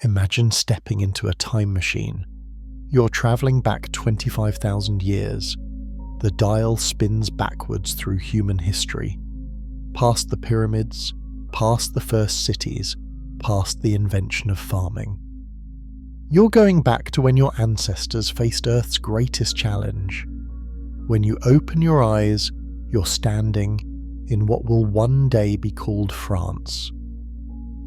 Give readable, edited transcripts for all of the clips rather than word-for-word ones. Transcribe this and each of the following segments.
Imagine stepping into a time machine. You're traveling back 25,000 years. The dial spins backwards through human history, past the pyramids, past the first cities, past the invention of farming. You're going back to when your ancestors faced Earth's greatest challenge. When you open your eyes, you're standing in what will one day be called France.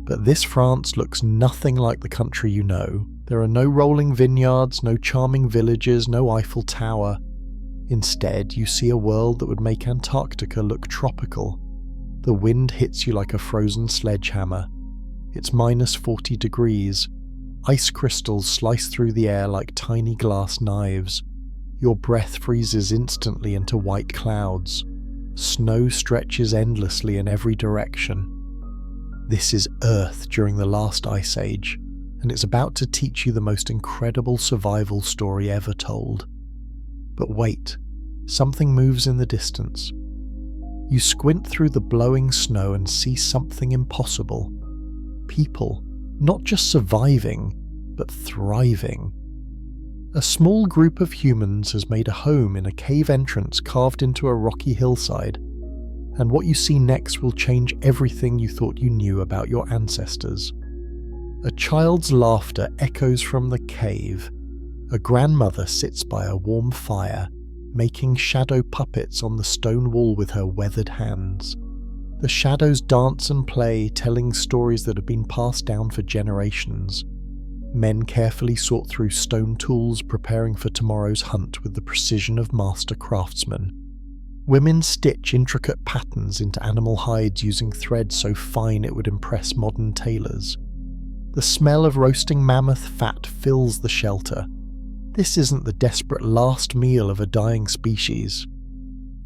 But this France looks nothing like the country you know. There are no rolling vineyards, no charming villages, no Eiffel Tower. Instead, you see a world that would make Antarctica look tropical. The wind hits you like a frozen sledgehammer. It's -40 degrees. Ice crystals slice through the air like tiny glass knives. Your breath freezes instantly into white clouds. Snow stretches endlessly in every direction. This is Earth during the last ice age, and it's about to teach you the most incredible survival story ever told. But wait, something moves in the distance. You squint through the blowing snow and see something impossible. People, not just surviving, but thriving. A small group of humans has made a home in a cave entrance carved into a rocky hillside, and what you see next will change everything you thought you knew about your ancestors. A child's laughter echoes from the cave. A grandmother sits by a warm fire, making shadow puppets on the stone wall with her weathered hands. The shadows dance and play, telling stories that have been passed down for generations. Men carefully sort through stone tools, preparing for tomorrow's hunt with the precision of master craftsmen. Women stitch intricate patterns into animal hides using thread so fine it would impress modern tailors. The smell of roasting mammoth fat fills the shelter. This isn't the desperate last meal of a dying species.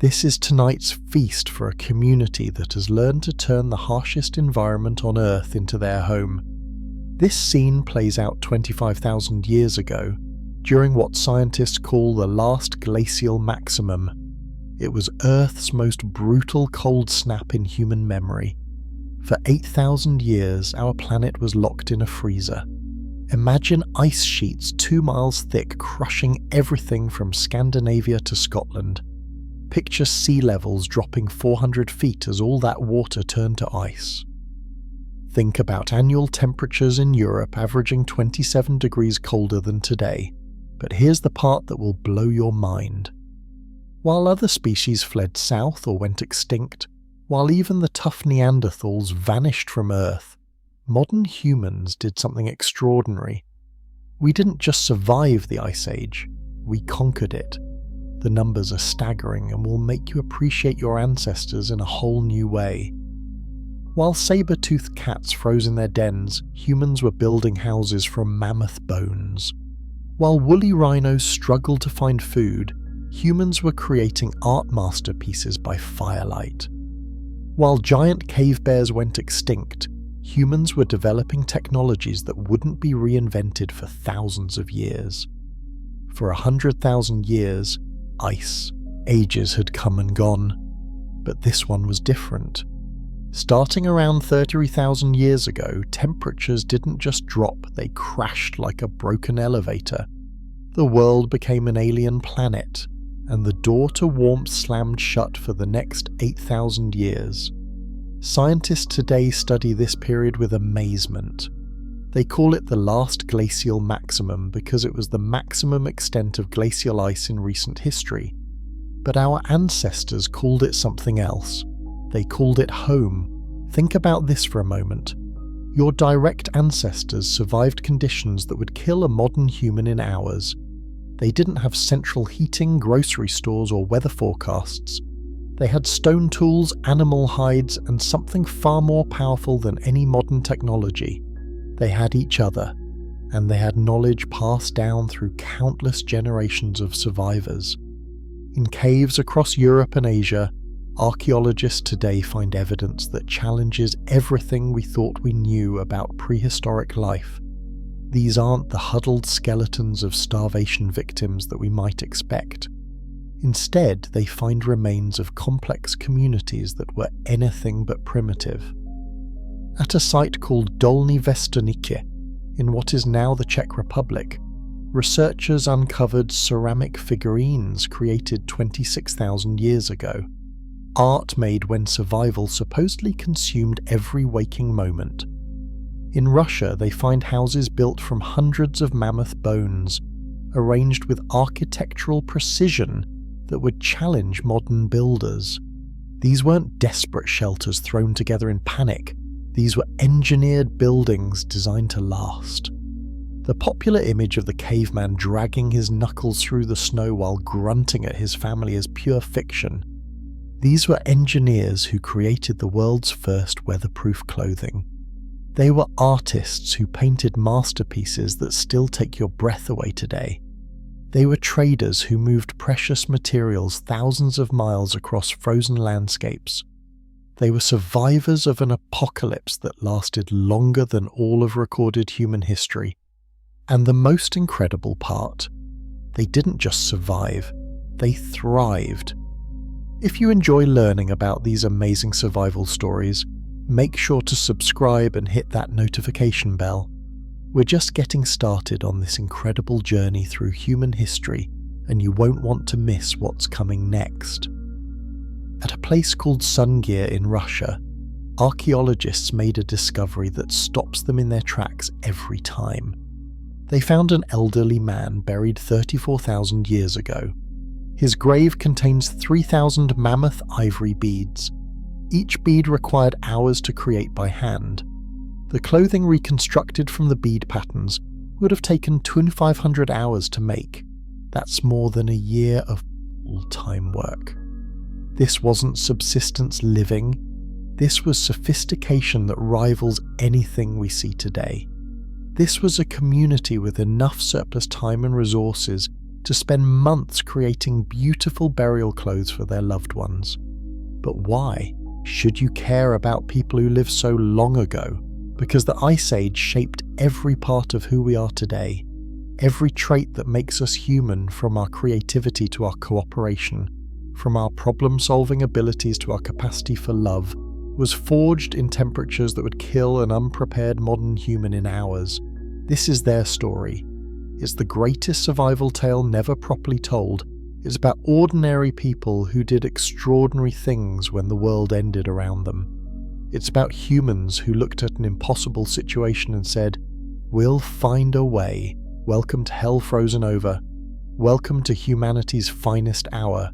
This is tonight's feast for a community that has learned to turn the harshest environment on Earth into their home. This scene plays out 25,000 years ago, during what scientists call the last glacial maximum. It was Earth's most brutal cold snap in human memory. For 8,000 years, our planet was locked in a freezer. Imagine ice sheets 2 miles thick crushing everything from Scandinavia to Scotland. Picture sea levels dropping 400 feet as all that water turned to ice. Think about annual temperatures in Europe averaging 27 degrees colder than today. But here's the part that will blow your mind. While other species fled south or went extinct, while even the tough Neanderthals vanished from Earth, modern humans did something extraordinary. We didn't just survive the Ice Age, we conquered it. The numbers are staggering and will make you appreciate your ancestors in a whole new way. While saber-toothed cats froze in their dens, humans were building houses from mammoth bones. While woolly rhinos struggled to find food, humans were creating art masterpieces by firelight. While giant cave bears went extinct, humans were developing technologies that wouldn't be reinvented for thousands of years. For 100,000 years, ice, ages had come and gone. But this one was different. Starting around 33,000 years ago, temperatures didn't just drop, they crashed like a broken elevator. The world became an alien planet, and the door to warmth slammed shut for the next 8,000 years. Scientists today study this period with amazement. They call it the last glacial maximum because it was the maximum extent of glacial ice in recent history. But our ancestors called it something else. They called it home. Think about this for a moment. Your direct ancestors survived conditions that would kill a modern human in hours. They didn't have central heating, grocery stores, or weather forecasts. They had stone tools, animal hides, and something far more powerful than any modern technology. They had each other, and they had knowledge passed down through countless generations of survivors. In caves across Europe and Asia, archaeologists today find evidence that challenges everything we thought we knew about prehistoric life. These aren't the huddled skeletons of starvation victims that we might expect. Instead, they find remains of complex communities that were anything but primitive. At a site called Dolní Věstonice, in what is now the Czech Republic, researchers uncovered ceramic figurines created 26,000 years ago, art made when survival supposedly consumed every waking moment. In Russia, they find houses built from hundreds of mammoth bones, arranged with architectural precision that would challenge modern builders. These weren't desperate shelters thrown together in panic. These were engineered buildings designed to last. The popular image of the caveman dragging his knuckles through the snow while grunting at his family is pure fiction. These were engineers who created the world's first weatherproof clothing. They were artists who painted masterpieces that still take your breath away today. They were traders who moved precious materials thousands of miles across frozen landscapes. They were survivors of an apocalypse that lasted longer than all of recorded human history. And the most incredible part, they didn't just survive, they thrived. If you enjoy learning about these amazing survival stories, make sure to subscribe and hit that notification bell. We're just getting started on this incredible journey through human history, and you won't want to miss what's coming next. At a place called Sungir in Russia, archaeologists made a discovery that stops them in their tracks every time. They found an elderly man buried 34,000 years ago. His grave contains 3,000 mammoth ivory beads. Each bead required hours to create by hand. The clothing reconstructed from the bead patterns would have taken 2,500 hours to make. That's more than a year of full-time work. This wasn't subsistence living. This was sophistication that rivals anything we see today. This was a community with enough surplus time and resources to spend months creating beautiful burial clothes for their loved ones. But why should you care about people who lived so long ago? Because the Ice Age shaped every part of who we are today. Every trait that makes us human, from our creativity to our cooperation, from our problem-solving abilities to our capacity for love, was forged in temperatures that would kill an unprepared modern human in hours. This is their story. It's the greatest survival tale never properly told. It's about ordinary people who did extraordinary things when the world ended around them. It's about humans who looked at an impossible situation and said, "We'll find a way. Welcome to hell frozen over. Welcome to humanity's finest hour."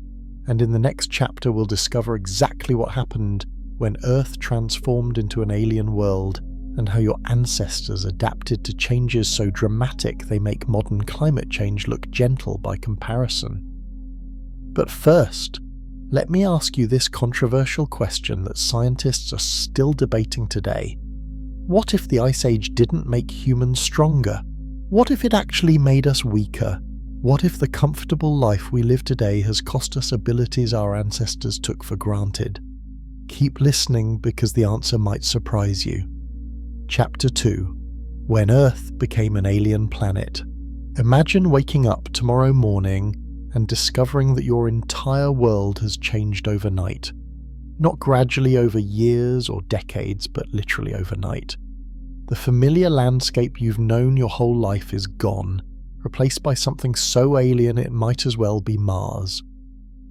And in the next chapter we'll discover exactly what happened when Earth transformed into an alien world, and how your ancestors adapted to changes so dramatic they make modern climate change look gentle by comparison. But first, let me ask you this controversial question that scientists are still debating today. What if the Ice Age didn't make humans stronger? What if it actually made us weaker? What if the comfortable life we live today has cost us abilities our ancestors took for granted? Keep listening, because the answer might surprise you. Chapter 2. When Earth became an alien planet. Imagine waking up tomorrow morning and discovering that your entire world has changed overnight. Not gradually over years or decades, but literally overnight. The familiar landscape you've known your whole life is gone, replaced by something so alien it might as well be Mars.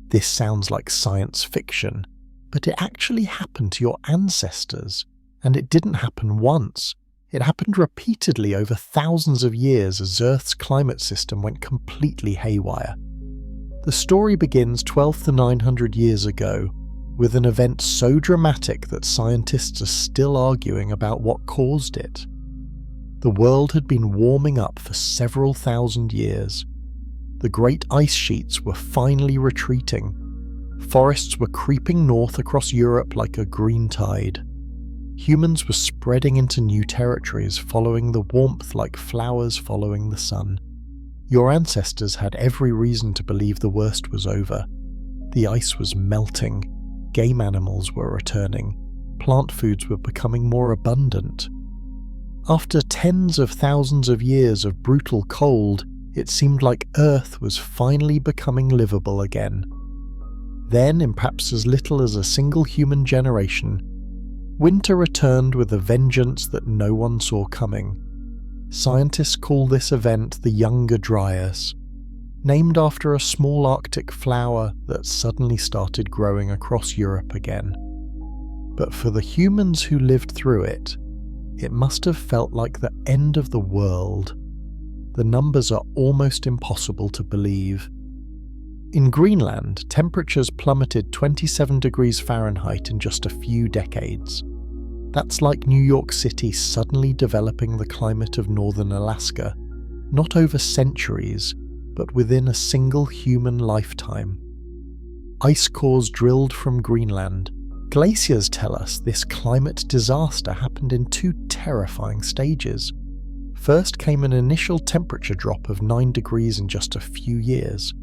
This sounds like science fiction, but it actually happened to your ancestors. And it didn't happen once. It happened repeatedly over thousands of years as Earth's climate system went completely haywire. The story begins 12 to 900 years ago, with an event so dramatic that scientists are still arguing about what caused it. The world had been warming up for several thousand years. The great ice sheets were finally retreating. Forests were creeping north across Europe like a green tide. Humans were spreading into new territories, following the warmth like flowers following the sun. Your ancestors had every reason to believe the worst was over. The ice was melting, game animals were returning, plant foods were becoming more abundant. After tens of thousands of years of brutal cold, it seemed like Earth was finally becoming livable again. Then, in perhaps as little as a single human generation, winter returned with a vengeance that no one saw coming. Scientists call this event the Younger Dryas, named after a small Arctic flower that suddenly started growing across Europe again. But for the humans who lived through it, it must have felt like the end of the world. The numbers are almost impossible to believe. In Greenland, temperatures plummeted 27 degrees Fahrenheit in just a few decades. That's like New York City suddenly developing the climate of northern Alaska, not over centuries, but within a single human lifetime. Ice cores drilled from Greenland. Glaciers tell us this climate disaster happened in two terrifying stages. First came an initial temperature drop of 9 degrees in just a few years.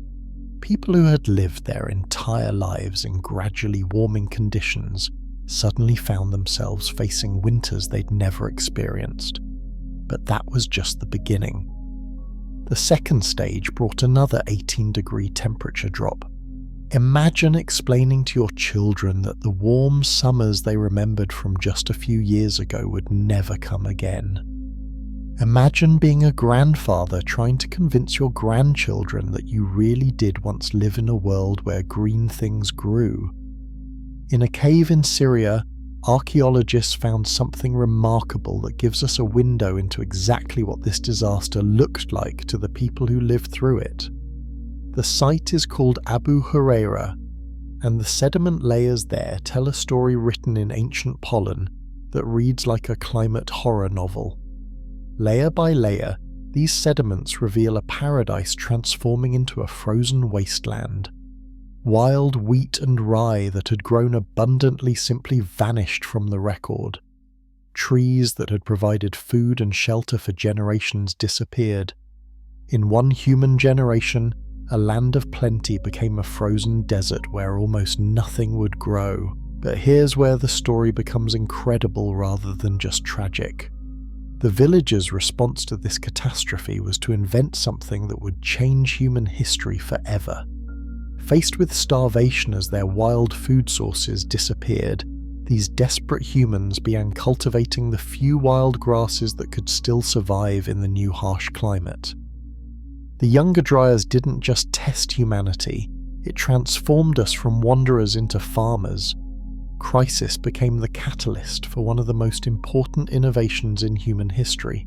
People who had lived their entire lives in gradually warming conditions suddenly found themselves facing winters they'd never experienced. But that was just the beginning. The second stage brought another 18-degree temperature drop. Imagine explaining to your children that the warm summers they remembered from just a few years ago would never come again. Imagine being a grandfather trying to convince your grandchildren that you really did once live in a world where green things grew. In a cave in Syria, archaeologists found something remarkable that gives us a window into exactly what this disaster looked like to the people who lived through it. The site is called Abu Huraira, and the sediment layers there tell a story written in ancient pollen that reads like a climate horror novel. Layer by layer, these sediments reveal a paradise transforming into a frozen wasteland. Wild wheat and rye that had grown abundantly simply vanished from the record. Trees that had provided food and shelter for generations disappeared. In one human generation, a land of plenty became a frozen desert where almost nothing would grow. But here's where the story becomes incredible rather than just tragic. The villagers' response to this catastrophe was to invent something that would change human history forever. Faced with starvation as their wild food sources disappeared, these desperate humans began cultivating the few wild grasses that could still survive in the new harsh climate. The Younger Dryas didn't just test humanity, it transformed us from wanderers into farmers. Crisis became the catalyst for one of the most important innovations in human history.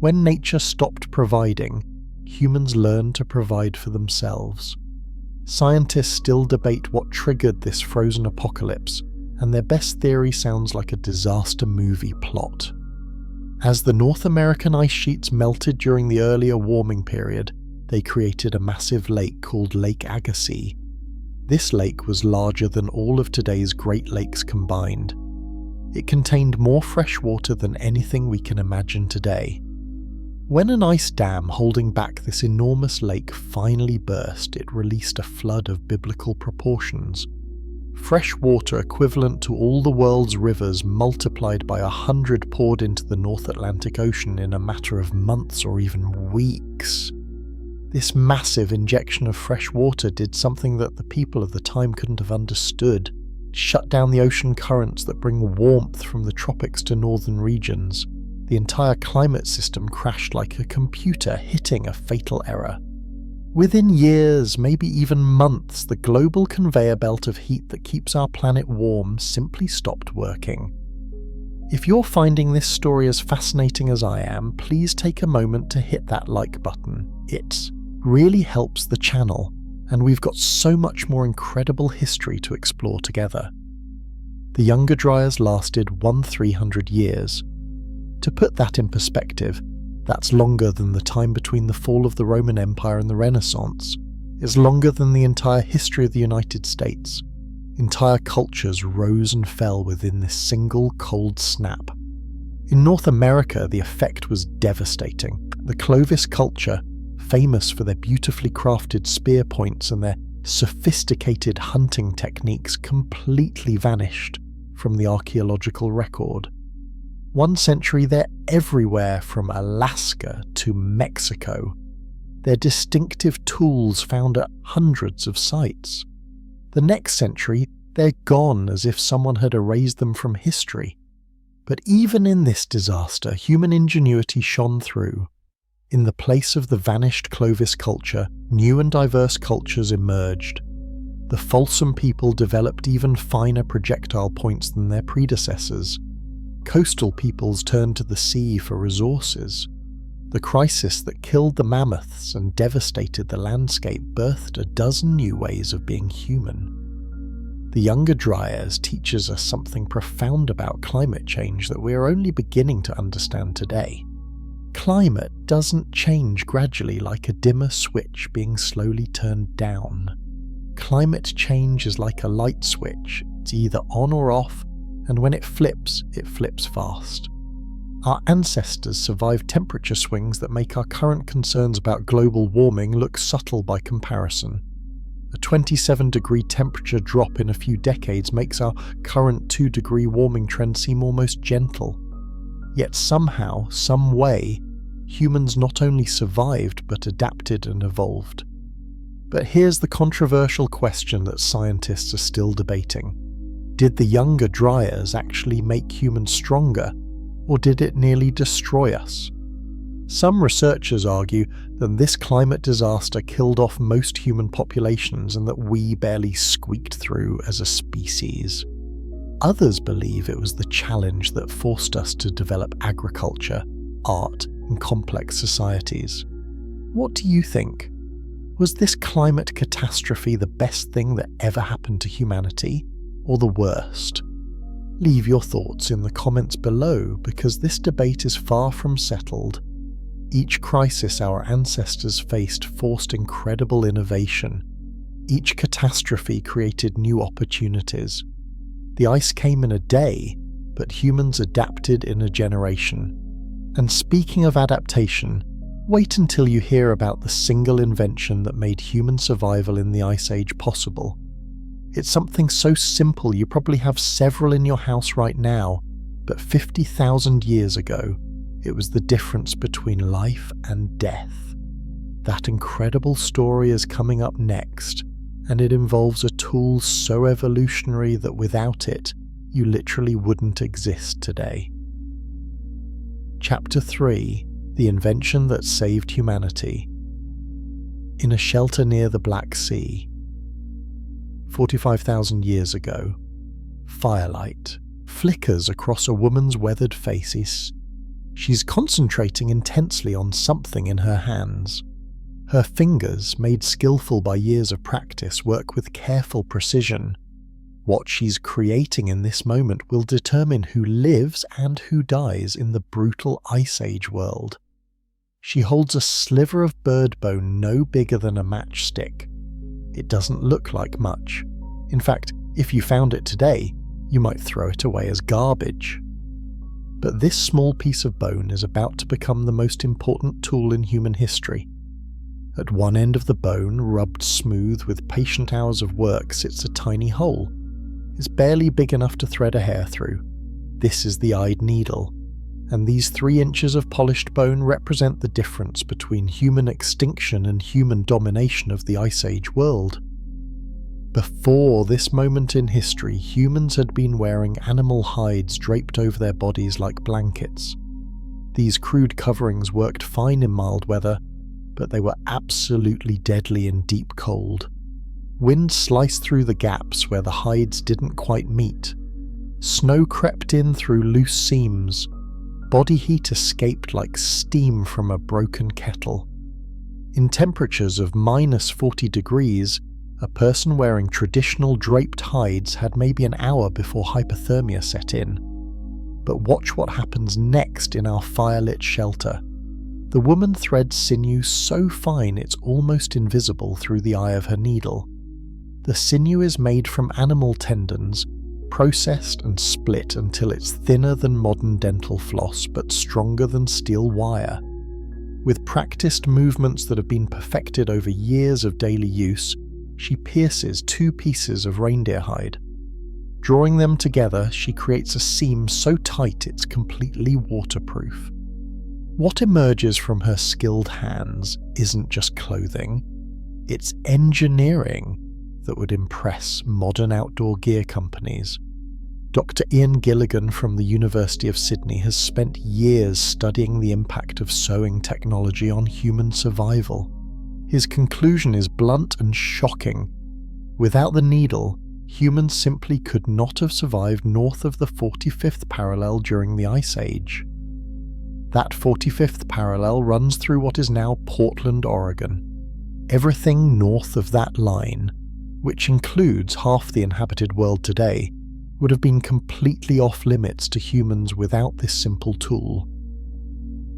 When nature stopped providing, humans learned to provide for themselves. Scientists still debate what triggered this frozen apocalypse, and their best theory sounds like a disaster movie plot. As the North American ice sheets melted during the earlier warming period, they created a massive lake called Lake Agassiz. This lake was larger than all of today's Great Lakes combined. It contained more fresh water than anything we can imagine today. When an ice dam holding back this enormous lake finally burst, it released a flood of biblical proportions. Fresh water equivalent to all the world's rivers multiplied by 100 poured into the North Atlantic Ocean in a matter of months or even weeks. This massive injection of fresh water did something that the people of the time couldn't have understood. It shut down the ocean currents that bring warmth from the tropics to northern regions. The entire climate system crashed like a computer hitting a fatal error. Within years, maybe even months, the global conveyor belt of heat that keeps our planet warm simply stopped working. If you're finding this story as fascinating as I am, please take a moment to hit that like button. It really helps the channel, and we've got so much more incredible history to explore together. The Younger Dryas lasted 300 years. To put that in perspective, that's longer than the time between the fall of the Roman Empire and the Renaissance. It's longer than the entire history of the United States. Entire cultures rose and fell within this single cold snap. In North America, the effect was devastating. The Clovis culture, famous for their beautifully crafted spear points and their sophisticated hunting techniques, completely vanished from the archaeological record. One century, they're everywhere from Alaska to Mexico. Their distinctive tools found at hundreds of sites. The next century, they're gone as if someone had erased them from history. But even in this disaster, human ingenuity shone through. In the place of the vanished Clovis culture, new and diverse cultures emerged. The Folsom people developed even finer projectile points than their predecessors. Coastal peoples turned to the sea for resources. The crisis that killed the mammoths and devastated the landscape birthed a dozen new ways of being human. The Younger Dryas teaches us something profound about climate change that we are only beginning to understand today. Climate doesn't change gradually like a dimmer switch being slowly turned down. Climate change is like a light switch. It's either on or off, and when it flips fast. Our ancestors survived temperature swings that make our current concerns about global warming look subtle by comparison. A 27-degree temperature drop in a few decades makes our current 2-degree warming trend seem almost gentle. Yet somehow, some way, humans not only survived but adapted and evolved. But here's the controversial question that scientists are still debating. Did the Younger Dryas actually make humans stronger, or did it nearly destroy us? Some researchers argue that this climate disaster killed off most human populations and that we barely squeaked through as a species. Others believe it was the challenge that forced us to develop agriculture, art, and complex societies. What do you think? Was this climate catastrophe the best thing that ever happened to humanity, or the worst? Leave your thoughts in the comments below, because this debate is far from settled. Each crisis our ancestors faced forced incredible innovation. Each catastrophe created new opportunities. The ice came in a day, but humans adapted in a generation. And speaking of adaptation, wait until you hear about the single invention that made human survival in the Ice Age possible. It's something so simple you probably have several in your house right now, but 50,000 years ago, it was the difference between life and death. That incredible story is coming up next, and it involves a tool so evolutionary that without it, you literally wouldn't exist today. Chapter 3: The Invention That Saved Humanity. In a shelter near the Black Sea. 45,000 years ago, firelight flickers across a woman's weathered face. She's concentrating intensely on something in her hands. Her fingers, made skillful by years of practice, work with careful precision. What she's creating in this moment will determine who lives and who dies in the brutal Ice Age world. She holds a sliver of bird bone no bigger than a matchstick. It doesn't look like much. In fact, if you found it today, you might throw it away as garbage. But this small piece of bone is about to become the most important tool in human history. At one end of the bone, rubbed smooth with patient hours of work, sits a tiny hole. It's barely big enough to thread a hair through. This is the eyed needle, and these 3 inches of polished bone represent the difference between human extinction and human domination of the Ice Age world. Before this moment in history, humans had been wearing animal hides draped over their bodies like blankets. These crude coverings worked fine in mild weather, but they were absolutely deadly in deep cold. Wind sliced through the gaps where the hides didn't quite meet. Snow crept in through loose seams. Body heat escaped like steam from a broken kettle. In temperatures of -40 degrees, a person wearing traditional draped hides had maybe an hour before hypothermia set in. But watch what happens next in our firelit shelter. The woman threads sinew so fine it's almost invisible through the eye of her needle. The sinew is made from animal tendons, processed and split until it's thinner than modern dental floss but stronger than steel wire. With practiced movements that have been perfected over years of daily use, she pierces 2 pieces of reindeer hide. Drawing them together, she creates a seam so tight it's completely waterproof. What emerges from her skilled hands isn't just clothing, it's engineering that would impress modern outdoor gear companies. Dr. Ian Gilligan from the University of Sydney has spent years studying the impact of sewing technology on human survival. His conclusion is blunt and shocking. Without the needle, humans simply could not have survived north of the 45th parallel during the Ice Age. That 45th parallel runs through what is now Portland, Oregon. Everything north of that line, which includes half the inhabited world today, would have been completely off limits to humans without this simple tool.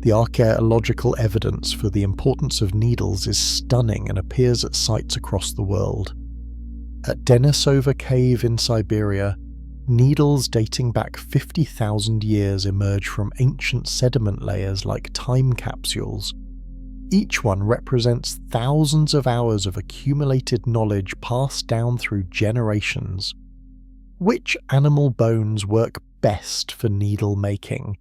The archaeological evidence for the importance of needles is stunning and appears at sites across the world. At Denisova Cave in Siberia, needles dating back 50,000 years emerge from ancient sediment layers like time capsules. Each one represents thousands of hours of accumulated knowledge passed down through generations. Which animal bones work best for needle making?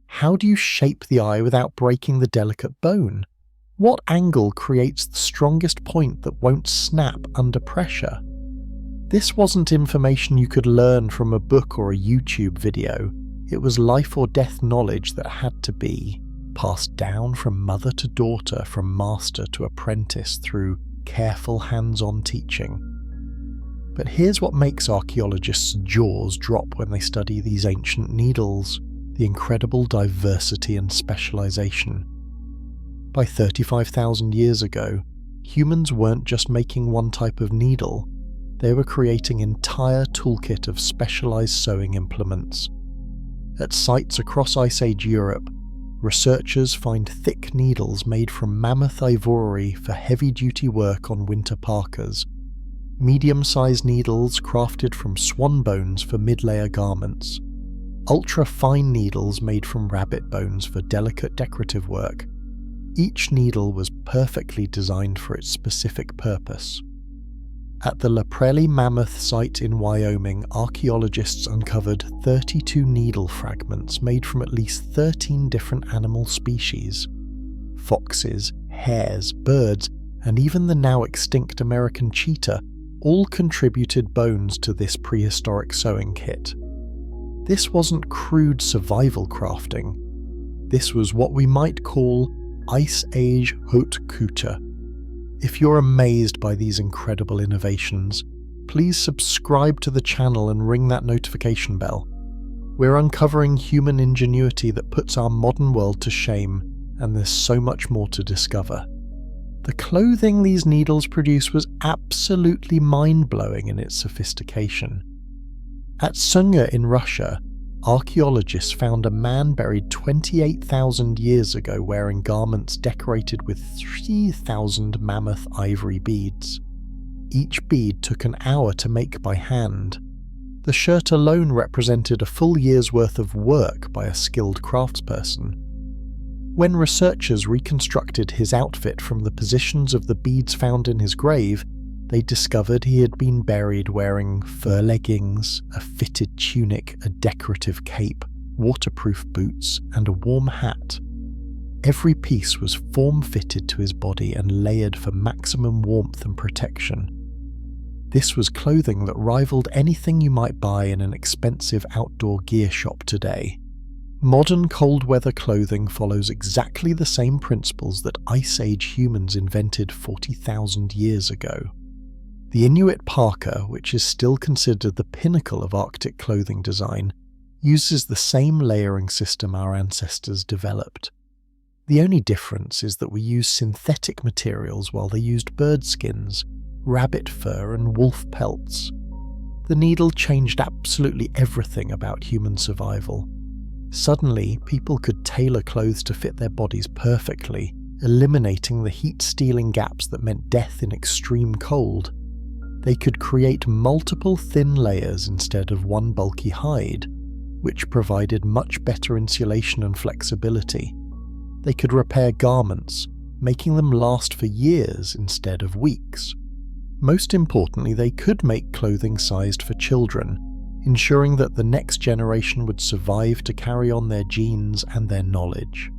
How do you shape the eye without breaking the delicate bone? What angle creates the strongest point that won't snap under pressure? This wasn't information you could learn from a book or a YouTube video. It was life or death knowledge that had to be passed down from mother to daughter, from master to apprentice through careful hands-on teaching. But here's what makes archaeologists' jaws drop when they study these ancient needles: the incredible diversity and specialization. By 35,000 years ago, humans weren't just making one type of needle, they were creating an entire toolkit of specialized sewing implements. At sites across Ice Age Europe, researchers find thick needles made from mammoth ivory for heavy-duty work on winter parkas, medium-sized needles crafted from swan bones for mid-layer garments, ultra-fine needles made from rabbit bones for delicate decorative work. Each needle was perfectly designed for its specific purpose. At the La Prairie Mammoth site in Wyoming, archaeologists uncovered 32 needle fragments made from at least 13 different animal species. Foxes, hares, birds, and even the now extinct American cheetah all contributed bones to this prehistoric sewing kit. This wasn't crude survival crafting. This was what we might call Ice Age haute couture. If you're amazed by these incredible innovations, please subscribe to the channel and ring that notification bell. We're uncovering human ingenuity that puts our modern world to shame, and there's so much more to discover. The clothing these needles produce was absolutely mind-blowing in its sophistication. At Sunga in Russia, archaeologists found a man buried 28,000 years ago wearing garments decorated with 3,000 mammoth ivory beads. Each bead took an hour to make by hand. The shirt alone represented a full year's worth of work by a skilled craftsperson. When researchers reconstructed his outfit from the positions of the beads found in his grave, they discovered he had been buried wearing fur leggings, a fitted tunic, a decorative cape, waterproof boots, and a warm hat. Every piece was form-fitted to his body and layered for maximum warmth and protection. This was clothing that rivaled anything you might buy in an expensive outdoor gear shop today. Modern cold-weather clothing follows exactly the same principles that Ice Age humans invented 40,000 years ago. The Inuit parka, which is still considered the pinnacle of Arctic clothing design, uses the same layering system our ancestors developed. The only difference is that we use synthetic materials while they used bird skins, rabbit fur and wolf pelts. The needle changed absolutely everything about human survival. Suddenly, people could tailor clothes to fit their bodies perfectly, eliminating the heat-stealing gaps that meant death in extreme cold. They could create multiple thin layers instead of one bulky hide, which provided much better insulation and flexibility. They could repair garments, making them last for years instead of weeks. Most importantly, they could make clothing sized for children, ensuring that the next generation would survive to carry on their genes and their knowledge.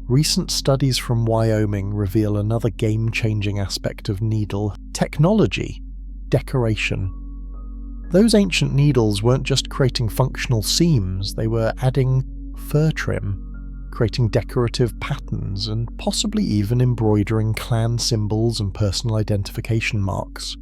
Recent studies from Wyoming reveal another game-changing aspect of needle technology: decoration. Those ancient needles weren't just creating functional seams, they were adding fur trim, creating decorative patterns, and possibly even embroidering clan symbols and personal identification marks.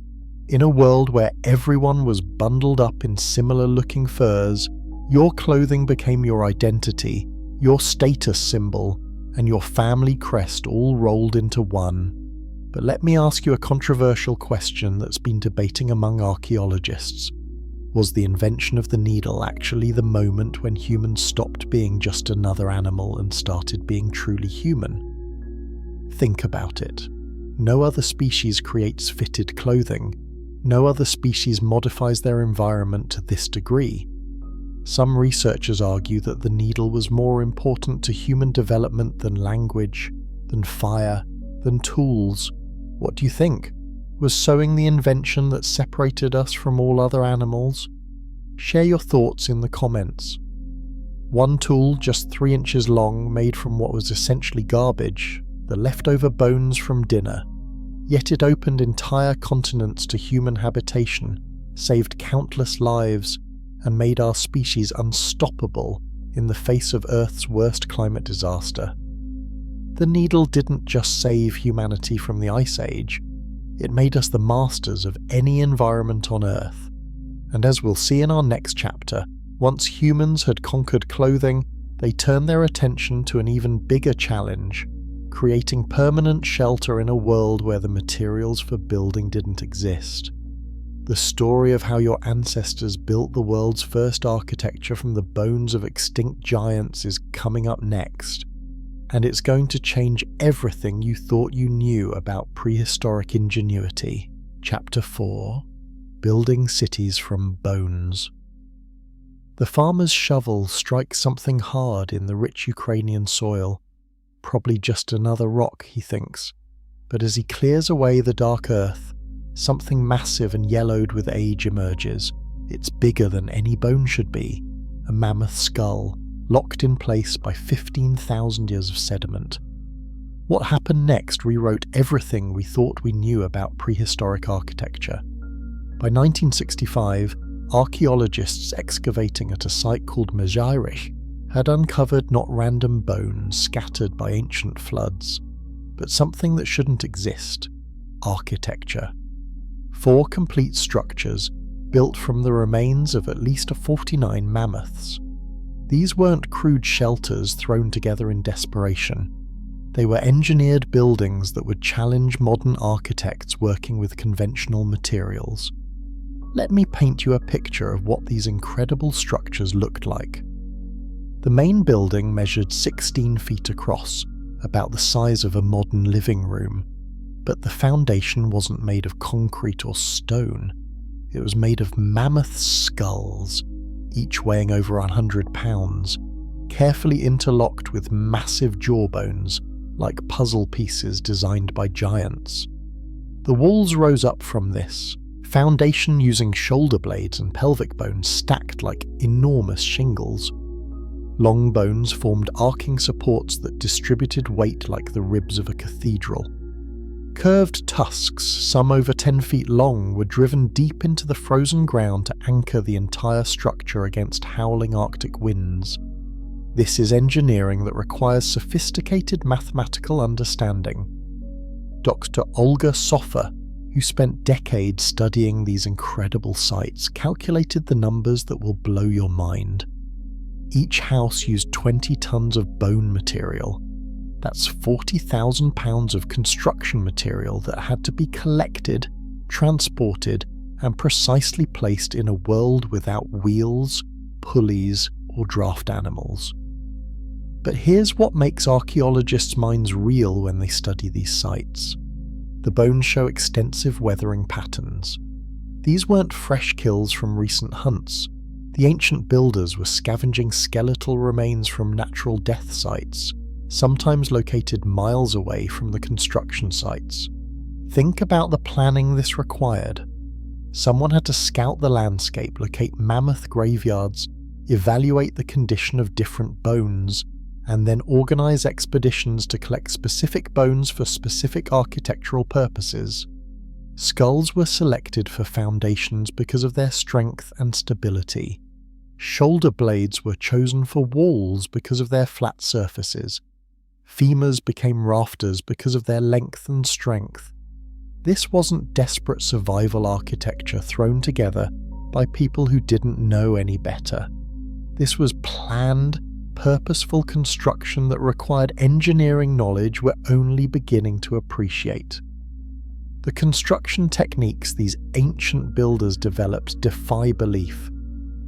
In a world where everyone was bundled up in similar-looking furs, your clothing became your identity, your status symbol, and your family crest all rolled into one. But let me ask you a controversial question that's been debating among archaeologists. Was the invention of the needle actually the moment when humans stopped being just another animal and started being truly human? Think about it. No other species creates fitted clothing. No other species modifies their environment to this degree. Some researchers argue that the needle was more important to human development than language, than fire, than tools. What do you think? Was sewing the invention that separated us from all other animals? Share your thoughts in the comments. One tool just 3 inches long, made from what was essentially garbage, the leftover bones from dinner. Yet it opened entire continents to human habitation, saved countless lives, and made our species unstoppable in the face of Earth's worst climate disaster. The needle didn't just save humanity from the Ice Age, it made us the masters of any environment on Earth. And as we'll see in our next chapter, once humans had conquered clothing, they turned their attention to an even bigger challenge, creating permanent shelter in a world where the materials for building didn't exist. The story of how your ancestors built the world's first architecture from the bones of extinct giants is coming up next. And it's going to change everything you thought you knew about prehistoric ingenuity. Chapter 4: Building Cities from Bones. The farmer's shovel strikes something hard in the rich Ukrainian soil. Probably just another rock, he thinks. But as he clears away the dark earth, something massive and yellowed with age emerges. It's bigger than any bone should be. A mammoth skull, locked in place by 15,000 years of sediment. What happened next rewrote everything we thought we knew about prehistoric architecture. By 1965, archaeologists excavating at a site called Mezhyrich had uncovered not random bones scattered by ancient floods, but something that shouldn't exist: architecture. 4 complete structures built from the remains of at least 49 mammoths. These weren't crude shelters thrown together in desperation. They were engineered buildings that would challenge modern architects working with conventional materials. Let me paint you a picture of what these incredible structures looked like. The main building measured 16 feet across, about the size of a modern living room. But the foundation wasn't made of concrete or stone. It was made of mammoth skulls, each weighing over 100 pounds, carefully interlocked with massive jawbones, like puzzle pieces designed by giants. The walls rose up from this, foundation using shoulder blades and pelvic bones stacked like enormous shingles. Long bones formed arcing supports that distributed weight like the ribs of a cathedral. Curved tusks, some over 10 feet long, were driven deep into the frozen ground to anchor the entire structure against howling Arctic winds. This is engineering that requires sophisticated mathematical understanding. Dr. Olga Sofer, who spent decades studying these incredible sites, calculated the numbers that will blow your mind. Each house used 20 tons of bone material. That's 40,000 pounds of construction material that had to be collected, transported, and precisely placed in a world without wheels, pulleys, or draft animals. But here's what makes archaeologists' minds reel when they study these sites. The bones show extensive weathering patterns. These weren't fresh kills from recent hunts. The ancient builders were scavenging skeletal remains from natural death sites, sometimes located miles away from the construction sites. Think about the planning this required. Someone had to scout the landscape, locate mammoth graveyards, evaluate the condition of different bones, and then organize expeditions to collect specific bones for specific architectural purposes. Skulls were selected for foundations because of their strength and stability. Shoulder blades were chosen for walls because of their flat surfaces. Femurs became rafters because of their length and strength. This wasn't desperate survival architecture thrown together by people who didn't know any better. This was planned, purposeful construction that required engineering knowledge we're only beginning to appreciate. The construction techniques these ancient builders developed defy belief.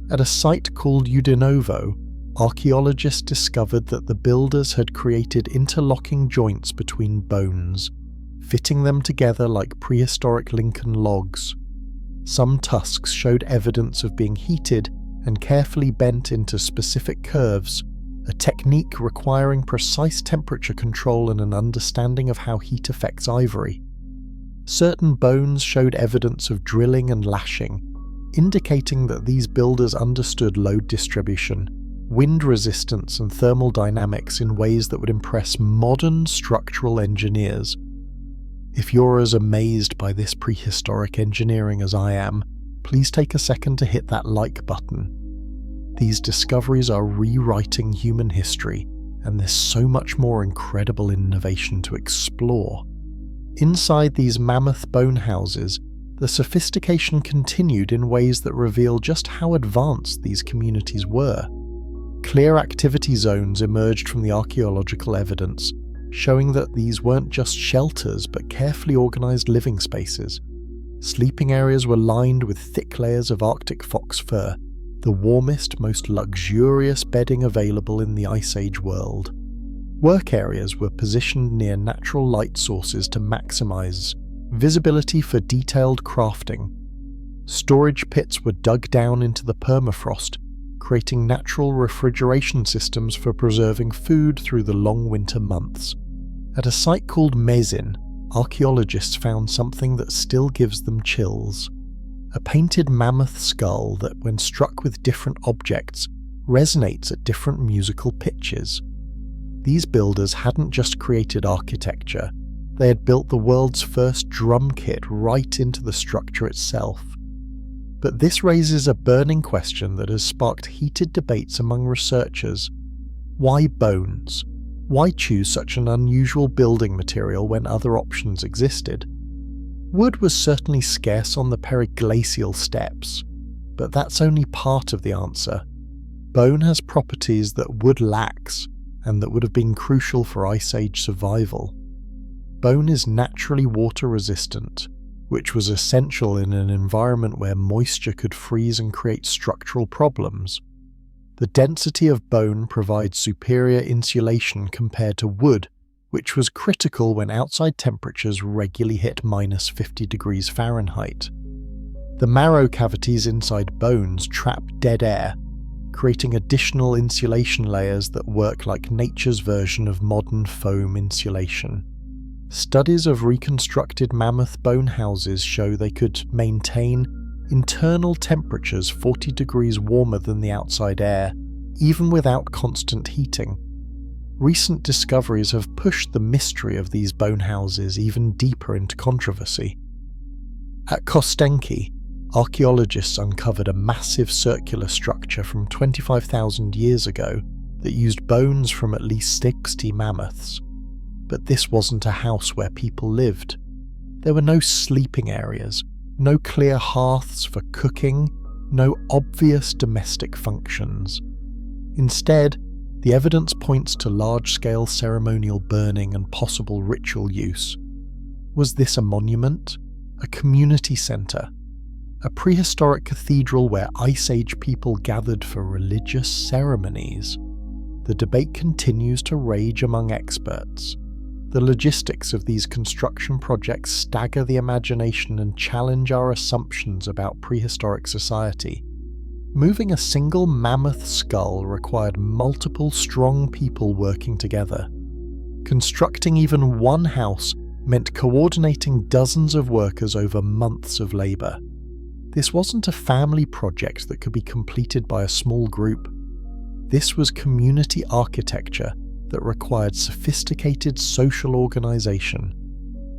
At a site called Udinovo, archaeologists discovered that the builders had created interlocking joints between bones, fitting them together like prehistoric Lincoln logs. Some tusks showed evidence of being heated and carefully bent into specific curves, a technique requiring precise temperature control and an understanding of how heat affects ivory. Certain bones showed evidence of drilling and lashing, indicating that these builders understood load distribution, wind resistance and thermal dynamics in ways that would impress modern structural engineers. If you're as amazed by this prehistoric engineering as I am, please take a second to hit that like button. These discoveries are rewriting human history, and there's so much more incredible innovation to explore. Inside these mammoth bone houses, the sophistication continued in ways that reveal just how advanced these communities were. Clear activity zones emerged from the archaeological evidence, showing that these weren't just shelters but carefully organized living spaces. Sleeping areas were lined with thick layers of Arctic fox fur, the warmest, most luxurious bedding available in the Ice Age world. Work areas were positioned near natural light sources to maximize visibility for detailed crafting. Storage pits were dug down into the permafrost, creating natural refrigeration systems for preserving food through the long winter months. At a site called Mezin, archaeologists found something that still gives them chills. A painted mammoth skull that, when struck with different objects, resonates at different musical pitches. These builders hadn't just created architecture, they had built the world's first drum kit right into the structure itself. But this raises a burning question that has sparked heated debates among researchers. Why bones? Why choose such an unusual building material when other options existed? Wood was certainly scarce on the periglacial steppes, but that's only part of the answer. Bone has properties that wood lacks, and that would have been crucial for Ice Age survival. Bone is naturally water resistant, which was essential in an environment where moisture could freeze and create structural problems. The density of bone provides superior insulation compared to wood, which was critical when outside temperatures regularly hit -50 degrees Fahrenheit. The marrow cavities inside bones trap dead air, creating additional insulation layers that work like nature's version of modern foam insulation. Studies of reconstructed mammoth bone houses show they could maintain internal temperatures 40 degrees warmer than the outside air, even without constant heating. Recent discoveries have pushed the mystery of these bone houses even deeper into controversy. At Kostenki, archaeologists uncovered a massive circular structure from 25,000 years ago that used bones from at least 60 mammoths. But this wasn't a house where people lived. There were no sleeping areas, no clear hearths for cooking, no obvious domestic functions. Instead, the evidence points to large-scale ceremonial burning and possible ritual use. Was this a monument? A community centre? A prehistoric cathedral where Ice Age people gathered for religious ceremonies? The debate continues to rage among experts. The logistics of these construction projects stagger the imagination and challenge our assumptions about prehistoric society. Moving a single mammoth skull required multiple strong people working together. Constructing even one house meant coordinating dozens of workers over months of labour. This wasn't a family project that could be completed by a small group. This was community architecture that required sophisticated social organisation.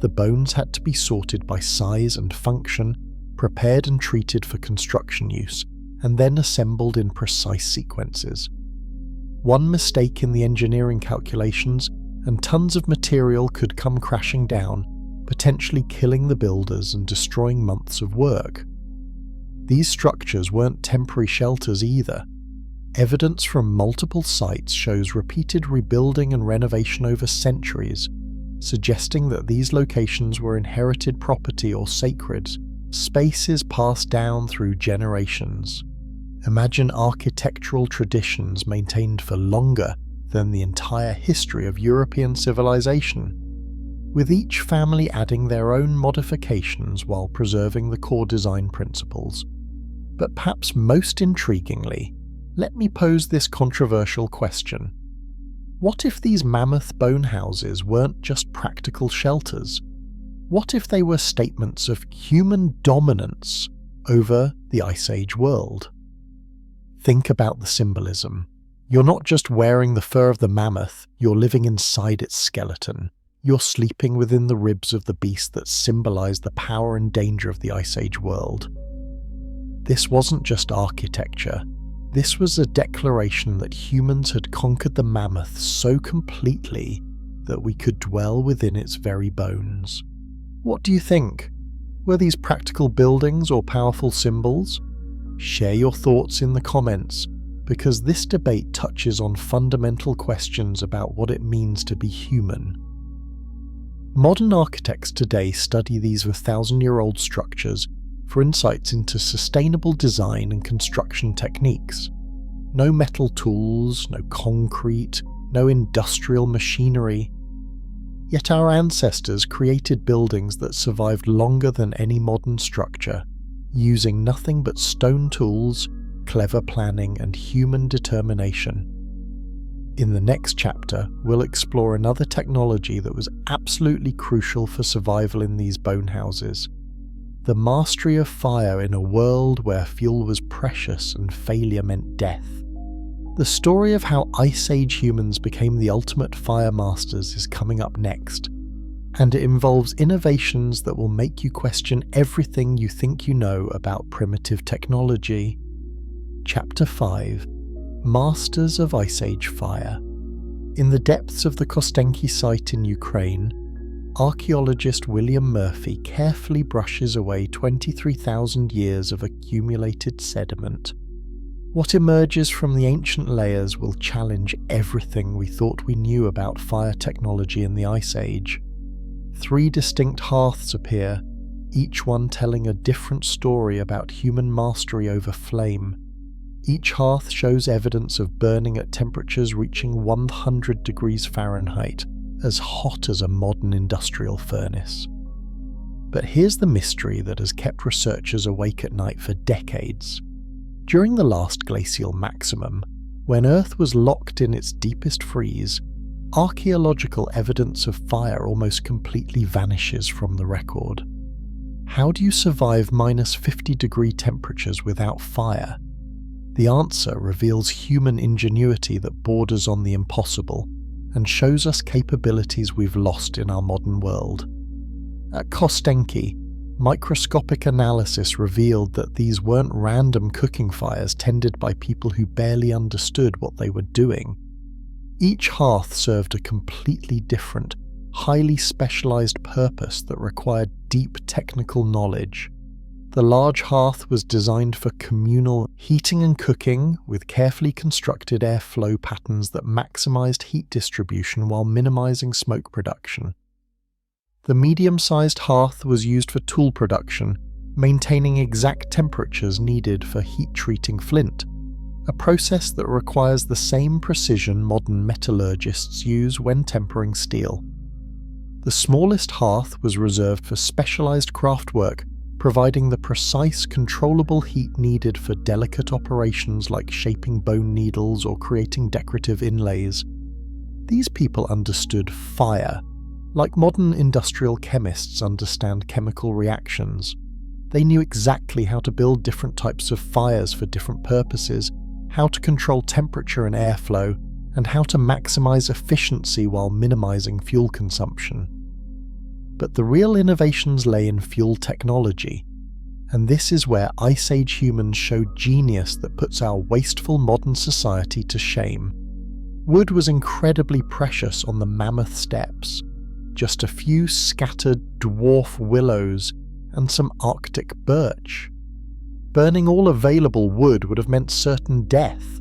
the bones had to be sorted by size and function, prepared and treated for construction use, and then assembled in precise sequences. One mistake in the engineering calculations, and tons of material could come crashing down, potentially killing the builders and destroying months of work. These structures weren't temporary shelters either. Evidence from multiple sites shows repeated rebuilding and renovation over centuries, suggesting that these locations were inherited property or sacred spaces passed down through generations. Imagine architectural traditions maintained for longer than the entire history of European civilization, with each family adding their own modifications while preserving the core design principles. But perhaps most intriguingly, let me pose this controversial question. What if these mammoth bone houses weren't just practical shelters? What if they were statements of human dominance over the Ice Age world? Think about the symbolism. You're not just wearing the fur of the mammoth, you're living inside its skeleton. You're sleeping within the ribs of the beast that symbolized the power and danger of the Ice Age world. This wasn't just architecture. This was a declaration that humans had conquered the mammoth so completely that we could dwell within its very bones. What do you think? Were these practical buildings or powerful symbols? Share your thoughts in the comments, because this debate touches on fundamental questions about what it means to be human. Modern architects today study these 1,000-year-old structures for insights into sustainable design and construction techniques. No metal tools, no concrete, no industrial machinery. Yet our ancestors created buildings that survived longer than any modern structure, using nothing but stone tools, clever planning, and human determination. In the next chapter, we'll explore another technology that was absolutely crucial for survival in these bone houses: the mastery of fire in a world where fuel was precious and failure meant death. The story of how Ice Age humans became the ultimate fire masters is coming up next, and it involves innovations that will make you question everything you think you know about primitive technology. Chapter 5: Masters of Ice Age Fire. In the depths of the Kostenki site in Ukraine, archaeologist William Murphy carefully brushes away 23,000 years of accumulated sediment. What emerges from the ancient layers will challenge everything we thought we knew about fire technology in the Ice Age. 3 distinct hearths appear, each one telling a different story about human mastery over flame. Each hearth shows evidence of burning at temperatures reaching 100 degrees Fahrenheit, as hot as a modern industrial furnace. But here's the mystery that has kept researchers awake at night for decades. During the last glacial maximum, when Earth was locked in its deepest freeze, archaeological evidence of fire almost completely vanishes from the record. How do you survive minus 50-degree temperatures without fire? The answer reveals human ingenuity that borders on the impossible, and shows us capabilities we've lost in our modern world. At Kostenki, microscopic analysis revealed that these weren't random cooking fires tended by people who barely understood what they were doing. Each hearth served a completely different, highly specialized purpose that required deep technical knowledge. The large hearth was designed for communal heating and cooking, with carefully constructed airflow patterns that maximized heat distribution while minimizing smoke production. The medium-sized hearth was used for tool production, maintaining exact temperatures needed for heat-treating flint, a process that requires the same precision modern metallurgists use when tempering steel. The smallest hearth was reserved for specialized craft work, providing the precise, controllable heat needed for delicate operations like shaping bone needles or creating decorative inlays. These people understood fire, like modern industrial chemists understand chemical reactions. They knew exactly how to build different types of fires for different purposes, how to control temperature and airflow, and how to maximize efficiency while minimizing fuel consumption. But the real innovations lay in fuel technology, and this is where Ice Age humans showed genius that puts our wasteful modern society to shame. Wood was incredibly precious on the mammoth steppes, just a few scattered dwarf willows and some Arctic birch. Burning all available wood would have meant certain death,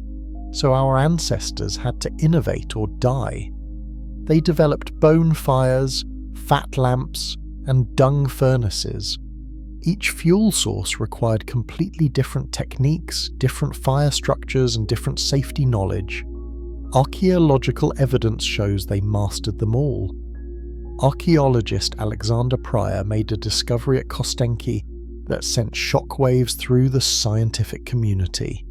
so our ancestors had to innovate or die. They developed bone fires, fat lamps, and dung furnaces. Each fuel source required completely different techniques, different fire structures, and different safety knowledge. Archaeological evidence shows they mastered them all. Archaeologist Alexander Pryor made a discovery at Kostenki that sent shockwaves through the scientific community.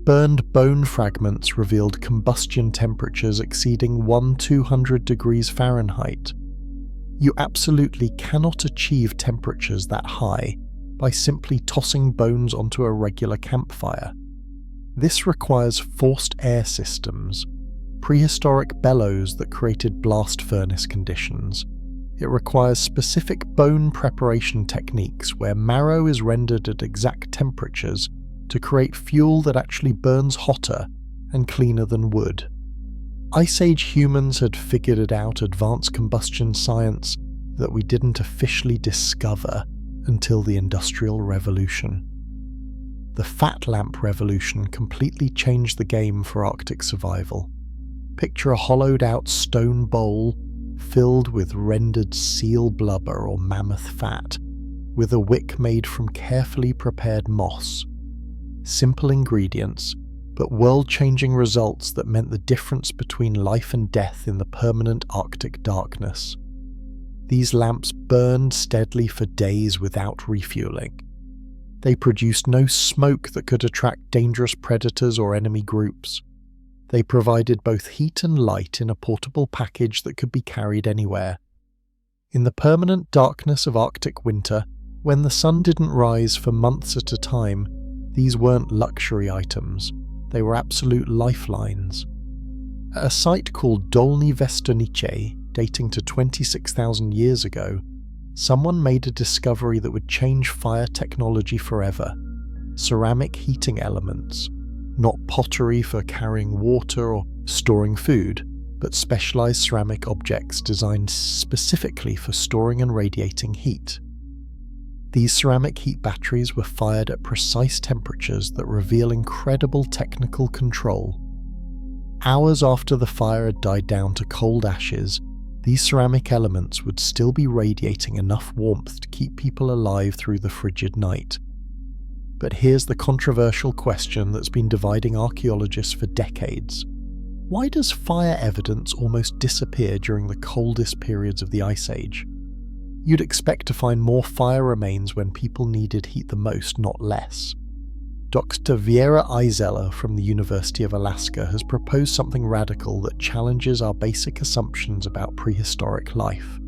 Burned bone fragments revealed combustion temperatures exceeding 200 degrees Fahrenheit. You absolutely cannot achieve temperatures that high by simply tossing bones onto a regular campfire. This requires forced air systems, prehistoric bellows that created blast furnace conditions. It requires specific bone preparation techniques where marrow is rendered at exact temperatures to create fuel that actually burns hotter and cleaner than wood. Ice Age humans had figured out advanced combustion science that we didn't officially discover until the Industrial Revolution. The fat lamp revolution completely changed the game for Arctic survival. Picture a hollowed-out stone bowl filled with rendered seal blubber or mammoth fat, with a wick made from carefully prepared moss. Simple ingredients, but world-changing results that meant the difference between life and death in the permanent Arctic darkness. These lamps burned steadily for days without refueling. They produced no smoke that could attract dangerous predators or enemy groups. They provided both heat and light in a portable package that could be carried anywhere. In the permanent darkness of Arctic winter, when the sun didn't rise for months at a time, these weren't luxury items. They were absolute lifelines. At a site called Dolny Vestornice, dating to 26,000 years ago, someone made a discovery that would change fire technology forever. Ceramic heating elements. Not pottery for carrying water or storing food, but specialized ceramic objects designed specifically for storing and radiating heat. These ceramic heat batteries were fired at precise temperatures that reveal incredible technical control. Hours after the fire had died down to cold ashes, these ceramic elements would still be radiating enough warmth to keep people alive through the frigid night. But here's the controversial question that's been dividing archaeologists for decades. Why does fire evidence almost disappear during the coldest periods of the Ice Age? You'd expect to find more fire remains when people needed heat the most, not less. Dr. Vera Eiseller from the University of Alaska has proposed something radical that challenges our basic assumptions about prehistoric life.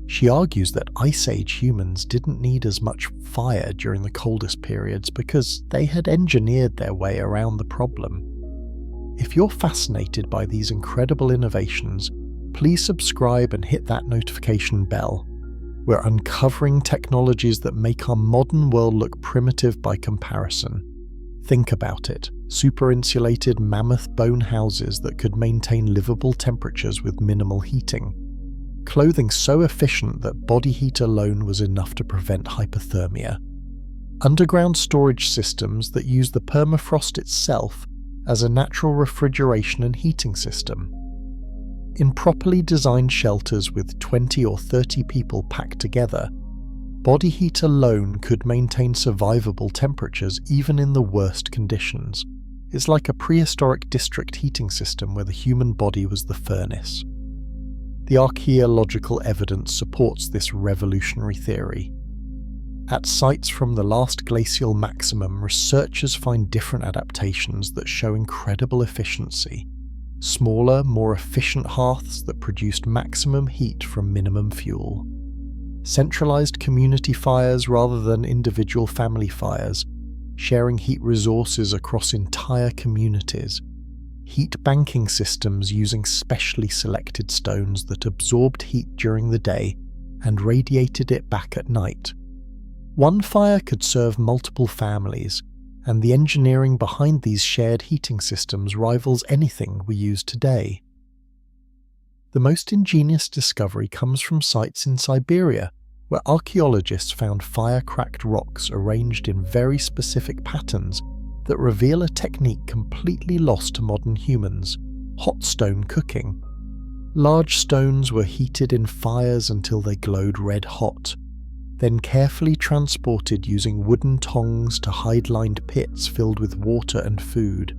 She argues that Ice Age humans didn't need as much fire during the coldest periods because they had engineered their way around the problem. If you're fascinated by these incredible innovations, please subscribe and hit that notification bell. We're uncovering technologies that make our modern world look primitive by comparison. Think about it. Super-insulated mammoth bone houses that could maintain livable temperatures with minimal heating. Clothing so efficient that body heat alone was enough to prevent hypothermia. Underground storage systems that use the permafrost itself as a natural refrigeration and heating system. In properly designed shelters with 20 or 30 people packed together, body heat alone could maintain survivable temperatures even in the worst conditions. It's like a prehistoric district heating system where the human body was the furnace. The archaeological evidence supports this revolutionary theory. At sites from the last glacial maximum, researchers find different adaptations that show incredible efficiency. Smaller, more efficient hearths that produced maximum heat from minimum fuel. Centralized community fires rather than individual family fires, sharing heat resources across entire communities. Heat banking systems using specially selected stones that absorbed heat during the day and radiated it back at night. One fire could serve multiple families, and the engineering behind these shared heating systems rivals anything we use today. The most ingenious discovery comes from sites in Siberia, where archaeologists found fire-cracked rocks arranged in very specific patterns that reveal a technique completely lost to modern humans: hot stone cooking. Large stones were heated in fires until they glowed red hot, then carefully transported using wooden tongs to hide-lined pits filled with water and food.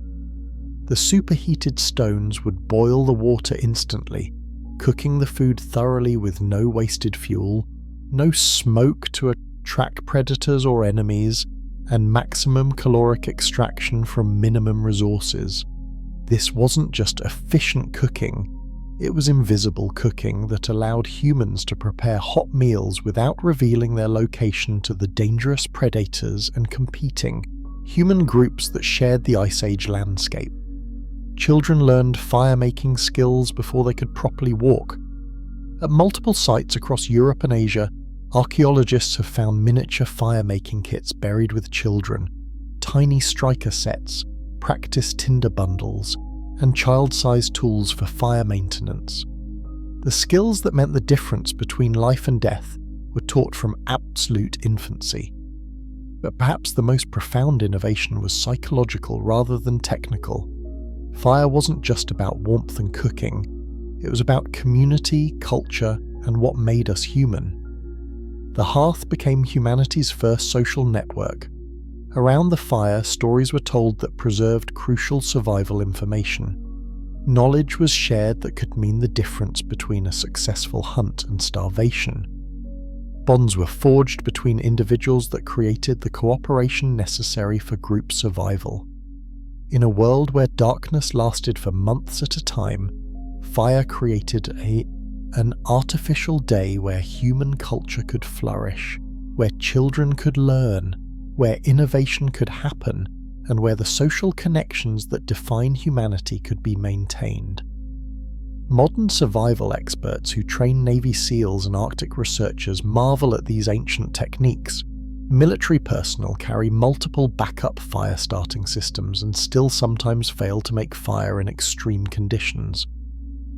The superheated stones would boil the water instantly, cooking the food thoroughly with no wasted fuel, no smoke to attract predators or enemies, and maximum caloric extraction from minimum resources. This wasn't just efficient cooking, it was invisible cooking that allowed humans to prepare hot meals without revealing their location to the dangerous predators and competing human groups that shared the Ice Age landscape. Children learned fire-making skills before they could properly walk. At multiple sites across Europe and Asia, archaeologists have found miniature fire-making kits buried with children, tiny striker sets, practice tinder bundles, and child-sized tools for fire maintenance. The skills that meant the difference between life and death were taught from absolute infancy. But perhaps the most profound innovation was psychological rather than technical. Fire wasn't just about warmth and cooking, it was about community, culture, and what made us human. The hearth became humanity's first social network. Around the fire, stories were told that preserved crucial survival information. Knowledge was shared that could mean the difference between a successful hunt and starvation. Bonds were forged between individuals that created the cooperation necessary for group survival. In a world where darkness lasted for months at a time, fire created an artificial day where human culture could flourish, where children could learn, where innovation could happen, and where the social connections that define humanity could be maintained. Modern survival experts who train Navy SEALs and Arctic researchers marvel at these ancient techniques. Military personnel carry multiple backup fire-starting systems and still sometimes fail to make fire in extreme conditions.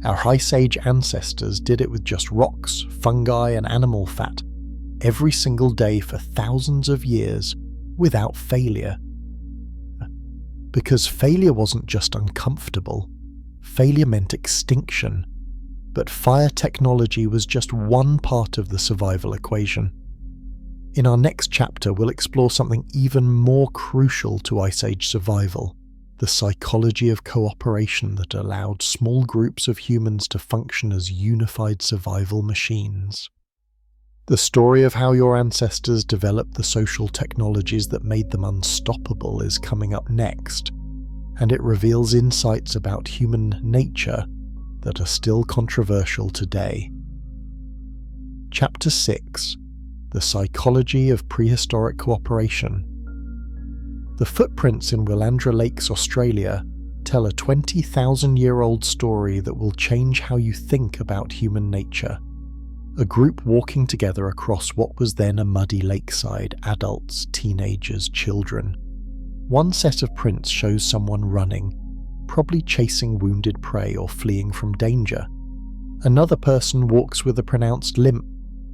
Our Ice Age ancestors did it with just rocks, fungi, and animal fat, every single day for thousands of years, without failure. Because failure wasn't just uncomfortable, failure meant extinction. But fire technology was just one part of the survival equation. In our next chapter, we'll explore something even more crucial to Ice Age survival: the psychology of cooperation that allowed small groups of humans to function as unified survival machines. The story of how your ancestors developed the social technologies that made them unstoppable is coming up next, and it reveals insights about human nature that are still controversial today. Chapter 6: The Psychology of Prehistoric Cooperation. The footprints in Willandra Lakes, Australia, tell a 20,000-year-old story that will change how you think about human nature. A group walking together across what was then a muddy lakeside: adults, teenagers, children. One set of prints shows someone running, probably chasing wounded prey or fleeing from danger. Another person walks with a pronounced limp,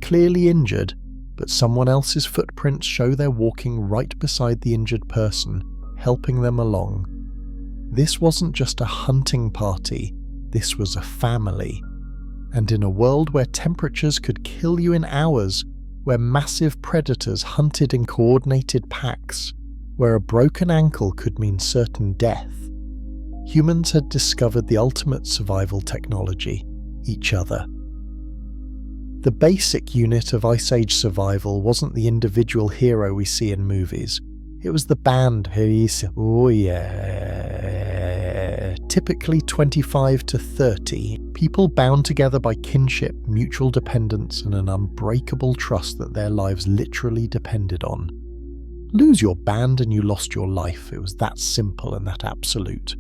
clearly injured, but someone else's footprints show they're walking right beside the injured person, helping them along. This wasn't just a hunting party, this was a family. And in a world where temperatures could kill you in hours, where massive predators hunted in coordinated packs, where a broken ankle could mean certain death, humans had discovered the ultimate survival technology: each other. The basic unit of Ice Age survival wasn't the individual hero we see in movies. It was the band, typically 25 to 30, people bound together by kinship, mutual dependence, and an unbreakable trust that their lives literally depended on. Lose your band and you lost your life. It was that simple and that absolute.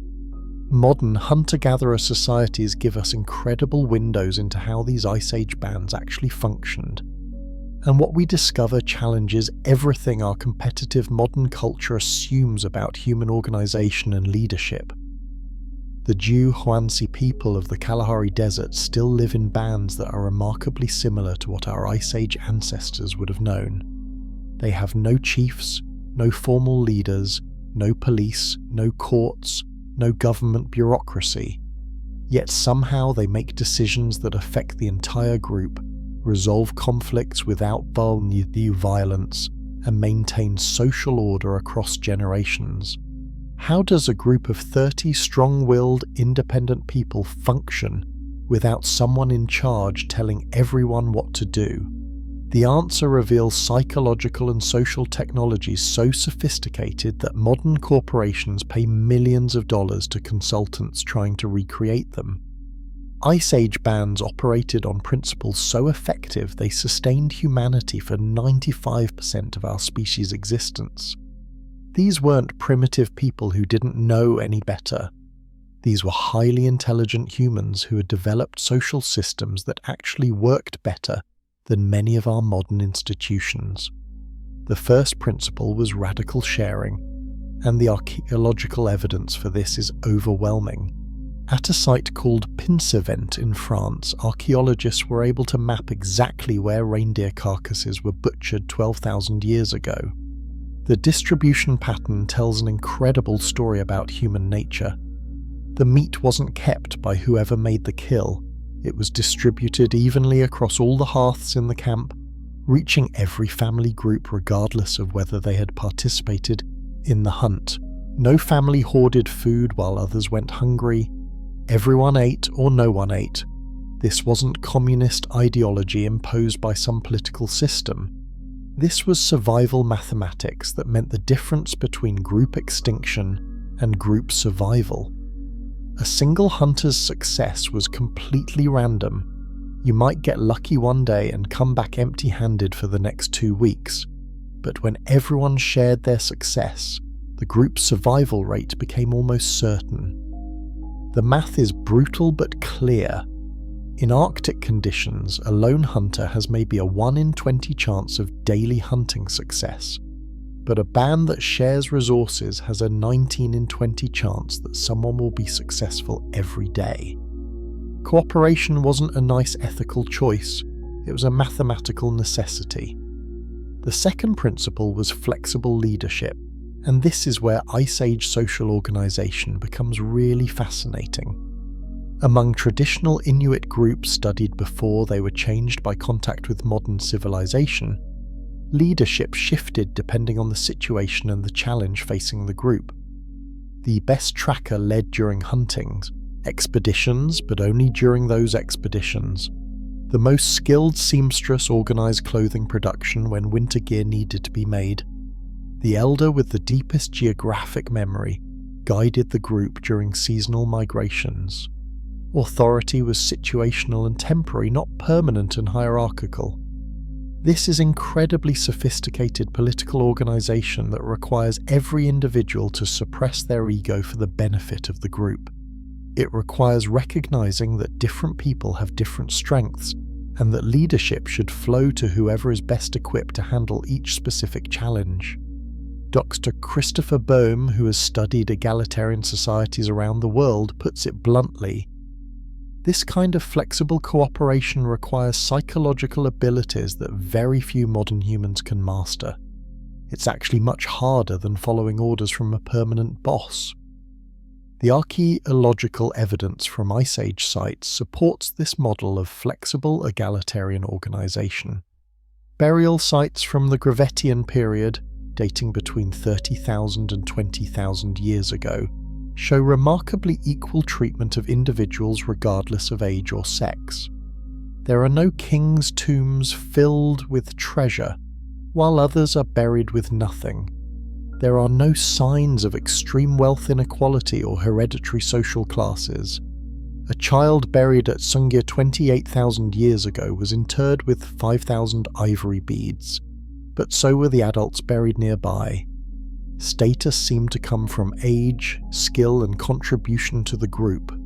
Modern hunter-gatherer societies give us incredible windows into how these Ice Age bands actually functioned. And what we discover challenges everything our competitive modern culture assumes about human organization and leadership. The Jiu-Huansi people of the Kalahari Desert still live in bands that are remarkably similar to what our Ice Age ancestors would have known. They have no chiefs, no formal leaders, no police, no courts, no government bureaucracy. Yet somehow they make decisions that affect the entire group, resolve conflicts without violence, and maintain social order across generations. How does a group of 30 strong-willed, independent people function without someone in charge telling everyone what to do? The answer reveals psychological and social technologies so sophisticated that modern corporations pay millions of dollars to consultants trying to recreate them. Ice Age bands operated on principles so effective they sustained humanity for 95% of our species' existence. These weren't primitive people who didn't know any better. These were highly intelligent humans who had developed social systems that actually worked better than many of our modern institutions. The first principle was radical sharing, and the archaeological evidence for this is overwhelming. At a site called Pinsevent in France, archaeologists were able to map exactly where reindeer carcasses were butchered 12,000 years ago. The distribution pattern tells an incredible story about human nature. The meat wasn't kept by whoever made the kill. It was distributed evenly across all the hearths in the camp, reaching every family group regardless of whether they had participated in the hunt. No family hoarded food while others went hungry. Everyone ate or no one ate. This wasn't communist ideology imposed by some political system. This was survival mathematics that meant the difference between group extinction and group survival. A single hunter's success was completely random. You might get lucky one day and come back empty-handed for the next 2 weeks. But when everyone shared their success, the group's survival rate became almost certain. The math is brutal but clear. In Arctic conditions, a lone hunter has maybe a 1 in 20 chance of daily hunting success. But a band that shares resources has a 19 in 20 chance that someone will be successful every day. Cooperation wasn't a nice ethical choice, it was a mathematical necessity. The second principle was flexible leadership, and this is where Ice Age social organization becomes really fascinating. Among traditional Inuit groups studied before they were changed by contact with modern civilization, leadership shifted depending on the situation and the challenge facing the group. The best tracker led during huntings, expeditions, but only during those expeditions. The most skilled seamstress organised clothing production when winter gear needed to be made. The elder with the deepest geographic memory guided the group during seasonal migrations. Authority was situational and temporary, not permanent and hierarchical. This is incredibly sophisticated political organisation that requires every individual to suppress their ego for the benefit of the group. It requires recognising that different people have different strengths and that leadership should flow to whoever is best equipped to handle each specific challenge. Dr. Christopher Boehm, who has studied egalitarian societies around the world, puts it bluntly: this kind of flexible cooperation requires psychological abilities that very few modern humans can master. It's actually much harder than following orders from a permanent boss. The archaeological evidence from Ice Age sites supports this model of flexible egalitarian organisation. Burial sites from the Gravettian period, dating between 30,000 and 20,000 years ago, show remarkably equal treatment of individuals regardless of age or sex. There are no kings' tombs filled with treasure, while others are buried with nothing. There are no signs of extreme wealth inequality or hereditary social classes. A child buried at Sungir 28,000 years ago was interred with 5,000 ivory beads, but so were the adults buried nearby. Status seemed to come from age, skill, and contribution to the group,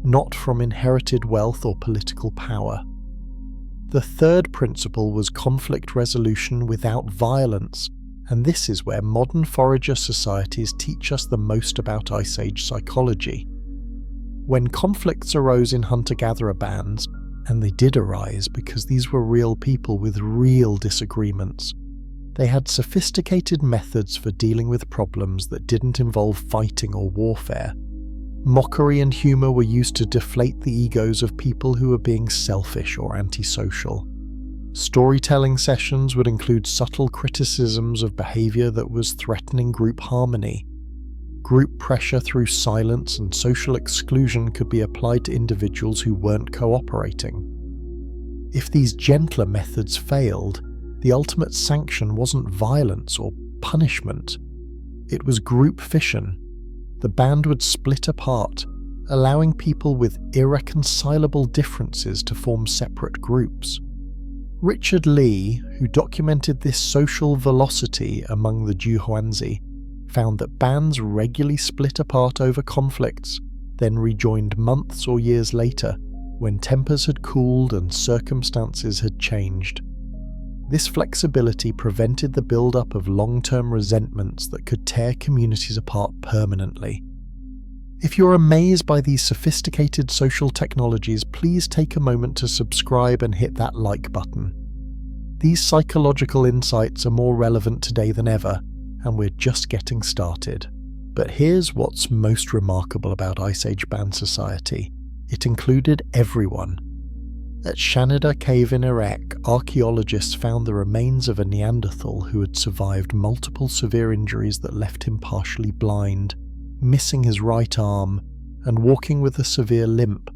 not from inherited wealth or political power. The third principle was conflict resolution without violence, and this is where modern forager societies teach us the most about Ice Age psychology. When conflicts arose in hunter-gatherer bands, and they did arise because these were real people with real disagreements, they had sophisticated methods for dealing with problems that didn't involve fighting or warfare. Mockery and humour were used to deflate the egos of people who were being selfish or antisocial. Storytelling sessions would include subtle criticisms of behaviour that was threatening group harmony. Group pressure through silence and social exclusion could be applied to individuals who weren't cooperating. If these gentler methods failed, the ultimate sanction wasn't violence or punishment. It was group fission. The band would split apart, allowing people with irreconcilable differences to form separate groups. Richard Lee, who documented this social velocity among the Juhuanzi, found that bands regularly split apart over conflicts, then rejoined months or years later when tempers had cooled and circumstances had changed. This flexibility prevented the build-up of long-term resentments that could tear communities apart permanently. If you're amazed by these sophisticated social technologies, please take a moment to subscribe and hit that like button. These psychological insights are more relevant today than ever, and we're just getting started. But here's what's most remarkable about Ice Age band society. It included everyone. At Shanida Cave in Iraq, archaeologists found the remains of a Neanderthal who had survived multiple severe injuries that left him partially blind, missing his right arm, and walking with a severe limp.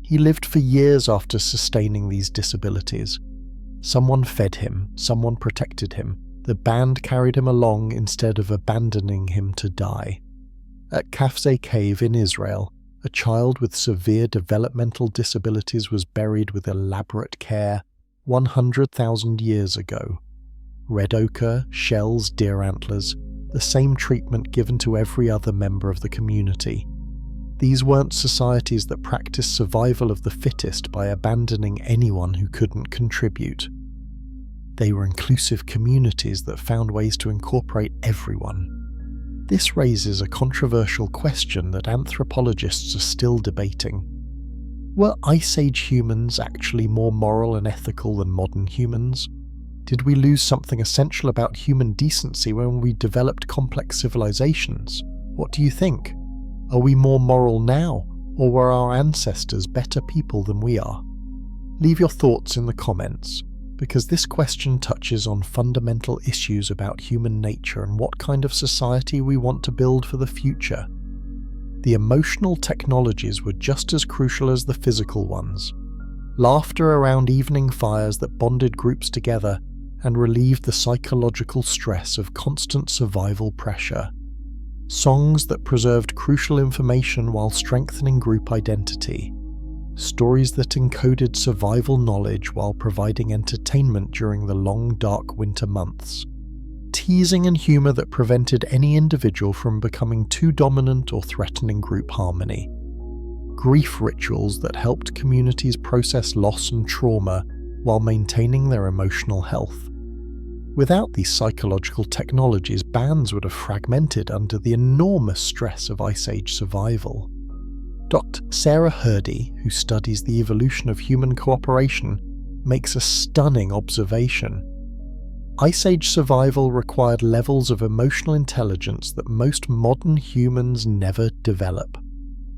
He lived for years after sustaining these disabilities. Someone fed him, someone protected him. The band carried him along instead of abandoning him to die. At Kafze Cave in Israel, a child with severe developmental disabilities was buried with elaborate care 100,000 years ago. Red ochre, shells, deer antlers, the same treatment given to every other member of the community. These weren't societies that practiced survival of the fittest by abandoning anyone who couldn't contribute. They were inclusive communities that found ways to incorporate everyone. This raises a controversial question that anthropologists are still debating. Were Ice Age humans actually more moral and ethical than modern humans? Did we lose something essential about human decency when we developed complex civilizations? What do you think? Are we more moral now, or were our ancestors better people than we are? Leave your thoughts in the comments, because this question touches on fundamental issues about human nature and what kind of society we want to build for the future. The emotional technologies were just as crucial as the physical ones. Laughter around evening fires that bonded groups together and relieved the psychological stress of constant survival pressure. Songs that preserved crucial information while strengthening group identity. Stories that encoded survival knowledge while providing entertainment during the long, dark winter months. Teasing and humour that prevented any individual from becoming too dominant or threatening group harmony. Grief rituals that helped communities process loss and trauma while maintaining their emotional health. Without these psychological technologies, bands would have fragmented under the enormous stress of Ice Age survival. Dr. Sarah Hurdy, who studies the evolution of human cooperation, makes a stunning observation. Ice Age survival required levels of emotional intelligence that most modern humans never develop.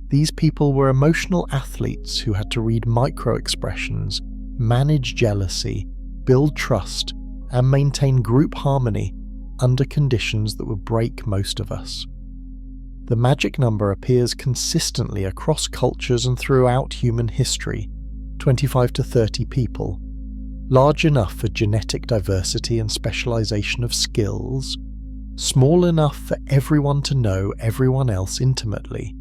These people were emotional athletes who had to read micro-expressions, manage jealousy, build trust, and maintain group harmony under conditions that would break most of us. The magic number appears consistently across cultures and throughout human history, 25 to 30 people, large enough for genetic diversity and specialization of skills, small enough for everyone to know everyone else intimately,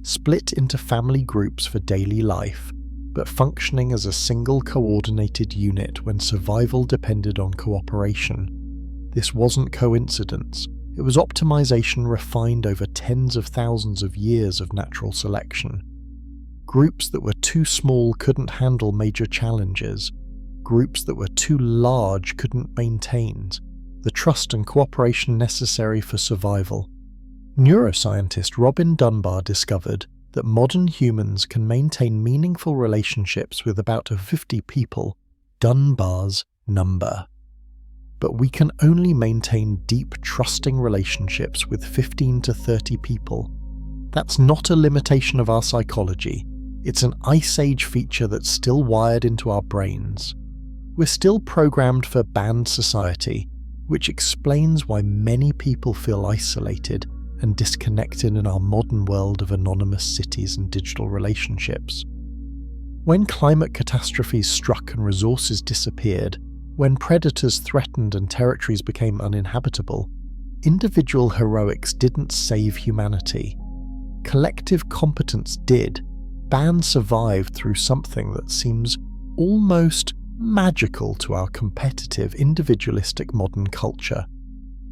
split into family groups for daily life, but functioning as a single coordinated unit when survival depended on cooperation. This wasn't coincidence, It was optimization refined over tens of thousands of years of natural selection. Groups that were too small couldn't handle major challenges. Groups that were too large couldn't maintain the trust and cooperation necessary for survival. Neuroscientist Robin Dunbar discovered that modern humans can maintain meaningful relationships with about 50 people, Dunbar's number. But we can only maintain deep, trusting relationships with 15 to 30 people. That's not a limitation of our psychology. It's an Ice Age feature that's still wired into our brains. We're still programmed for band society, which explains why many people feel isolated and disconnected in our modern world of anonymous cities and digital relationships. When climate catastrophes struck and resources disappeared, when predators threatened and territories became uninhabitable, individual heroics didn't save humanity. Collective competence did. Bands survived through something that seems almost magical to our competitive, individualistic modern culture.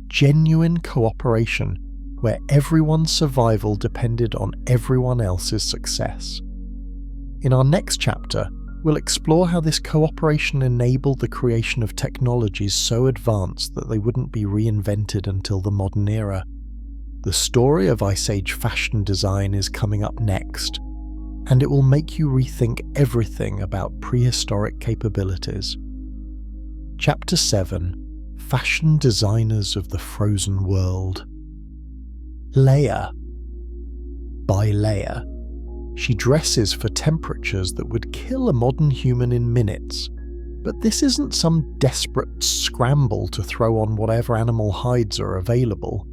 Genuine cooperation, where everyone's survival depended on everyone else's success. In our next chapter, we'll explore how this cooperation enabled the creation of technologies so advanced that they wouldn't be reinvented until the modern era. The story of Ice Age fashion design is coming up next, and it will make you rethink everything about prehistoric capabilities. Chapter 7: Fashion Designers of the Frozen World. Leia. By Leia. She dresses for temperatures that would kill a modern human in minutes. But this isn't some desperate scramble to throw on whatever animal hides are available.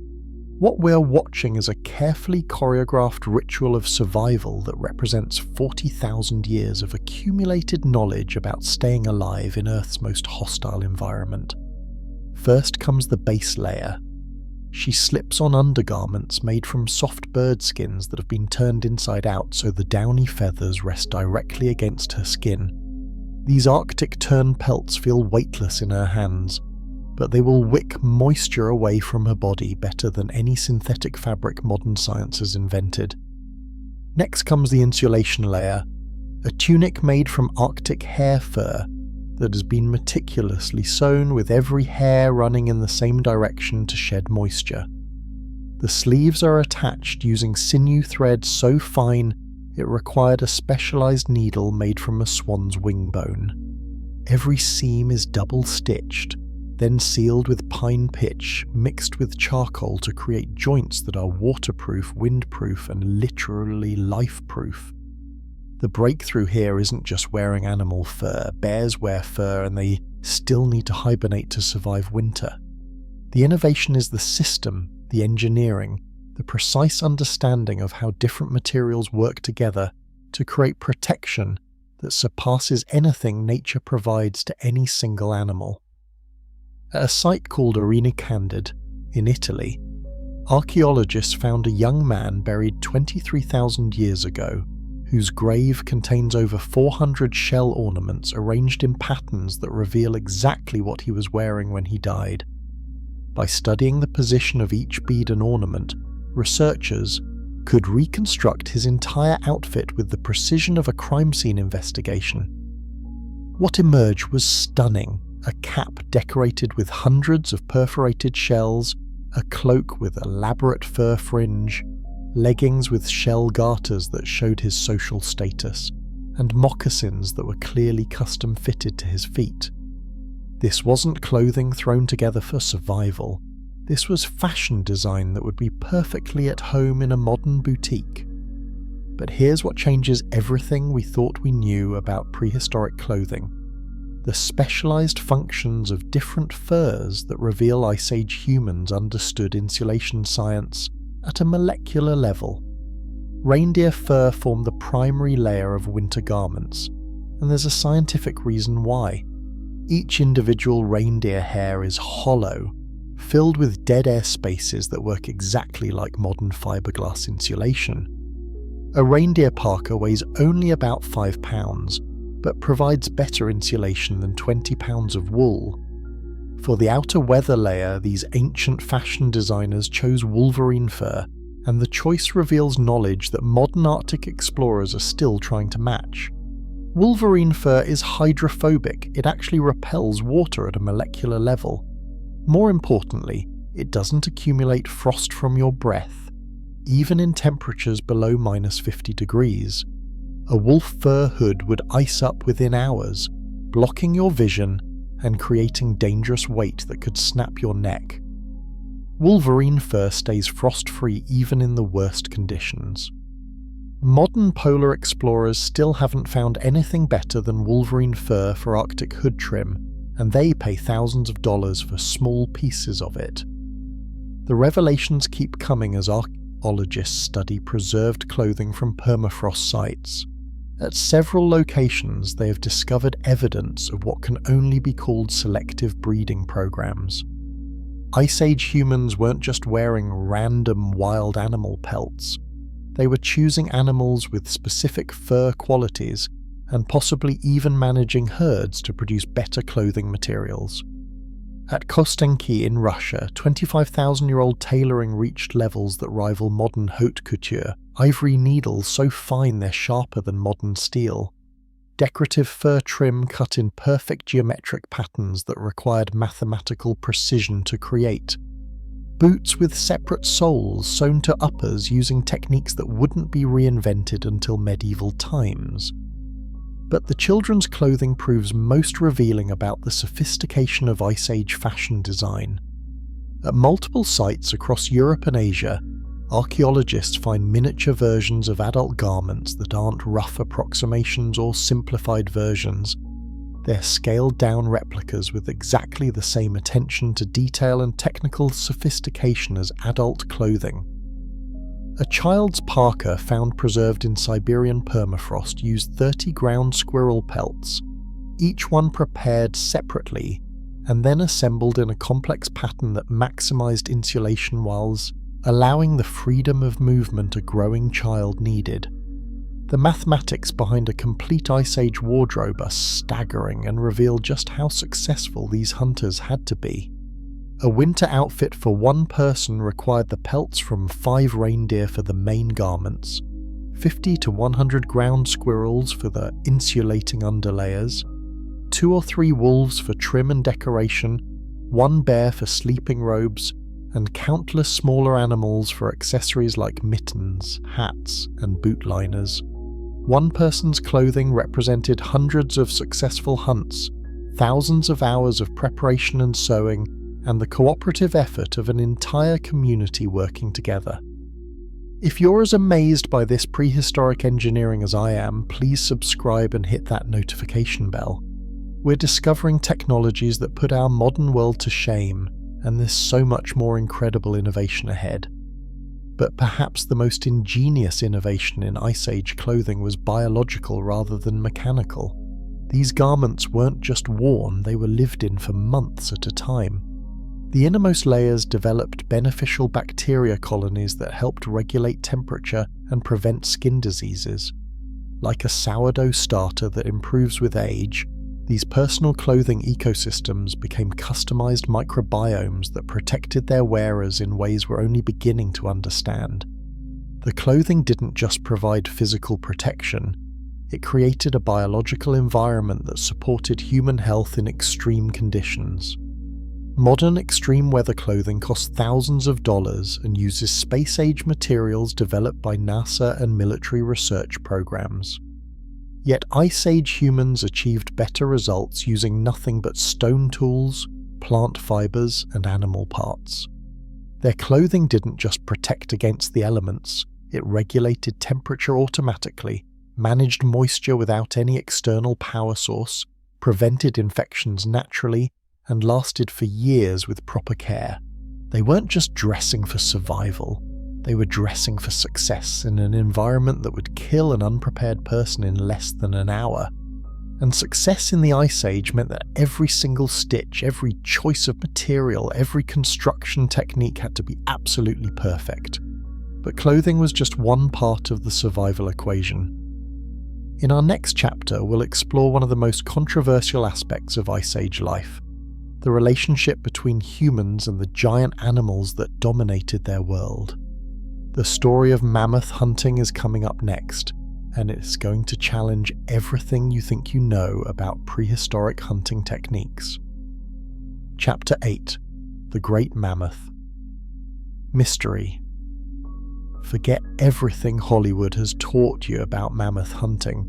What we're watching is a carefully choreographed ritual of survival that represents 40,000 years of accumulated knowledge about staying alive in Earth's most hostile environment. First comes the base layer. She slips on undergarments made from soft bird skins that have been turned inside out so the downy feathers rest directly against her skin. These Arctic tern pelts feel weightless in her hands, but they will wick moisture away from her body better than any synthetic fabric modern science has invented. Next comes the insulation layer, a tunic made from Arctic hare fur that has been meticulously sewn with every hair running in the same direction to shed moisture. The sleeves are attached using sinew thread so fine it required a specialized needle made from a swan's wing bone. Every seam is double stitched, then sealed with pine pitch mixed with charcoal to create joints that are waterproof, windproof, and literally life-proof. The breakthrough here isn't just wearing animal fur. Bears wear fur and they still need to hibernate to survive winter. The innovation is the system, the engineering, the precise understanding of how different materials work together to create protection that surpasses anything nature provides to any single animal. At a site called Arena Candid, in Italy, archaeologists found a young man buried 23,000 years ago, whose grave contains over 400 shell ornaments arranged in patterns that reveal exactly what he was wearing when he died. By studying the position of each bead and ornament, researchers could reconstruct his entire outfit with the precision of a crime scene investigation. What emerged was stunning. A cap decorated with hundreds of perforated shells, a cloak with elaborate fur fringe, leggings with shell garters that showed his social status, and moccasins that were clearly custom fitted to his feet. This wasn't clothing thrown together for survival. This was fashion design that would be perfectly at home in a modern boutique. But here's what changes everything we thought we knew about prehistoric clothing. The specialized functions of different furs that reveal Ice Age humans understood insulation science at a molecular level. Reindeer fur formed the primary layer of winter garments, and there's a scientific reason why. Each individual reindeer hair is hollow, filled with dead air spaces that work exactly like modern fiberglass insulation. A reindeer parka weighs only about 5 pounds, but provides better insulation than 20 pounds of wool. For the outer weather layer, these ancient fashion designers chose wolverine fur, and the choice reveals knowledge that modern Arctic explorers are still trying to match. Wolverine fur is hydrophobic. It actually repels water at a molecular level. More importantly, it doesn't accumulate frost from your breath, even in temperatures below -50 degrees. A wolf fur hood would ice up within hours, blocking your vision and creating dangerous weight that could snap your neck. Wolverine fur stays frost-free even in the worst conditions. Modern polar explorers still haven't found anything better than wolverine fur for Arctic hood trim, and they pay thousands of dollars for small pieces of it. The revelations keep coming as archaeologists study preserved clothing from permafrost sites. At several locations, they have discovered evidence of what can only be called selective breeding programs. Ice Age humans weren't just wearing random wild animal pelts. They were choosing animals with specific fur qualities and possibly even managing herds to produce better clothing materials. At Kostenki in Russia, 25,000-year-old tailoring reached levels that rival modern haute couture. Ivory needles so fine they're sharper than modern steel. Decorative fur trim cut in perfect geometric patterns that required mathematical precision to create. Boots with separate soles sewn to uppers using techniques that wouldn't be reinvented until medieval times. But the children's clothing proves most revealing about the sophistication of Ice Age fashion design. At multiple sites across Europe and Asia, archaeologists find miniature versions of adult garments that aren't rough approximations or simplified versions. They're scaled-down replicas with exactly the same attention to detail and technical sophistication as adult clothing. A child's parka found preserved in Siberian permafrost used 30 ground squirrel pelts, each one prepared separately and then assembled in a complex pattern that maximized insulation whilst allowing the freedom of movement a growing child needed. The mathematics behind a complete Ice Age wardrobe are staggering and reveal just how successful these hunters had to be. A winter outfit for one person required the pelts from 5 reindeer for the main garments, 50 to 100 ground squirrels for the insulating underlayers, 2 or 3 wolves for trim and decoration, 1 bear for sleeping robes, and countless smaller animals for accessories like mittens, hats, and boot liners. One person's clothing represented hundreds of successful hunts, thousands of hours of preparation and sewing, and the cooperative effort of an entire community working together. If you're as amazed by this prehistoric engineering as I am, please subscribe and hit that notification bell. We're discovering technologies that put our modern world to shame, and there's so much more incredible innovation ahead. But perhaps the most ingenious innovation in Ice Age clothing was biological rather than mechanical. These garments weren't just worn, they were lived in for months at a time. The innermost layers developed beneficial bacteria colonies that helped regulate temperature and prevent skin diseases. Like a sourdough starter that improves with age, these personal clothing ecosystems became customized microbiomes that protected their wearers in ways we're only beginning to understand. The clothing didn't just provide physical protection, it created a biological environment that supported human health in extreme conditions. Modern extreme weather clothing costs thousands of dollars and uses space-age materials developed by NASA and military research programs. Yet Ice Age humans achieved better results using nothing but stone tools, plant fibers, and animal parts. Their clothing didn't just protect against the elements, it regulated temperature automatically, managed moisture without any external power source, prevented infections naturally, and lasted for years with proper care. They weren't just dressing for survival, they were dressing for success in an environment that would kill an unprepared person in less than an hour. And success in the Ice Age meant that every single stitch, every choice of material, every construction technique had to be absolutely perfect. But clothing was just one part of the survival equation. In our next chapter, we'll explore one of the most controversial aspects of Ice Age life: the relationship between humans and the giant animals that dominated their world. The story of mammoth hunting is coming up next, and it's going to challenge everything you think you know about prehistoric hunting techniques. Chapter 8: The Great Mammoth. Mystery. Forget everything Hollywood has taught you about mammoth hunting.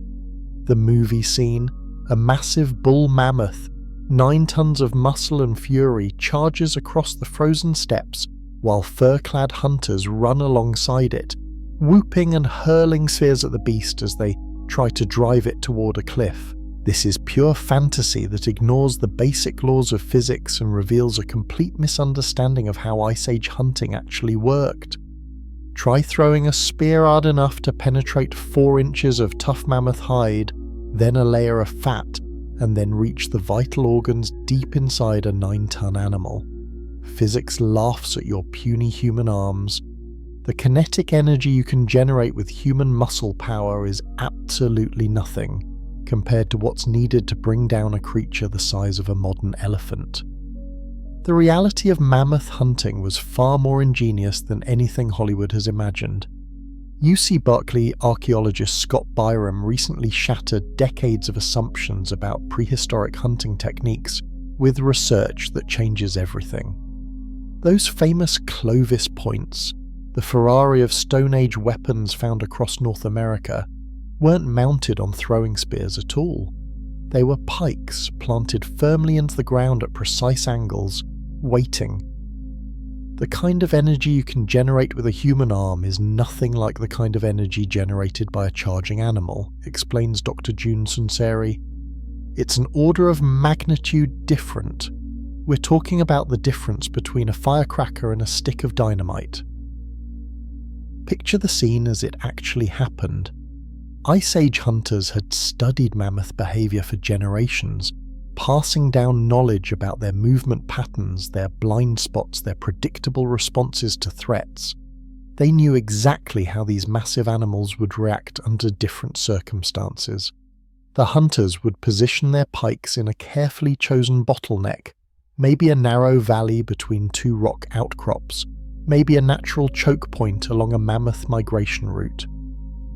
The movie scene, a massive bull mammoth, 9 tons of muscle and fury, charges across the frozen steppes while fur-clad hunters run alongside it, whooping and hurling spears at the beast as they try to drive it toward a cliff. This is pure fantasy that ignores the basic laws of physics and reveals a complete misunderstanding of how Ice Age hunting actually worked. Try throwing a spear hard enough to penetrate 4 inches of tough mammoth hide, then a layer of fat, and then reach the vital organs deep inside a 9-ton animal. Physics laughs at your puny human arms. The kinetic energy you can generate with human muscle power is absolutely nothing compared to what's needed to bring down a creature the size of a modern elephant. The reality of mammoth hunting was far more ingenious than anything Hollywood has imagined. UC Berkeley archaeologist Scott Byram recently shattered decades of assumptions about prehistoric hunting techniques with research that changes everything. Those famous Clovis points, the Ferrari of Stone Age weapons found across North America, weren't mounted on throwing spears at all. They were pikes planted firmly into the ground at precise angles, waiting. The kind of energy you can generate with a human arm is nothing like the kind of energy generated by a charging animal, explains Dr. June Sunseri. It's an order of magnitude different. We're talking about the difference between a firecracker and a stick of dynamite. Picture the scene as it actually happened. Ice Age hunters had studied mammoth behavior for generations, passing down knowledge about their movement patterns, their blind spots, their predictable responses to threats. They knew exactly how these massive animals would react under different circumstances. The hunters would position their pikes in a carefully chosen bottleneck, maybe a narrow valley between 2 rock outcrops, maybe a natural choke point along a mammoth migration route.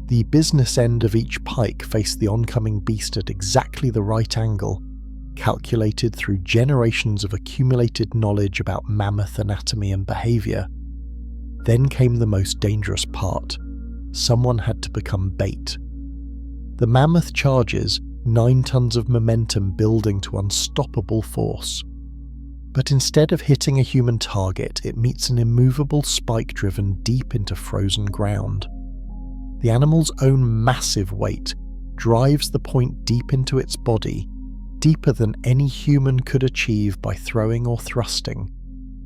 The business end of each pike faced the oncoming beast at exactly the right angle, calculated through generations of accumulated knowledge about mammoth anatomy and behavior. Then came the most dangerous part. Someone had to become bait. The mammoth charges, 9 tons of momentum building to unstoppable force. But instead of hitting a human target, it meets an immovable spike driven deep into frozen ground. The animal's own massive weight drives the point deep into its body, deeper than any human could achieve by throwing or thrusting.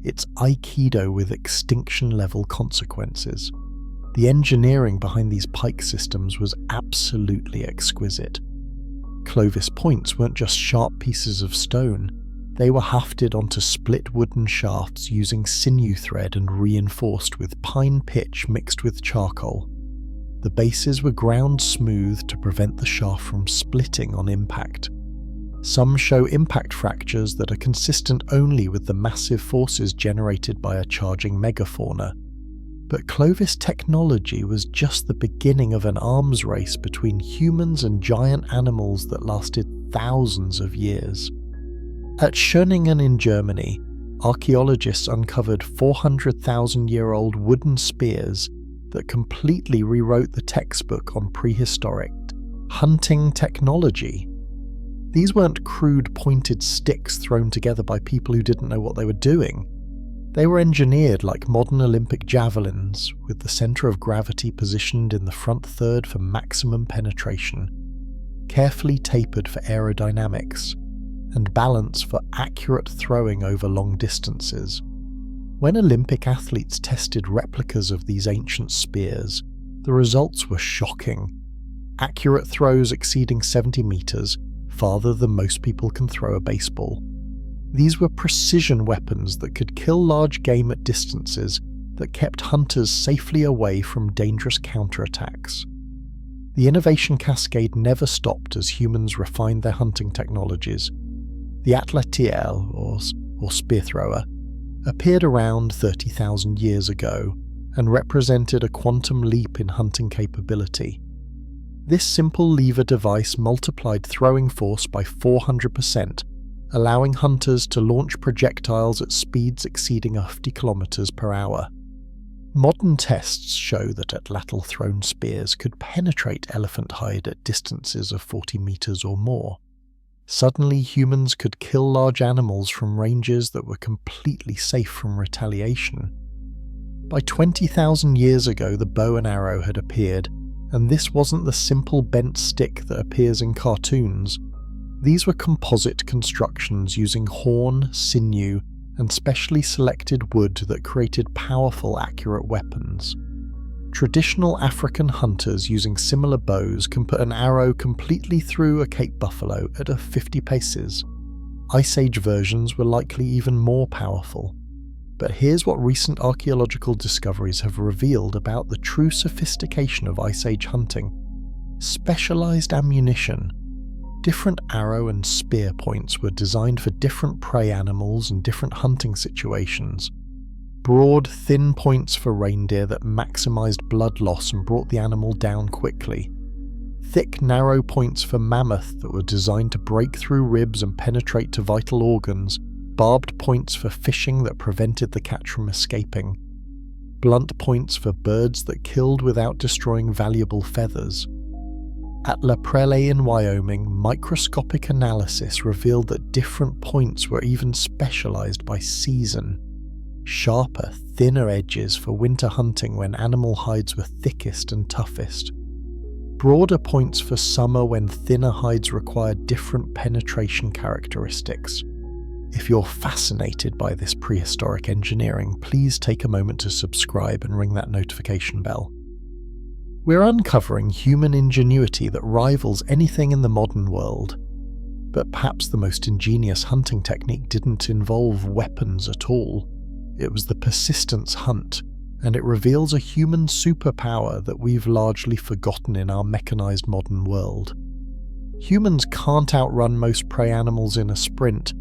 It's Aikido with extinction-level consequences. The engineering behind these pike systems was absolutely exquisite. Clovis points weren't just sharp pieces of stone. They were hafted onto split wooden shafts using sinew thread and reinforced with pine pitch mixed with charcoal. The bases were ground smooth to prevent the shaft from splitting on impact. Some show impact fractures that are consistent only with the massive forces generated by a charging megafauna. But Clovis technology was just the beginning of an arms race between humans and giant animals that lasted thousands of years. At Schöningen in Germany, archaeologists uncovered 400,000-year-old wooden spears that completely rewrote the textbook on prehistoric hunting technology. These weren't crude pointed sticks thrown together by people who didn't know what they were doing. They were engineered like modern Olympic javelins, with the centre of gravity positioned in the front third for maximum penetration, carefully tapered for aerodynamics, and balance for accurate throwing over long distances. When Olympic athletes tested replicas of these ancient spears, the results were shocking. Accurate throws exceeding 70 meters, farther than most people can throw a baseball. These were precision weapons that could kill large game at distances that kept hunters safely away from dangerous counterattacks. The innovation cascade never stopped as humans refined their hunting technologies. The Atlatl, or or spear thrower, appeared around 30,000 years ago and represented a quantum leap in hunting capability. This simple lever device multiplied throwing force by 400%, allowing hunters to launch projectiles at speeds exceeding 50 kilometers per hour. Modern tests show that atlatl-thrown spears could penetrate elephant hide at distances of 40 meters or more. Suddenly, humans could kill large animals from ranges that were completely safe from retaliation. By 20,000 years ago, the bow and arrow had appeared, and this wasn't the simple bent stick that appears in cartoons. These were composite constructions using horn, sinew, and specially selected wood that created powerful, accurate weapons. Traditional African hunters using similar bows can put an arrow completely through a Cape buffalo at 50 paces. Ice Age versions were likely even more powerful. But here's what recent archaeological discoveries have revealed about the true sophistication of Ice Age hunting. Specialized ammunition. Different arrow and spear points were designed for different prey animals and different hunting situations. Broad, thin points for reindeer that maximized blood loss and brought the animal down quickly. Thick, narrow points for mammoth that were designed to break through ribs and penetrate to vital organs. Barbed points for fishing that prevented the catch from escaping. Blunt points for birds that killed without destroying valuable feathers. At La Prairie in Wyoming, microscopic analysis revealed that different points were even specialized by season. Sharper, thinner edges for winter hunting when animal hides were thickest and toughest. Broader points for summer when thinner hides required different penetration characteristics. If you're fascinated by this prehistoric engineering, please take a moment to subscribe and ring that notification bell. We're uncovering human ingenuity that rivals anything in the modern world. But perhaps the most ingenious hunting technique didn't involve weapons at all. It was the persistence hunt, and it reveals a human superpower that we've largely forgotten in our mechanized modern world. Humans can't outrun most prey animals in a sprint,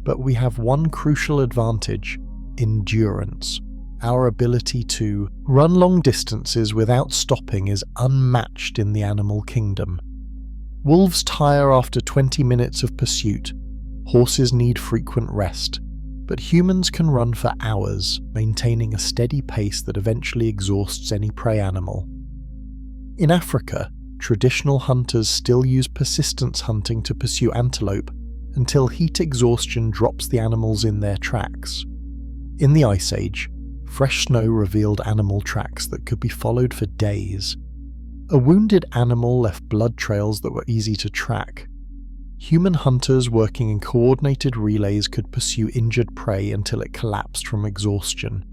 but we have one crucial advantage: endurance. Our ability to run long distances without stopping is unmatched in the animal kingdom. Wolves tire after 20 minutes of pursuit. Horses need frequent rest. But humans can run for hours, maintaining a steady pace that eventually exhausts any prey animal. In Africa, traditional hunters still use persistence hunting to pursue antelope until heat exhaustion drops the animals in their tracks. In the Ice Age, fresh snow revealed animal tracks that could be followed for days. A wounded animal left blood trails that were easy to track. Human hunters working in coordinated relays could pursue injured prey until it collapsed from exhaustion.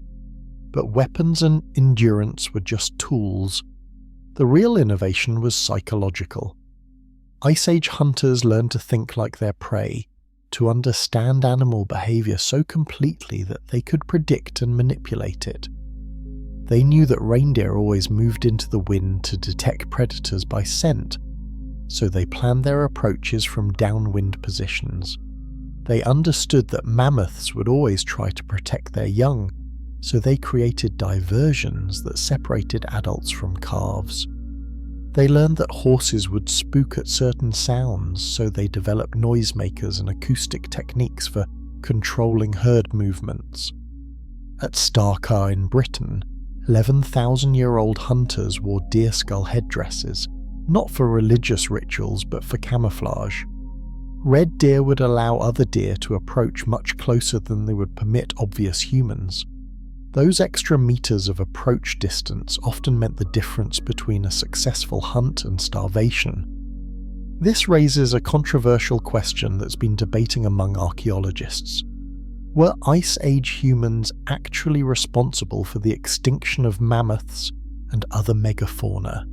But weapons and endurance were just tools. The real innovation was psychological. Ice Age hunters learned to think like their prey, to understand animal behavior so completely that they could predict and manipulate it. They knew that reindeer always moved into the wind to detect predators by scent, so they planned their approaches from downwind positions. They understood that mammoths would always try to protect their young, so they created diversions that separated adults from calves. They learned that horses would spook at certain sounds, so they developed noisemakers and acoustic techniques for controlling herd movements. At Starcar in Britain, 11,000-year-old hunters wore deerskull headdresses, not for religious rituals but for camouflage. Red deer would allow other deer to approach much closer than they would permit obvious humans. Those extra meters of approach distance often meant the difference between a successful hunt and starvation. This raises a controversial question that's been debating among archaeologists. Were Ice Age humans actually responsible for the extinction of mammoths and other megafauna?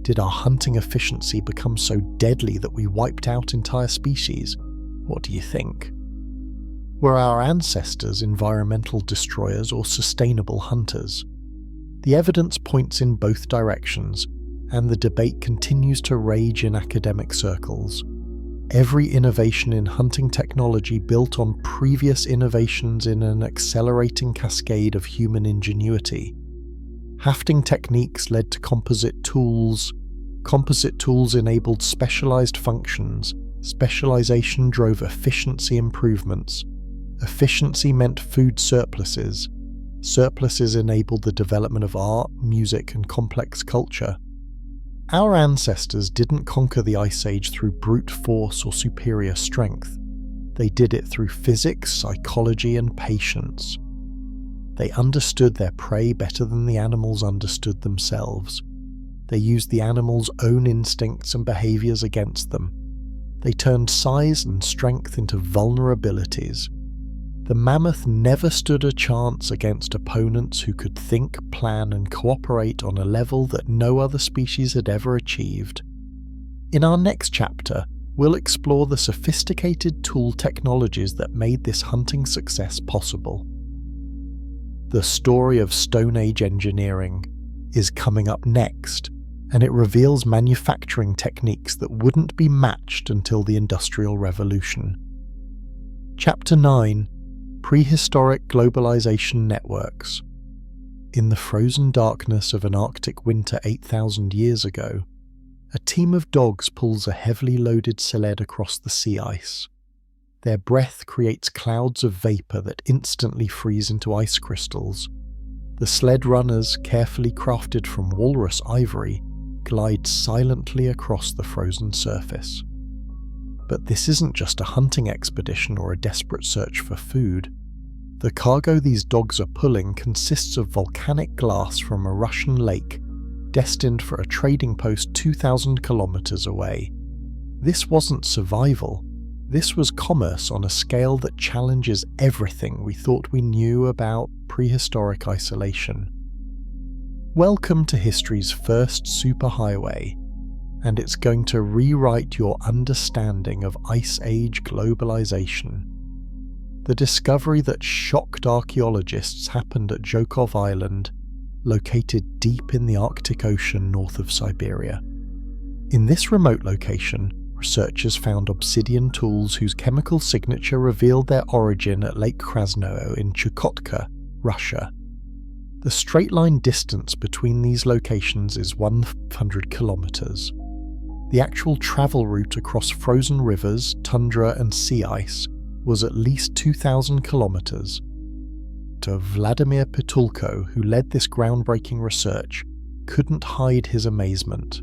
Did our hunting efficiency become so deadly that we wiped out entire species? What do you think? Were our ancestors environmental destroyers or sustainable hunters? The evidence points in both directions, and the debate continues to rage in academic circles. Every innovation in hunting technology built on previous innovations in an accelerating cascade of human ingenuity. Hafting techniques led to composite tools. Composite tools enabled specialized functions. Specialization drove efficiency improvements. Efficiency meant food surpluses. Surpluses enabled the development of art, music, and complex culture. Our ancestors didn't conquer the Ice Age through brute force or superior strength. They did it through physics, psychology, and patience. They understood their prey better than the animals understood themselves. They used the animals' own instincts and behaviors against them. They turned size and strength into vulnerabilities. The mammoth never stood a chance against opponents who could think, plan, and cooperate on a level that no other species had ever achieved. In our next chapter, we'll explore the sophisticated tool technologies that made this hunting success possible. The story of Stone Age engineering is coming up next, and it reveals manufacturing techniques that wouldn't be matched until the Industrial Revolution. Chapter 9: Prehistoric Globalization Networks. In the frozen darkness of an Arctic winter 8,000 years ago, a team of dogs pulls a heavily loaded sled across the sea ice. Their breath creates clouds of vapor that instantly freeze into ice crystals. The sled runners, carefully crafted from walrus ivory, glide silently across the frozen surface. But this isn't just a hunting expedition or a desperate search for food. The cargo these dogs are pulling consists of volcanic glass from a Russian lake, destined for a trading post 2,000 kilometers away. This wasn't survival. This was commerce on a scale that challenges everything we thought we knew about prehistoric isolation. Welcome to history's first superhighway, and it's going to rewrite your understanding of Ice Age globalization. The discovery that shocked archaeologists happened at Zhukov Island, located deep in the Arctic Ocean north of Siberia. In this remote location, researchers found obsidian tools whose chemical signature revealed their origin at Lake Krasnoye in Chukotka, Russia. The straight-line distance between these locations is 100 kilometers. The actual travel route across frozen rivers, tundra, and sea ice was at least 2,000 kilometers. To Vladimir Pitulko, who led this groundbreaking research, couldn't hide his amazement.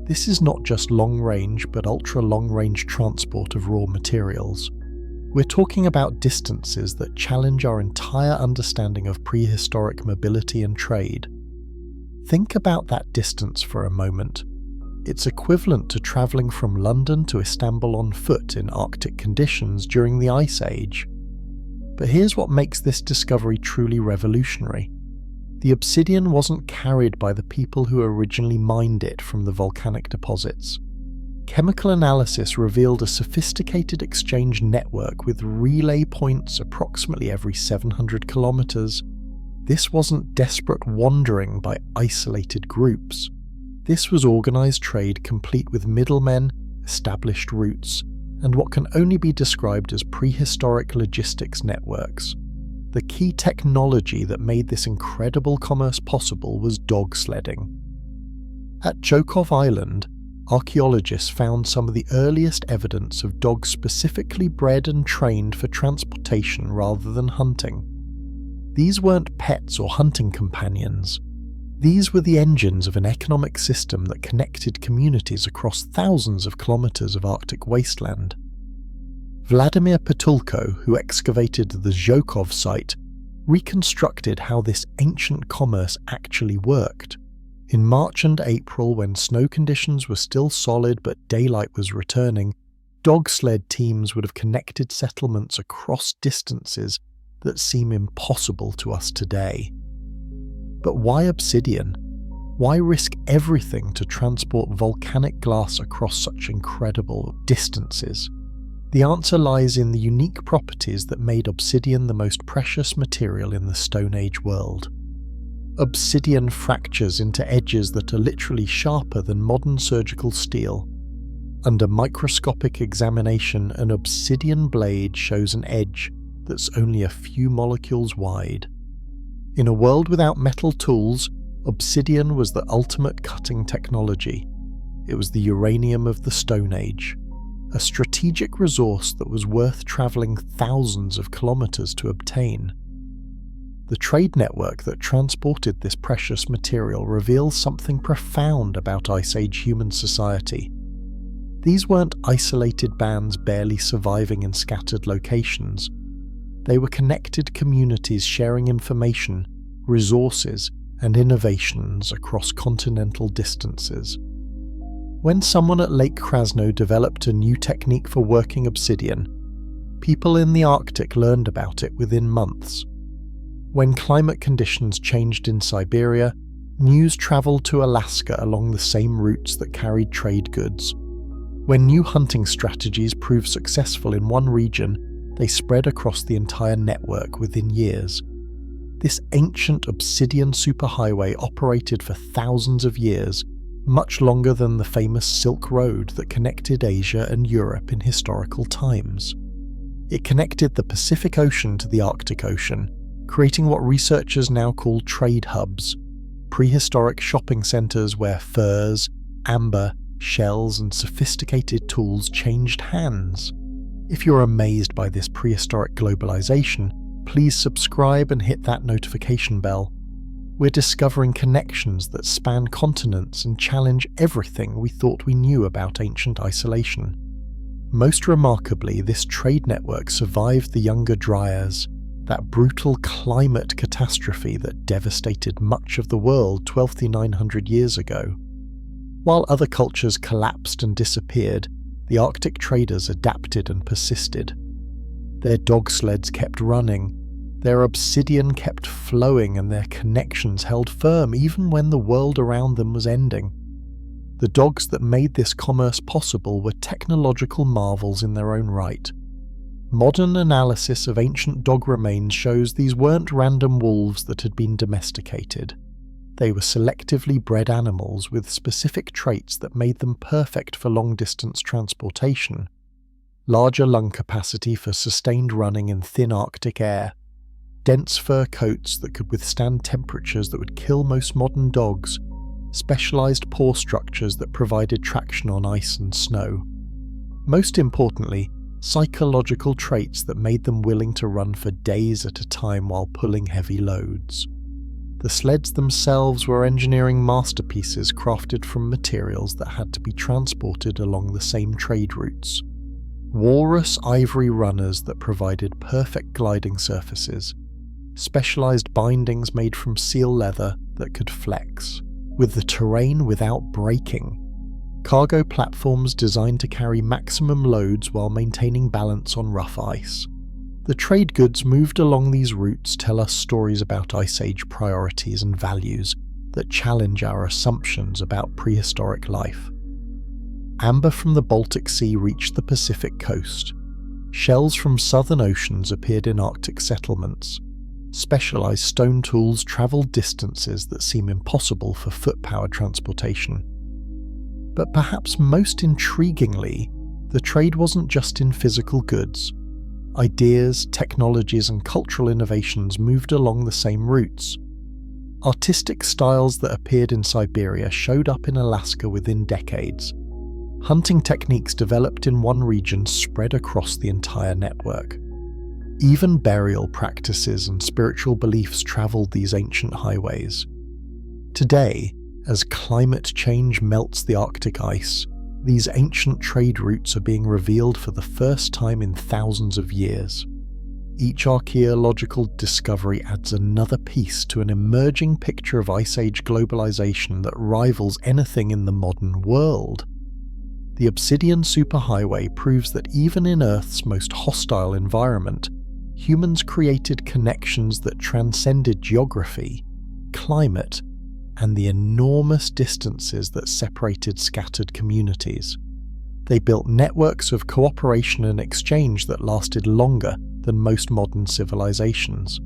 This is not just long-range but ultra-long-range transport of raw materials. We're talking about distances that challenge our entire understanding of prehistoric mobility and trade. Think about that distance for a moment. It's equivalent to travelling from London to Istanbul on foot in Arctic conditions during the Ice Age. But here's what makes this discovery truly revolutionary. The obsidian wasn't carried by the people who originally mined it from the volcanic deposits. Chemical analysis revealed a sophisticated exchange network with relay points approximately every 700 kilometers. This wasn't desperate wandering by isolated groups. This was organized trade complete with middlemen, established routes, and what can only be described as prehistoric logistics networks. The key technology that made this incredible commerce possible was dog sledding. At Zhukov Island, archaeologists found some of the earliest evidence of dogs specifically bred and trained for transportation rather than hunting. These weren't pets or hunting companions. These were the engines of an economic system that connected communities across thousands of kilometers of Arctic wasteland. Vladimir Pitulko, who excavated the Zhukov site, reconstructed how this ancient commerce actually worked. In March and April, when snow conditions were still solid but daylight was returning, dog sled teams would have connected settlements across distances that seem impossible to us today. But why obsidian? Why risk everything to transport volcanic glass across such incredible distances? The answer lies in the unique properties that made obsidian the most precious material in the Stone Age world. Obsidian fractures into edges that are literally sharper than modern surgical steel. Under microscopic examination, an obsidian blade shows an edge that's only a few molecules wide. In a world without metal tools, obsidian was the ultimate cutting technology. It was the uranium of the Stone Age, a strategic resource that was worth travelling thousands of kilometres to obtain. The trade network that transported this precious material reveals something profound about Ice Age human society. These weren't isolated bands barely surviving in scattered locations. They were connected communities sharing information, resources, and innovations across continental distances. When someone at Lake Krasno developed a new technique for working obsidian, people in the Arctic learned about it within months. When climate conditions changed in Siberia, news travelled to Alaska along the same routes that carried trade goods. When new hunting strategies proved successful in one region, they spread across the entire network within years. This ancient obsidian superhighway operated for thousands of years, much longer than the famous Silk Road that connected Asia and Europe in historical times. It connected the Pacific Ocean to the Arctic Ocean, creating what researchers now call trade hubs, prehistoric shopping centres where furs, amber, shells and sophisticated tools changed hands. If you're amazed by this prehistoric globalization, please subscribe and hit that notification bell. We're discovering connections that span continents and challenge everything we thought we knew about ancient isolation. Most remarkably, this trade network survived the Younger Dryas, that brutal climate catastrophe that devastated much of the world 12,900 years ago. While other cultures collapsed and disappeared, the Arctic traders adapted and persisted. Their dog sleds kept running, their obsidian kept flowing, and their connections held firm even when the world around them was ending. The dogs that made this commerce possible were technological marvels in their own right. Modern analysis of ancient dog remains shows these weren't random wolves that had been domesticated. They were selectively bred animals with specific traits that made them perfect for long-distance transportation. Larger lung capacity for sustained running in thin Arctic air, dense fur coats that could withstand temperatures that would kill most modern dogs, specialized paw structures that provided traction on ice and snow. Most importantly, psychological traits that made them willing to run for days at a time while pulling heavy loads. The sleds themselves were engineering masterpieces crafted from materials that had to be transported along the same trade routes. Walrus ivory runners that provided perfect gliding surfaces, specialized bindings made from seal leather that could flex, with the terrain without breaking, cargo platforms designed to carry maximum loads while maintaining balance on rough ice. The trade goods moved along these routes tell us stories about Ice Age priorities and values that challenge our assumptions about prehistoric life. Amber from the Baltic Sea reached the Pacific coast. Shells from southern oceans appeared in Arctic settlements. Specialized stone tools traveled distances that seem impossible for foot-powered transportation. But perhaps most intriguingly, the trade wasn't just in physical goods. Ideas, technologies, and cultural innovations moved along the same routes. Artistic styles that appeared in Siberia showed up in Alaska within decades. Hunting techniques developed in one region spread across the entire network. Even burial practices and spiritual beliefs traveled these ancient highways. Today, as climate change melts the Arctic ice, these ancient trade routes are being revealed for the first time in thousands of years. Each archaeological discovery adds another piece to an emerging picture of Ice Age globalization that rivals anything in the modern world. The Obsidian Superhighway proves that even in Earth's most hostile environment, humans created connections that transcended geography, climate, and the enormous distances that separated scattered communities. They built networks of cooperation and exchange that lasted longer than most modern civilizations.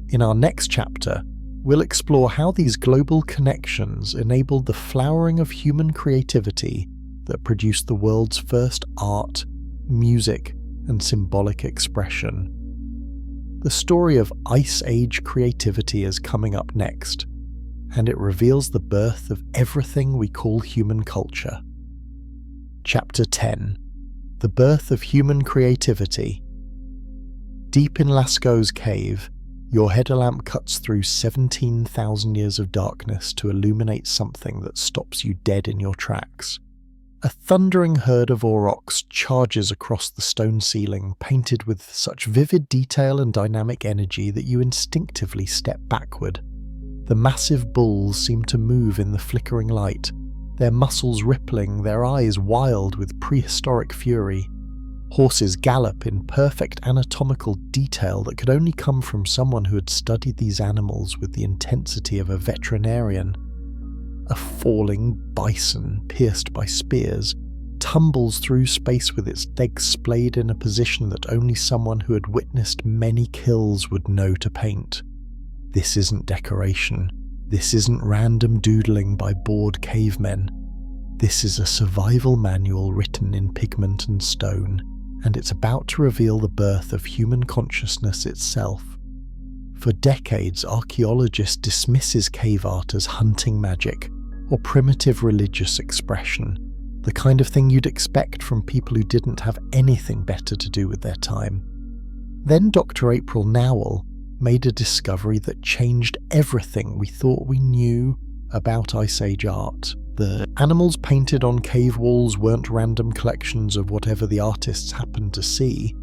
In our next chapter, we'll explore how these global connections enabled the flowering of human creativity that produced the world's first art, music, and symbolic expression. The story of Ice Age creativity is coming up next, and it reveals the birth of everything we call human culture. Chapter 10: The Birth of Human Creativity. Deep in Lascaux's cave, your headlamp cuts through 17,000 years of darkness to illuminate something that stops you dead in your tracks. A thundering herd of aurochs charges across the stone ceiling, painted with such vivid detail and dynamic energy that you instinctively step backward. The massive bulls seem to move in the flickering light, their muscles rippling, their eyes wild with prehistoric fury. Horses gallop in perfect anatomical detail that could only come from someone who had studied these animals with the intensity of a veterinarian. A falling bison, pierced by spears, tumbles through space with its legs splayed in a position that only someone who had witnessed many kills would know to paint. This isn't decoration. This isn't random doodling by bored cavemen. This is a survival manual written in pigment and stone, and it's about to reveal the birth of human consciousness itself. For decades, archaeologists dismisses cave art as hunting magic or primitive religious expression, the kind of thing you'd expect from people who didn't have anything better to do with their time. Then Dr. April Nowell made a discovery that changed everything we thought we knew about Ice Age art. The animals painted on cave walls weren't random collections of whatever the artists happened to see.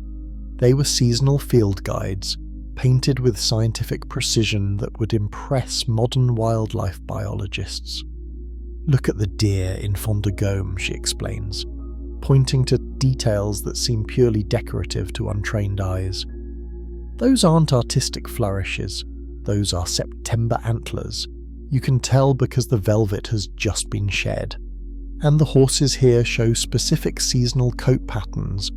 They were seasonal field guides, painted with scientific precision that would impress modern wildlife biologists. "Look at the deer in Fond de Gaume," she explains, pointing to details that seem purely decorative to untrained eyes. "Those aren't artistic flourishes, those are September antlers. You can tell because the velvet has just been shed. And the horses here show specific seasonal coat patterns: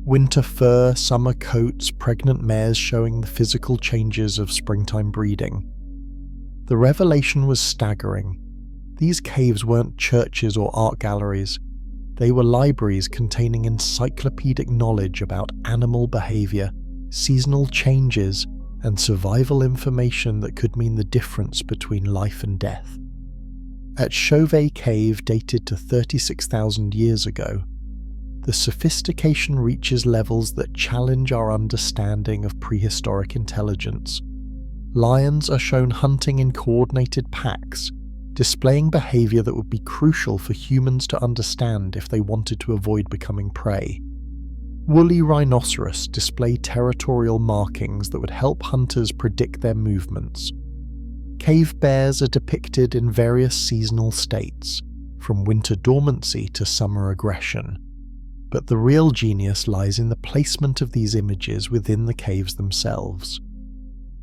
winter fur, summer coats, pregnant mares showing the physical changes of springtime breeding." The revelation was staggering. These caves weren't churches or art galleries. They were libraries containing encyclopedic knowledge about animal behavior, seasonal changes, and survival information that could mean the difference between life and death. At Chauvet Cave, dated to 36,000 years ago, the sophistication reaches levels that challenge our understanding of prehistoric intelligence. Lions are shown hunting in coordinated packs, displaying behavior that would be crucial for humans to understand if they wanted to avoid becoming prey. Woolly rhinoceros display territorial markings that would help hunters predict their movements. Cave bears are depicted in various seasonal states, from winter dormancy to summer aggression. But the real genius lies in the placement of these images within the caves themselves.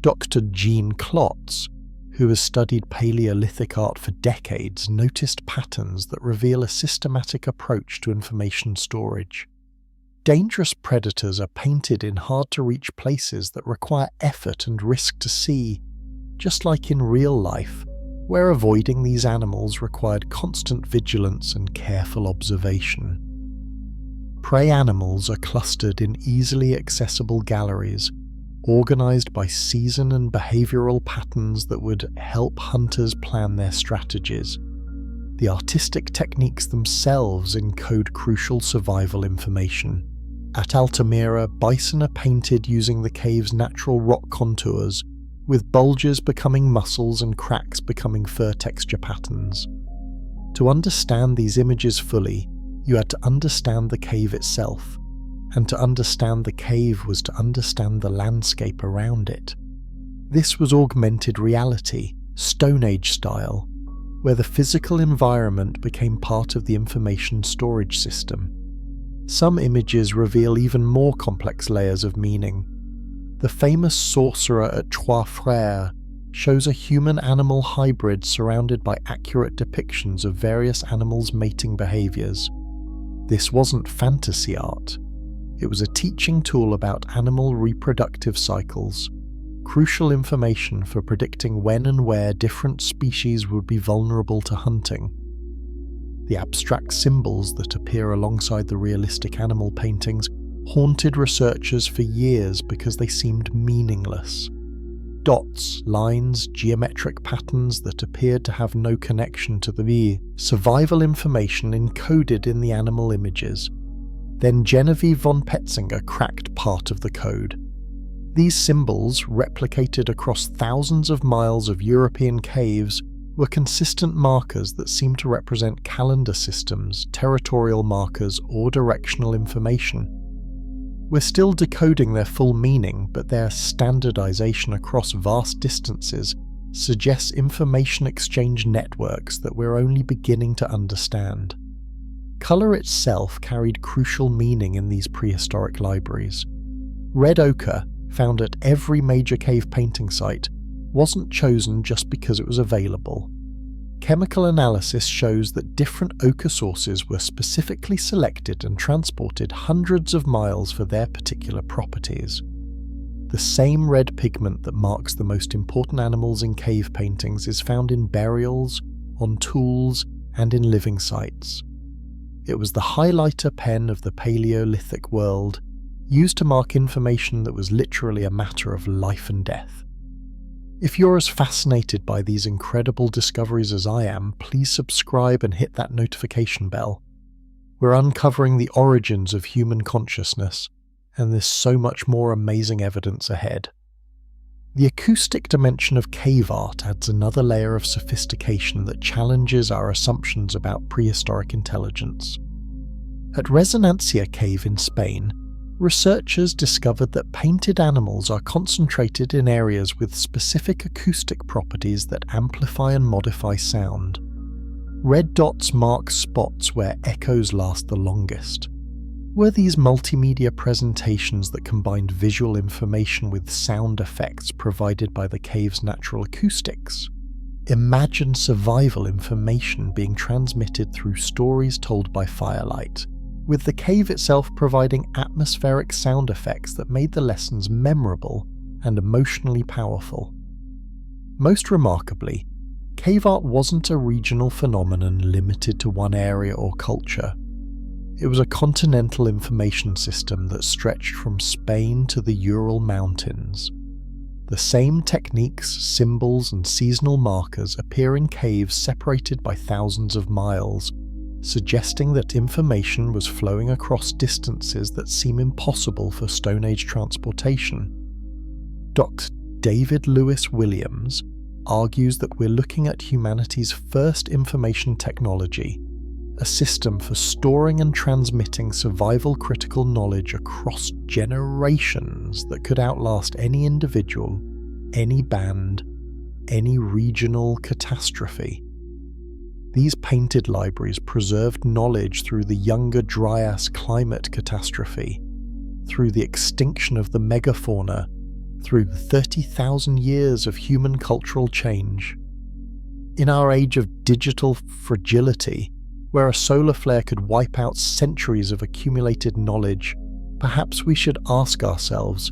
Dr. Jean Klotz, who has studied Paleolithic art for decades, noticed patterns that reveal a systematic approach to information storage. Dangerous predators are painted in hard-to-reach places that require effort and risk to see, just like in real life, where avoiding these animals required constant vigilance and careful observation. Prey animals are clustered in easily accessible galleries, organized by season and behavioral patterns that would help hunters plan their strategies. The artistic techniques themselves encode crucial survival information. At Altamira, bison are painted using the cave's natural rock contours, with bulges becoming muscles and cracks becoming fur texture patterns. To understand these images fully, you had to understand the cave itself, and to understand the cave was to understand the landscape around it. This was augmented reality, Stone Age style, where the physical environment became part of the information storage system. Some images reveal even more complex layers of meaning. The famous sorcerer at Trois Frères shows a human-animal hybrid surrounded by accurate depictions of various animals' mating behaviors. This wasn't fantasy art. It was a teaching tool about animal reproductive cycles, crucial information for predicting when and where different species would be vulnerable to hunting. The abstract symbols that appear alongside the realistic animal paintings haunted researchers for years because they seemed meaningless. Dots, lines, geometric patterns that appeared to have no connection to the survival information encoded in the animal images. Then Genevieve von Petzinger cracked part of the code. These symbols, replicated across thousands of miles of European caves, were consistent markers that seemed to represent calendar systems, territorial markers, or directional information. We're still decoding their full meaning, but their standardization across vast distances suggests information exchange networks that we're only beginning to understand. Color itself carried crucial meaning in these prehistoric libraries. Red ochre, found at every major cave painting site, wasn't chosen just because it was available. Chemical analysis shows that different ochre sources were specifically selected and transported hundreds of miles for their particular properties. The same red pigment that marks the most important animals in cave paintings is found in burials, on tools, and in living sites. It was the highlighter pen of the Paleolithic world, used to mark information that was literally a matter of life and death. If you're as fascinated by these incredible discoveries as I am, please subscribe and hit that notification bell. We're uncovering the origins of human consciousness, and there's so much more amazing evidence ahead. The acoustic dimension of cave art adds another layer of sophistication that challenges our assumptions about prehistoric intelligence. At Resonancia Cave in Spain, researchers discovered that painted animals are concentrated in areas with specific acoustic properties that amplify and modify sound. Red dots mark spots where echoes last the longest. Were these multimedia presentations that combined visual information with sound effects provided by the cave's natural acoustics? Imagine survival information being transmitted through stories told by firelight, with the cave itself providing atmospheric sound effects that made the lessons memorable and emotionally powerful. Most remarkably, cave art wasn't a regional phenomenon limited to one area or culture. It was a continental information system that stretched from Spain to the Ural Mountains. The same techniques, symbols, and seasonal markers appear in caves separated by thousands of miles, suggesting that information was flowing across distances that seem impossible for Stone Age transportation. Dr. David Lewis Williams argues that we're looking at humanity's first information technology, a system for storing and transmitting survival-critical knowledge across generations that could outlast any individual, any band, any regional catastrophe. These painted libraries preserved knowledge through the Younger Dryas climate catastrophe, through the extinction of the megafauna, through 30,000 years of human cultural change. In our age of digital fragility, where a solar flare could wipe out centuries of accumulated knowledge, perhaps we should ask ourselves,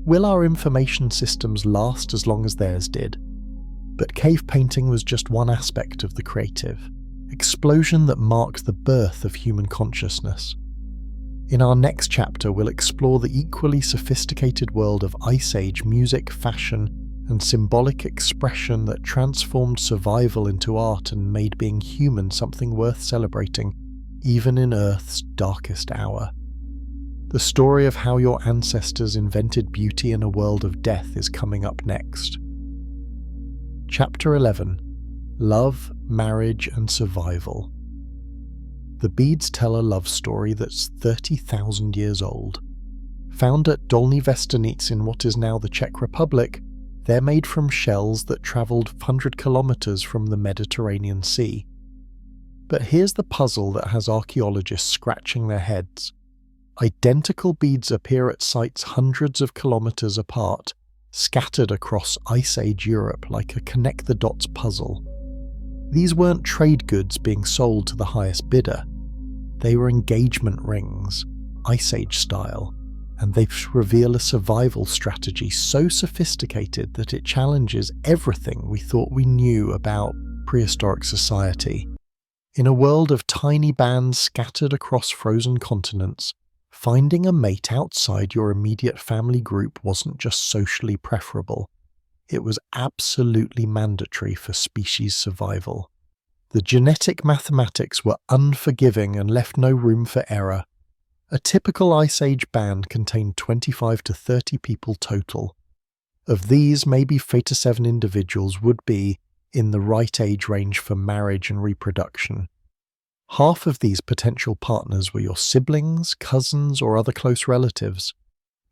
will our information systems last as long as theirs did? But cave painting was just one aspect of the creative explosion that marked the birth of human consciousness. In our next chapter, we'll explore the equally sophisticated world of Ice Age music, fashion, and symbolic expression that transformed survival into art and made being human something worth celebrating, even in Earth's darkest hour. The story of how your ancestors invented beauty in a world of death is coming up next. Chapter 11. Love, Marriage and Survival. The beads tell a love story that's 30,000 years old. Found at Dolní Věstonice in what is now the Czech Republic, they're made from shells that travelled 100 kilometres from the Mediterranean Sea. But here's the puzzle that has archaeologists scratching their heads. Identical beads appear at sites hundreds of kilometres apart, scattered across Ice Age Europe like a connect-the-dots puzzle. These weren't trade goods being sold to the highest bidder. They were engagement rings, Ice Age style, and they reveal a survival strategy so sophisticated that it challenges everything we thought we knew about prehistoric society. In a world of tiny bands scattered across frozen continents, finding a mate outside your immediate family group wasn't just socially preferable, it was absolutely mandatory for species survival. The genetic mathematics were unforgiving and left no room for error. A typical Ice Age band contained 25 to 30 people total. Of these, maybe 3 to 7 individuals would be in the right age range for marriage and reproduction. Half of these potential partners were your siblings, cousins, or other close relatives.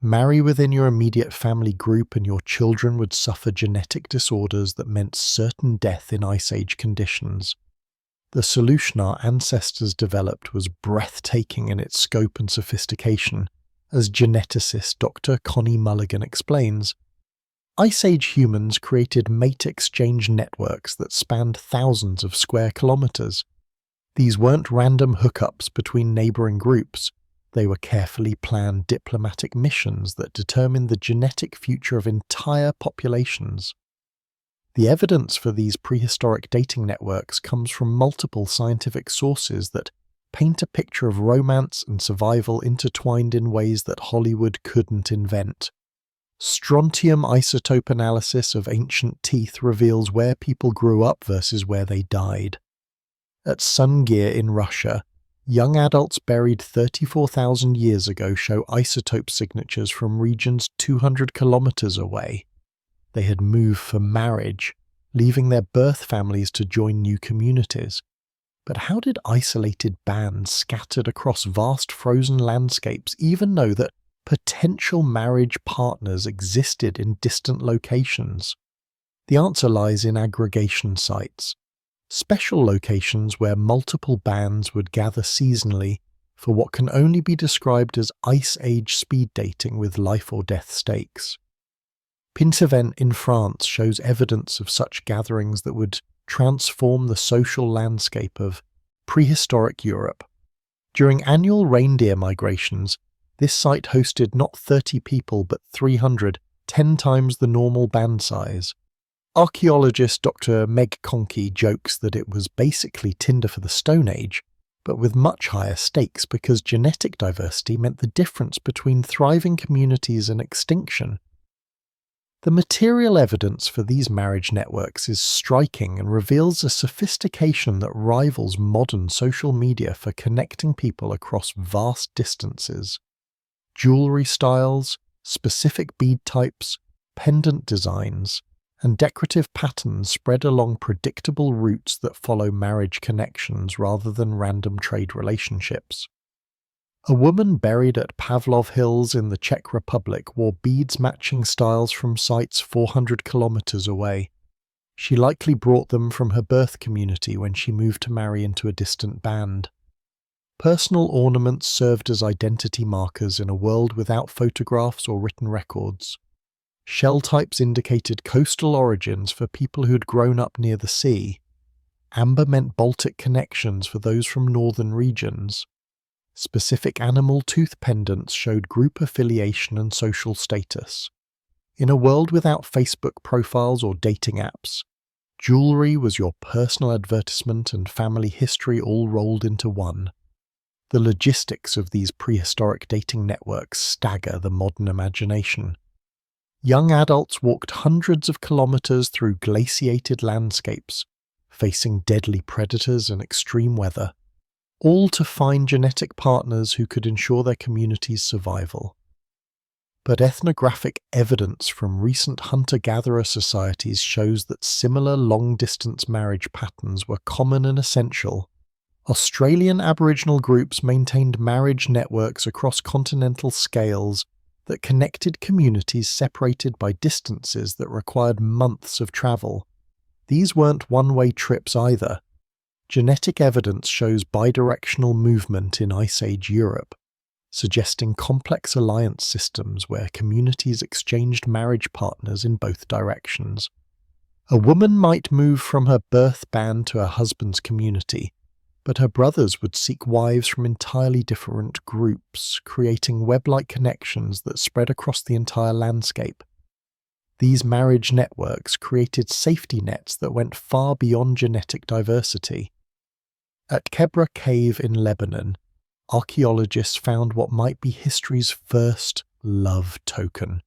Marry within your immediate family group and your children would suffer genetic disorders that meant certain death in Ice Age conditions. The solution our ancestors developed was breathtaking in its scope and sophistication, as geneticist Dr. Connie Mulligan explains. Ice Age humans created mate exchange networks that spanned thousands of square kilometers. These weren't random hookups between neighboring groups. They were carefully planned diplomatic missions that determined the genetic future of entire populations. The evidence for these prehistoric dating networks comes from multiple scientific sources that paint a picture of romance and survival intertwined in ways that Hollywood couldn't invent. Strontium isotope analysis of ancient teeth reveals where people grew up versus where they died. At Sungir in Russia, young adults buried 34,000 years ago show isotope signatures from regions 200 kilometers away. They had moved for marriage, leaving their birth families to join new communities. But how did isolated bands scattered across vast frozen landscapes even know that potential marriage partners existed in distant locations? The answer lies in aggregation sites. Special locations where multiple bands would gather seasonally for what can only be described as Ice Age speed dating with life or death stakes. Cavemen in France shows evidence of such gatherings that would transform the social landscape of prehistoric Europe. During annual reindeer migrations, this site hosted not 30 people but 300, 10 times the normal band size. Archaeologist Dr. Meg Conkey jokes that it was basically Tinder for the Stone Age, but with much higher stakes because genetic diversity meant the difference between thriving communities and extinction. The material evidence for these marriage networks is striking and reveals a sophistication that rivals modern social media for connecting people across vast distances. Jewelry styles, specific bead types, pendant designs, and decorative patterns spread along predictable routes that follow marriage connections rather than random trade relationships. A woman buried at Pavlov Hills in the Czech Republic wore beads matching styles from sites 400 kilometers away. She likely brought them from her birth community when she moved to marry into a distant band. Personal ornaments served as identity markers in a world without photographs or written records. Shell types indicated coastal origins for people who had grown up near the sea. Amber meant Baltic connections for those from northern regions. Specific animal tooth pendants showed group affiliation and social status. In a world without Facebook profiles or dating apps, jewelry was your personal advertisement and family history all rolled into one. The logistics of these prehistoric dating networks stagger the modern imagination. Young adults walked hundreds of kilometers through glaciated landscapes, facing deadly predators and extreme weather, all to find genetic partners who could ensure their community's survival. But ethnographic evidence from recent hunter-gatherer societies shows that similar long-distance marriage patterns were common and essential. Australian Aboriginal groups maintained marriage networks across continental scales that connected communities separated by distances that required months of travel. These weren't one-way trips either. Genetic evidence shows bidirectional movement in Ice Age Europe, suggesting complex alliance systems where communities exchanged marriage partners in both directions. A woman might move from her birth band to her husband's community, but her brothers would seek wives from entirely different groups, creating web-like connections that spread across the entire landscape. These marriage networks created safety nets that went far beyond genetic diversity. At Kebra Cave in Lebanon, archaeologists found what might be history's first love token,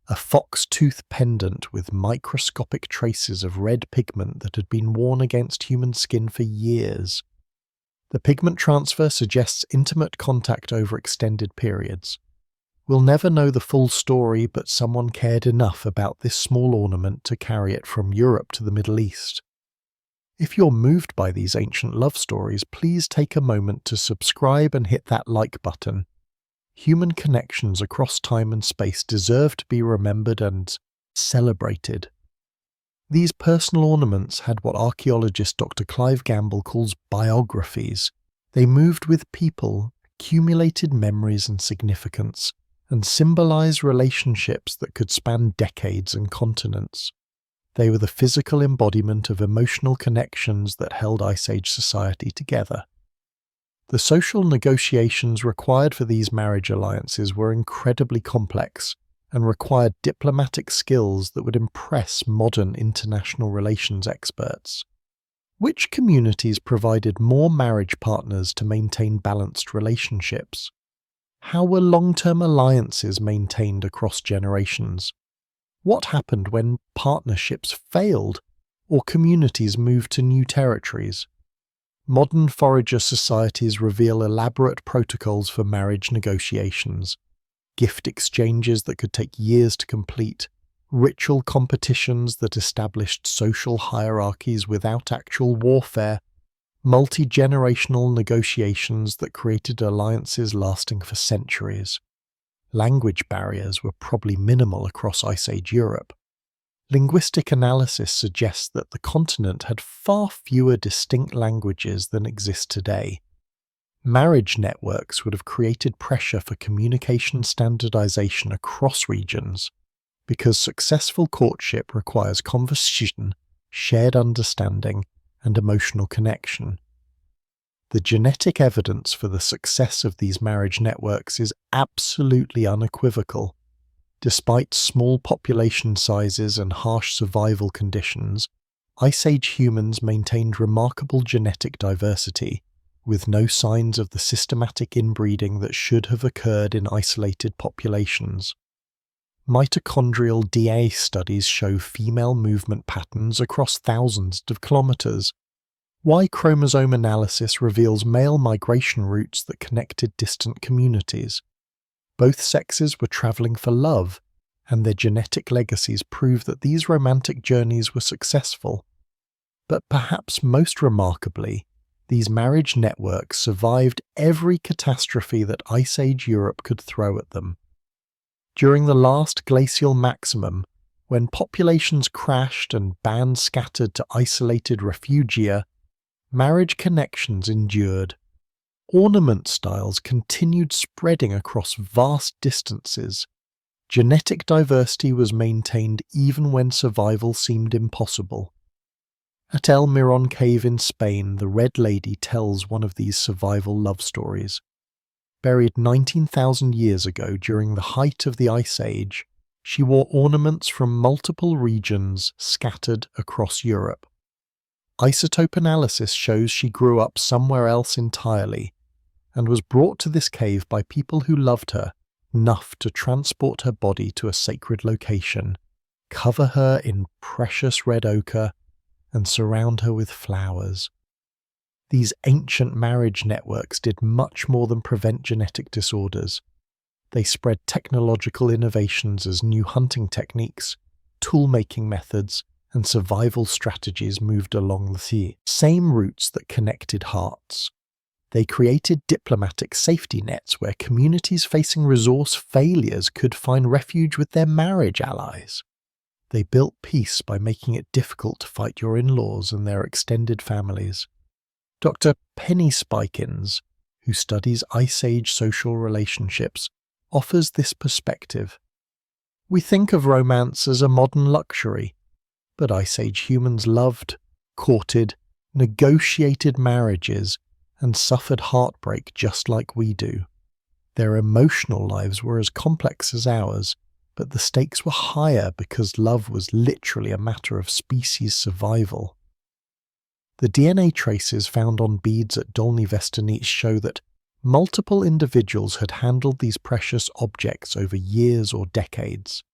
a fox-tooth pendant with microscopic traces of red pigment that had been worn against human skin for years. The pigment transfer suggests intimate contact over extended periods. We'll never know the full story, but someone cared enough about this small ornament to carry it from Europe to the Middle East. If you're moved by these ancient love stories, please take a moment to subscribe and hit that like button. Human connections across time and space deserve to be remembered and celebrated. These personal ornaments had what archaeologist Dr. Clive Gamble calls biographies. They moved with people, accumulated memories and significance, and symbolized relationships that could span decades and continents. They were the physical embodiment of emotional connections that held Ice Age society together. The social negotiations required for these marriage alliances were incredibly complex and required diplomatic skills that would impress modern international relations experts. Which communities provided more marriage partners to maintain balanced relationships? How were long-term alliances maintained across generations? What happened when partnerships failed or communities moved to new territories? Modern forager societies reveal elaborate protocols for marriage negotiations, gift exchanges that could take years to complete, ritual competitions that established social hierarchies without actual warfare, multi-generational negotiations that created alliances lasting for centuries. Language barriers were probably minimal across Ice Age Europe. Linguistic analysis suggests that the continent had far fewer distinct languages than exist today. Marriage networks would have created pressure for communication standardization across regions, because successful courtship requires conversation, shared understanding, and emotional connection. The genetic evidence for the success of these marriage networks is absolutely unequivocal. Despite small population sizes and harsh survival conditions, Ice Age humans maintained remarkable genetic diversity, with no signs of the systematic inbreeding that should have occurred in isolated populations. Mitochondrial DNA studies show female movement patterns across thousands of kilometers. Y chromosome analysis reveals male migration routes that connected distant communities. Both sexes were traveling for love, and their genetic legacies prove that these romantic journeys were successful. But perhaps most remarkably, these marriage networks survived every catastrophe that Ice Age Europe could throw at them. During the last glacial maximum, when populations crashed and bands scattered to isolated refugia, marriage connections endured. Ornament styles continued spreading across vast distances. Genetic diversity was maintained even when survival seemed impossible. At El Mirón Cave in Spain, the Red Lady tells one of these survival love stories. Buried 19,000 years ago during the height of the Ice Age, she wore ornaments from multiple regions scattered across Europe. Isotope analysis shows she grew up somewhere else entirely, and was brought to this cave by people who loved her enough to transport her body to a sacred location, cover her in precious red ochre, and surround her with flowers. These ancient marriage networks did much more than prevent genetic disorders. They spread technological innovations as new hunting techniques, tool-making methods, and survival strategies moved along the same routes that connected hearts. They created diplomatic safety nets where communities facing resource failures could find refuge with their marriage allies. They built peace by making it difficult to fight your in-laws and their extended families. Dr. Penny Spikins, who studies Ice Age social relationships, offers this perspective. We think of romance as a modern luxury, but Ice Age humans loved, courted, negotiated marriages, and suffered heartbreak just like we do. Their emotional lives were as complex as ours, but the stakes were higher because love was literally a matter of species survival. The DNA traces found on beads at Dolní Věstonice show that multiple individuals had handled these precious objects over years or decades.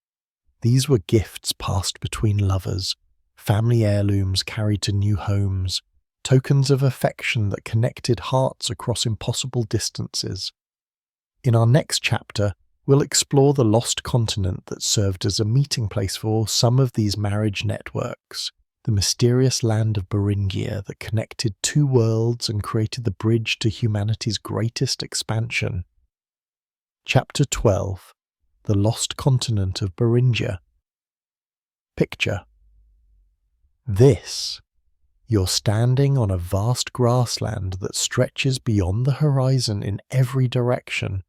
These were gifts passed between lovers, family heirlooms carried to new homes, tokens of affection that connected hearts across impossible distances. In our next chapter, we'll explore the lost continent that served as a meeting place for some of these marriage networks, the mysterious land of Beringia that connected two worlds and created the bridge to humanity's greatest expansion. Chapter 12. The Lost Continent of Beringia. Picture. This. You're standing on a vast grassland that stretches beyond the horizon in every direction.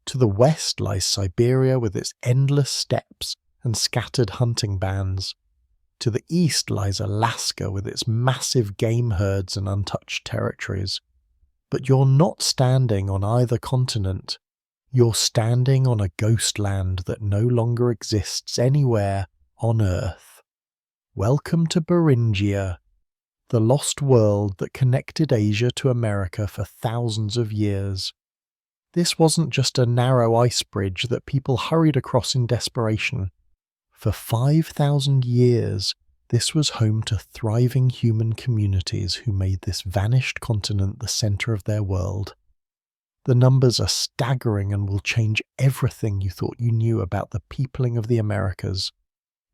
To the west lies Siberia with its endless steppes and scattered hunting bands. To the east lies Alaska with its massive game herds and untouched territories. But you're not standing on either continent. You're standing on a ghost land that no longer exists anywhere on Earth. Welcome to Beringia, the lost world that connected Asia to America for thousands of years. This wasn't just a narrow ice bridge that people hurried across in desperation. For 5,000 years, this was home to thriving human communities who made this vanished continent the center of their world. The numbers are staggering and will change everything you thought you knew about the peopling of the Americas.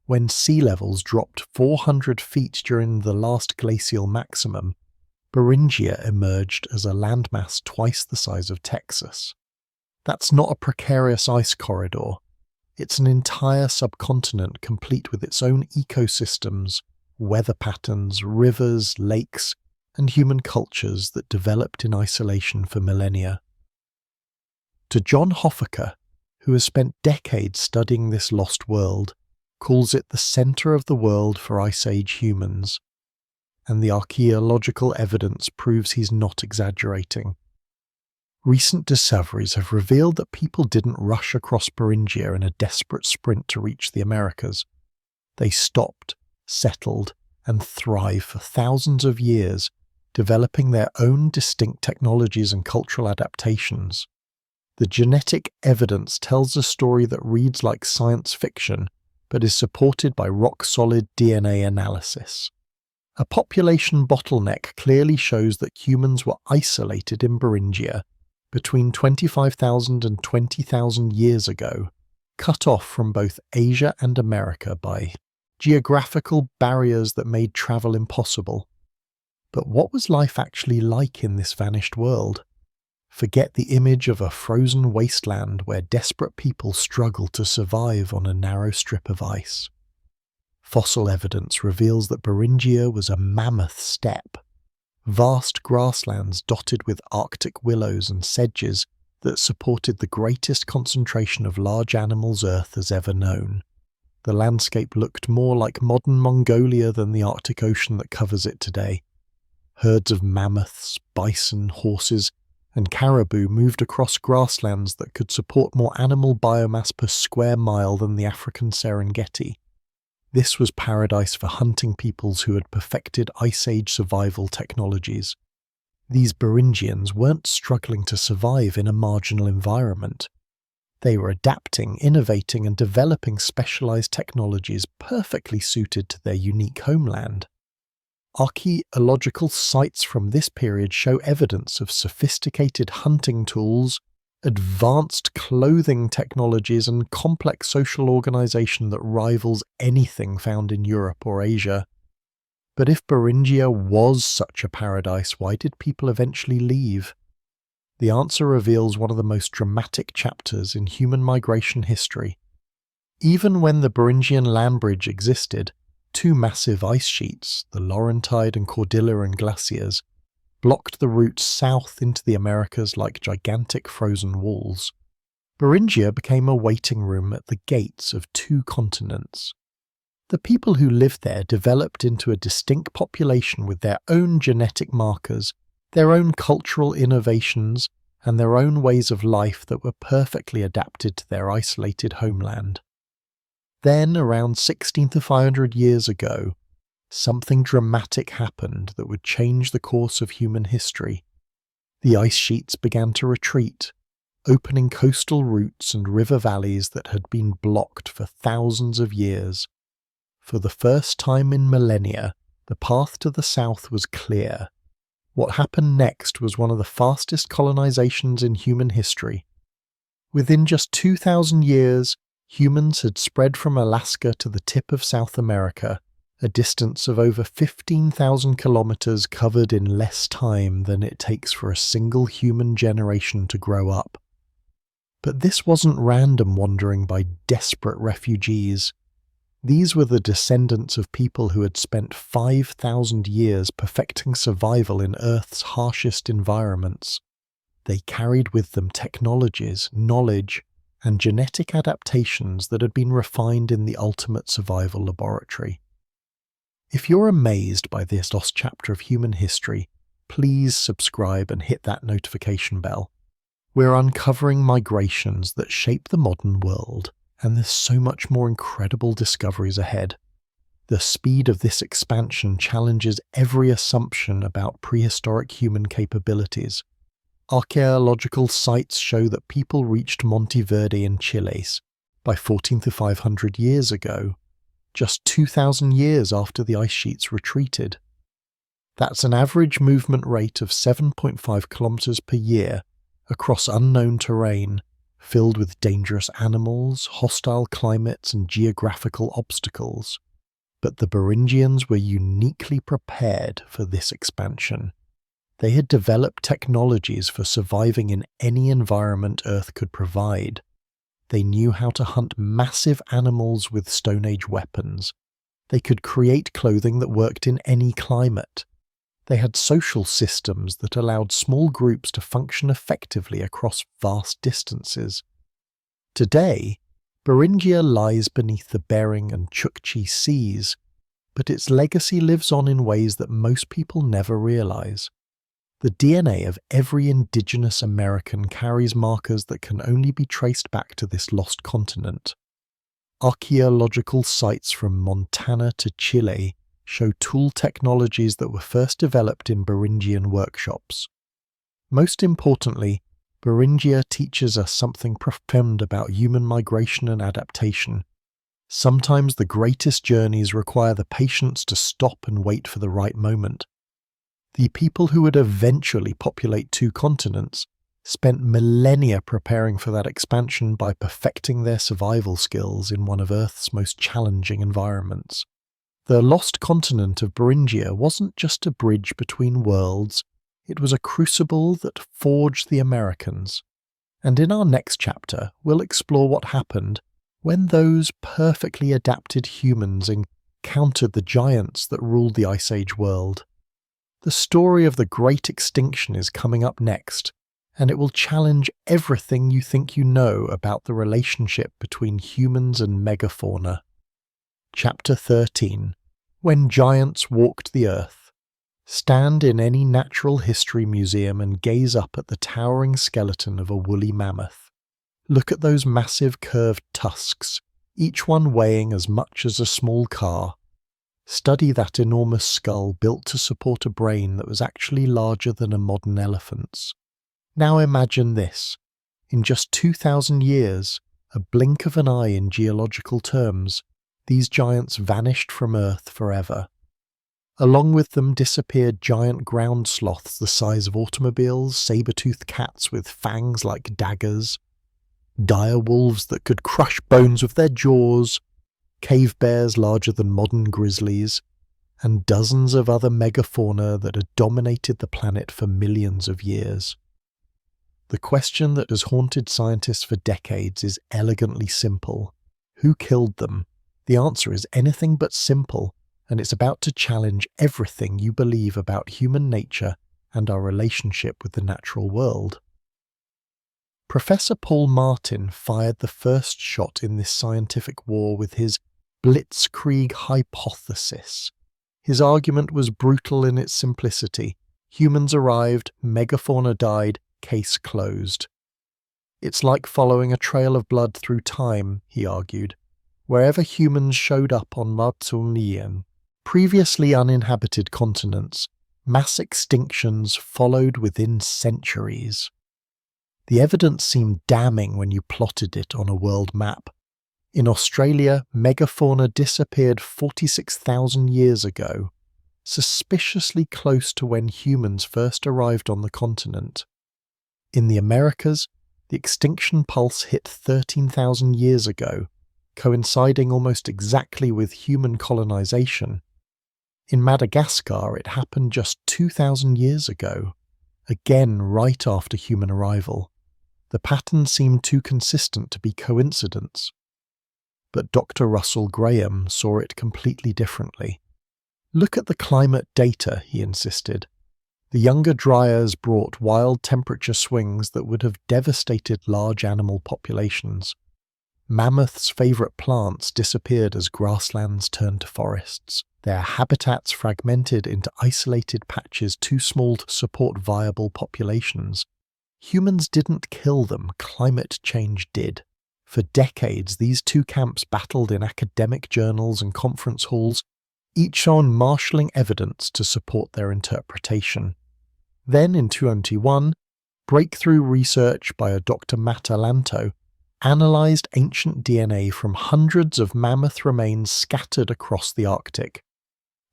When sea levels dropped 400 feet during the last glacial maximum, Beringia emerged as a landmass twice the size of Texas. That's not a precarious ice corridor. It's an entire subcontinent complete with its own ecosystems, weather patterns, rivers, lakes, and human cultures that developed in isolation for millennia. To John Hoffaker, who has spent decades studying this lost world, calls it the center of the world for Ice Age humans, and the archaeological evidence proves he's not exaggerating. Recent discoveries have revealed that people didn't rush across Beringia in a desperate sprint to reach the Americas. They stopped, settled, and thrived for thousands of years, developing their own distinct technologies and cultural adaptations. The genetic evidence tells a story that reads like science fiction, but is supported by rock-solid DNA analysis. A population bottleneck clearly shows that humans were isolated in Beringia between 25,000 and 20,000 years ago, cut off from both Asia and America by geographical barriers that made travel impossible. But what was life actually like in this vanished world? Forget the image of a frozen wasteland where desperate people struggle to survive on a narrow strip of ice. Fossil evidence reveals that Beringia was a mammoth steppe, vast grasslands dotted with Arctic willows and sedges that supported the greatest concentration of large animals Earth has ever known. The landscape looked more like modern Mongolia than the Arctic Ocean that covers it today. Herds of mammoths, bison, horses, and caribou moved across grasslands that could support more animal biomass per square mile than the African Serengeti. This was paradise for hunting peoples who had perfected Ice Age survival technologies. These Beringians weren't struggling to survive in a marginal environment. They were adapting, innovating, and developing specialized technologies perfectly suited to their unique homeland. Archaeological sites from this period show evidence of sophisticated hunting tools, advanced clothing technologies, and complex social organization that rivals anything found in Europe or Asia. But if Beringia was such a paradise, why did people eventually leave? The answer reveals one of the most dramatic chapters in human migration history. Even when the Beringian land bridge existed, two massive ice sheets, the Laurentide and Cordilleran glaciers, blocked the route south into the Americas like gigantic frozen walls. Beringia became a waiting room at the gates of two continents. The people who lived there developed into a distinct population with their own genetic markers, their own cultural innovations, and their own ways of life that were perfectly adapted to their isolated homeland. Then, around 16 to 500 years ago, something dramatic happened that would change the course of human history. The ice sheets began to retreat, opening coastal routes and river valleys that had been blocked for thousands of years. For the first time in millennia, the path to the south was clear. What happened next was one of the fastest colonizations in human history. Within just 2,000 years, humans had spread from Alaska to the tip of South America, a distance of over 15,000 kilometers covered in less time than it takes for a single human generation to grow up. But this wasn't random wandering by desperate refugees. These were the descendants of people who had spent 5,000 years perfecting survival in Earth's harshest environments. They carried with them technologies, knowledge, and genetic adaptations that had been refined in the ultimate survival laboratory. If you're amazed by this lost chapter of human history, please subscribe and hit that notification bell. We're uncovering migrations that shape the modern world, and there's so much more incredible discoveries ahead. The speed of this expansion challenges every assumption about prehistoric human capabilities. Archaeological sites show that people reached Monteverde in Chile by 14 to 500 years ago, just 2,000 years after the ice sheets retreated. That's an average movement rate of 7.5 kilometers per year across unknown terrain, filled with dangerous animals, hostile climates, and geographical obstacles. But the Beringians were uniquely prepared for this expansion. They had developed technologies for surviving in any environment Earth could provide. They knew how to hunt massive animals with Stone Age weapons. They could create clothing that worked in any climate. They had social systems that allowed small groups to function effectively across vast distances. Today, Beringia lies beneath the Bering and Chukchi seas, but its legacy lives on in ways that most people never realize. The DNA of every indigenous American carries markers that can only be traced back to this lost continent. Archaeological sites from Montana to Chile show tool technologies that were first developed in Beringian workshops. Most importantly, Beringia teaches us something profound about human migration and adaptation. Sometimes the greatest journeys require the patience to stop and wait for the right moment. The people who would eventually populate 2 continents spent millennia preparing for that expansion by perfecting their survival skills in one of Earth's most challenging environments. The lost continent of Beringia wasn't just a bridge between worlds, it was a crucible that forged the Americans. And in our next chapter, we'll explore what happened when those perfectly adapted humans encountered the giants that ruled the Ice Age world. The story of the Great Extinction is coming up next, and it will challenge everything you think you know about the relationship between humans and megafauna. Chapter 13. When Giants Walked the Earth. Stand in any natural history museum and gaze up at the towering skeleton of a woolly mammoth. Look at those massive curved tusks, each one weighing as much as a small car. Study that enormous skull built to support a brain that was actually larger than a modern elephant's. Now imagine this. In just 2,000 years, a blink of an eye in geological terms, these giants vanished from Earth forever. Along with them disappeared giant ground sloths the size of automobiles, saber-toothed cats with fangs like daggers, dire wolves that could crush bones with their jaws, cave bears larger than modern grizzlies, and dozens of other megafauna that had dominated the planet for millions of years. The question that has haunted scientists for decades is elegantly simple. Who killed them? The answer is anything but simple, and it's about to challenge everything you believe about human nature and our relationship with the natural world. Professor Paul Martin fired the first shot in this scientific war with his Blitzkrieg hypothesis. His argument was brutal in its simplicity. Humans arrived, megafauna died, case closed. It's like following a trail of blood through time, he argued. Wherever humans showed up on Marzulnian, previously uninhabited continents, mass extinctions followed within centuries. The evidence seemed damning when you plotted it on a world map. In Australia, megafauna disappeared 46,000 years ago, suspiciously close to when humans first arrived on the continent. In the Americas, the extinction pulse hit 13,000 years ago, coinciding almost exactly with human colonization. In Madagascar, it happened just 2,000 years ago, again right after human arrival. The pattern seemed too consistent to be coincidence. But Dr. Russell Graham saw it completely differently. Look at the climate data, he insisted. The younger dryas brought wild temperature swings that would have devastated large animal populations. Mammoths' favourite plants disappeared as grasslands turned to forests, their habitats fragmented into isolated patches too small to support viable populations. Humans didn't kill them, climate change did. For decades, these two camps battled in academic journals and conference halls, each on marshalling evidence to support their interpretation. Then, in 2021, breakthrough research by a Dr. Matt Alanto analysed ancient DNA from hundreds of mammoth remains scattered across the Arctic.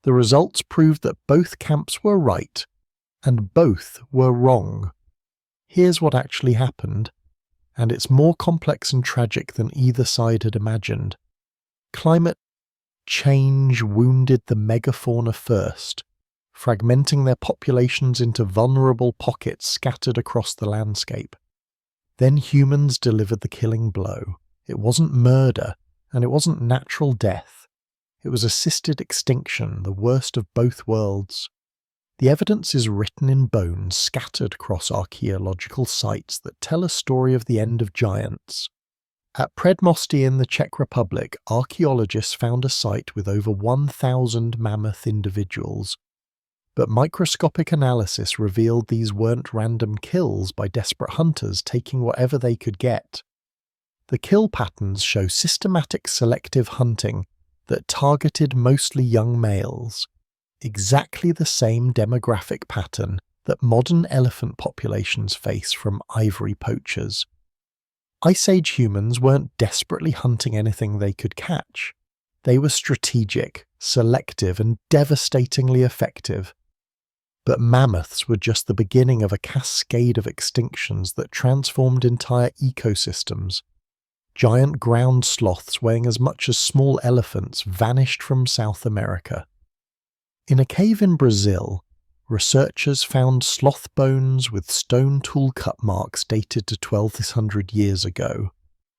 The results proved that both camps were right, and both were wrong. Here's what actually happened, and it's more complex and tragic than either side had imagined. Climate change wounded the megafauna first, fragmenting their populations into vulnerable pockets scattered across the landscape. Then humans delivered the killing blow. It wasn't murder, and it wasn't natural death. It was assisted extinction, the worst of both worlds. The evidence is written in bones scattered across archaeological sites that tell a story of the end of giants. At Predmosty in the Czech Republic, archaeologists found a site with over 1,000 mammoth individuals. But microscopic analysis revealed these weren't random kills by desperate hunters taking whatever they could get. The kill patterns show systematic selective hunting that targeted mostly young males, exactly the same demographic pattern that modern elephant populations face from ivory poachers. Ice Age humans weren't desperately hunting anything they could catch. They were strategic, selective, and devastatingly effective. But mammoths were just the beginning of a cascade of extinctions that transformed entire ecosystems. Giant ground sloths weighing as much as small elephants vanished from South America. In a cave in Brazil, researchers found sloth bones with stone tool cut marks dated to 1,200 years ago,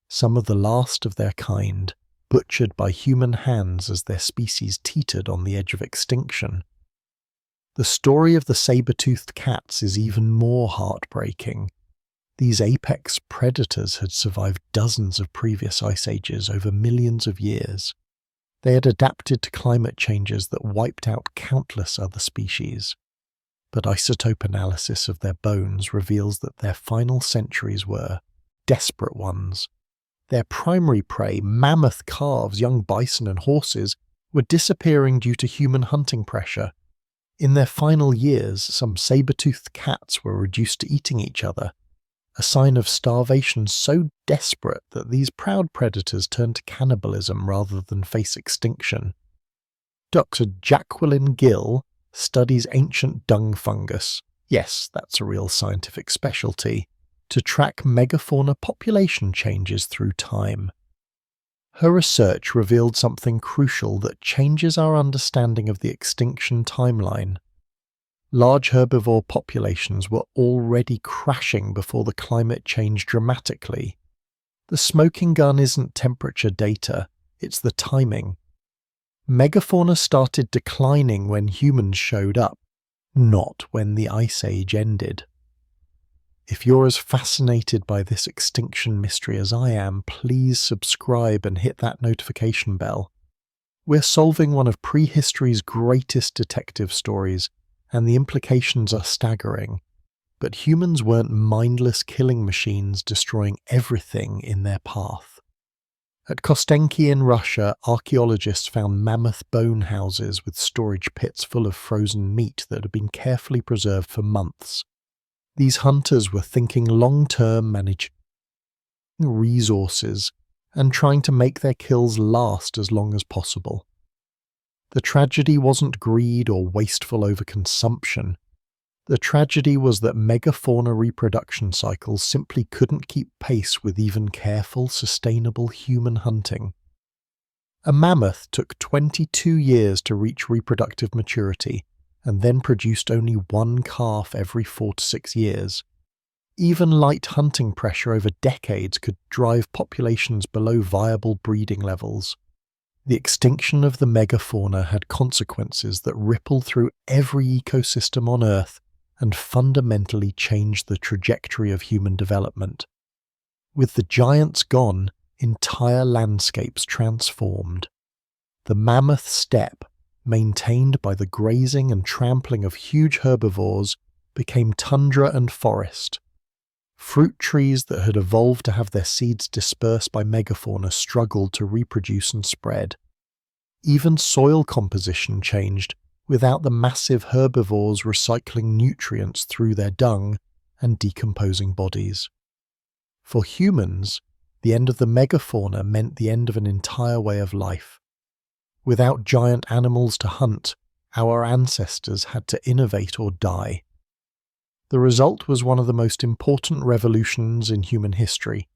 some of the last of their kind, butchered by human hands as their species teetered on the edge of extinction. The story of the saber-toothed cats is even more heartbreaking. These apex predators had survived dozens of previous ice ages over millions of years. They had adapted to climate changes that wiped out countless other species. But isotope analysis of their bones reveals that their final centuries were desperate ones. Their primary prey, mammoth calves, young bison and horses, were disappearing due to human hunting pressure. In their final years, some saber-toothed cats were reduced to eating each other, a sign of starvation so desperate that these proud predators turned to cannibalism rather than face extinction. Dr. Jacqueline Gill studies ancient dung fungus, yes, that's a real scientific specialty, to track megafauna population changes through time. Her research revealed something crucial that changes our understanding of the extinction timeline. Large herbivore populations were already crashing before the climate changed dramatically. The smoking gun isn't temperature data, it's the timing. Megafauna started declining when humans showed up, not when the Ice Age ended. If you're as fascinated by this extinction mystery as I am, please subscribe and hit that notification bell. We're solving one of prehistory's greatest detective stories, and the implications are staggering. But humans weren't mindless killing machines destroying everything in their path. At Kostenki in Russia, archaeologists found mammoth bone houses with storage pits full of frozen meat that had been carefully preserved for months. These hunters were thinking long-term, managing resources and trying to make their kills last as long as possible. The tragedy wasn't greed or wasteful overconsumption. The tragedy was that megafauna reproduction cycles simply couldn't keep pace with even careful, sustainable human hunting. A mammoth took 22 years to reach reproductive maturity and then produced only one calf every 4 to 6 years. Even light hunting pressure over decades could drive populations below viable breeding levels. The extinction of the megafauna had consequences that rippled through every ecosystem on Earth and fundamentally changed the trajectory of human development. With the giants gone, entire landscapes transformed. The mammoth steppe, maintained by the grazing and trampling of huge herbivores, became tundra and forest. Fruit trees that had evolved to have their seeds dispersed by megafauna struggled to reproduce and spread. Even soil composition changed, without the massive herbivores recycling nutrients through their dung and decomposing bodies. For humans, the end of the megafauna meant the end of an entire way of life. Without giant animals to hunt, our ancestors had to innovate or die. The result was one of the most important revolutions in human history: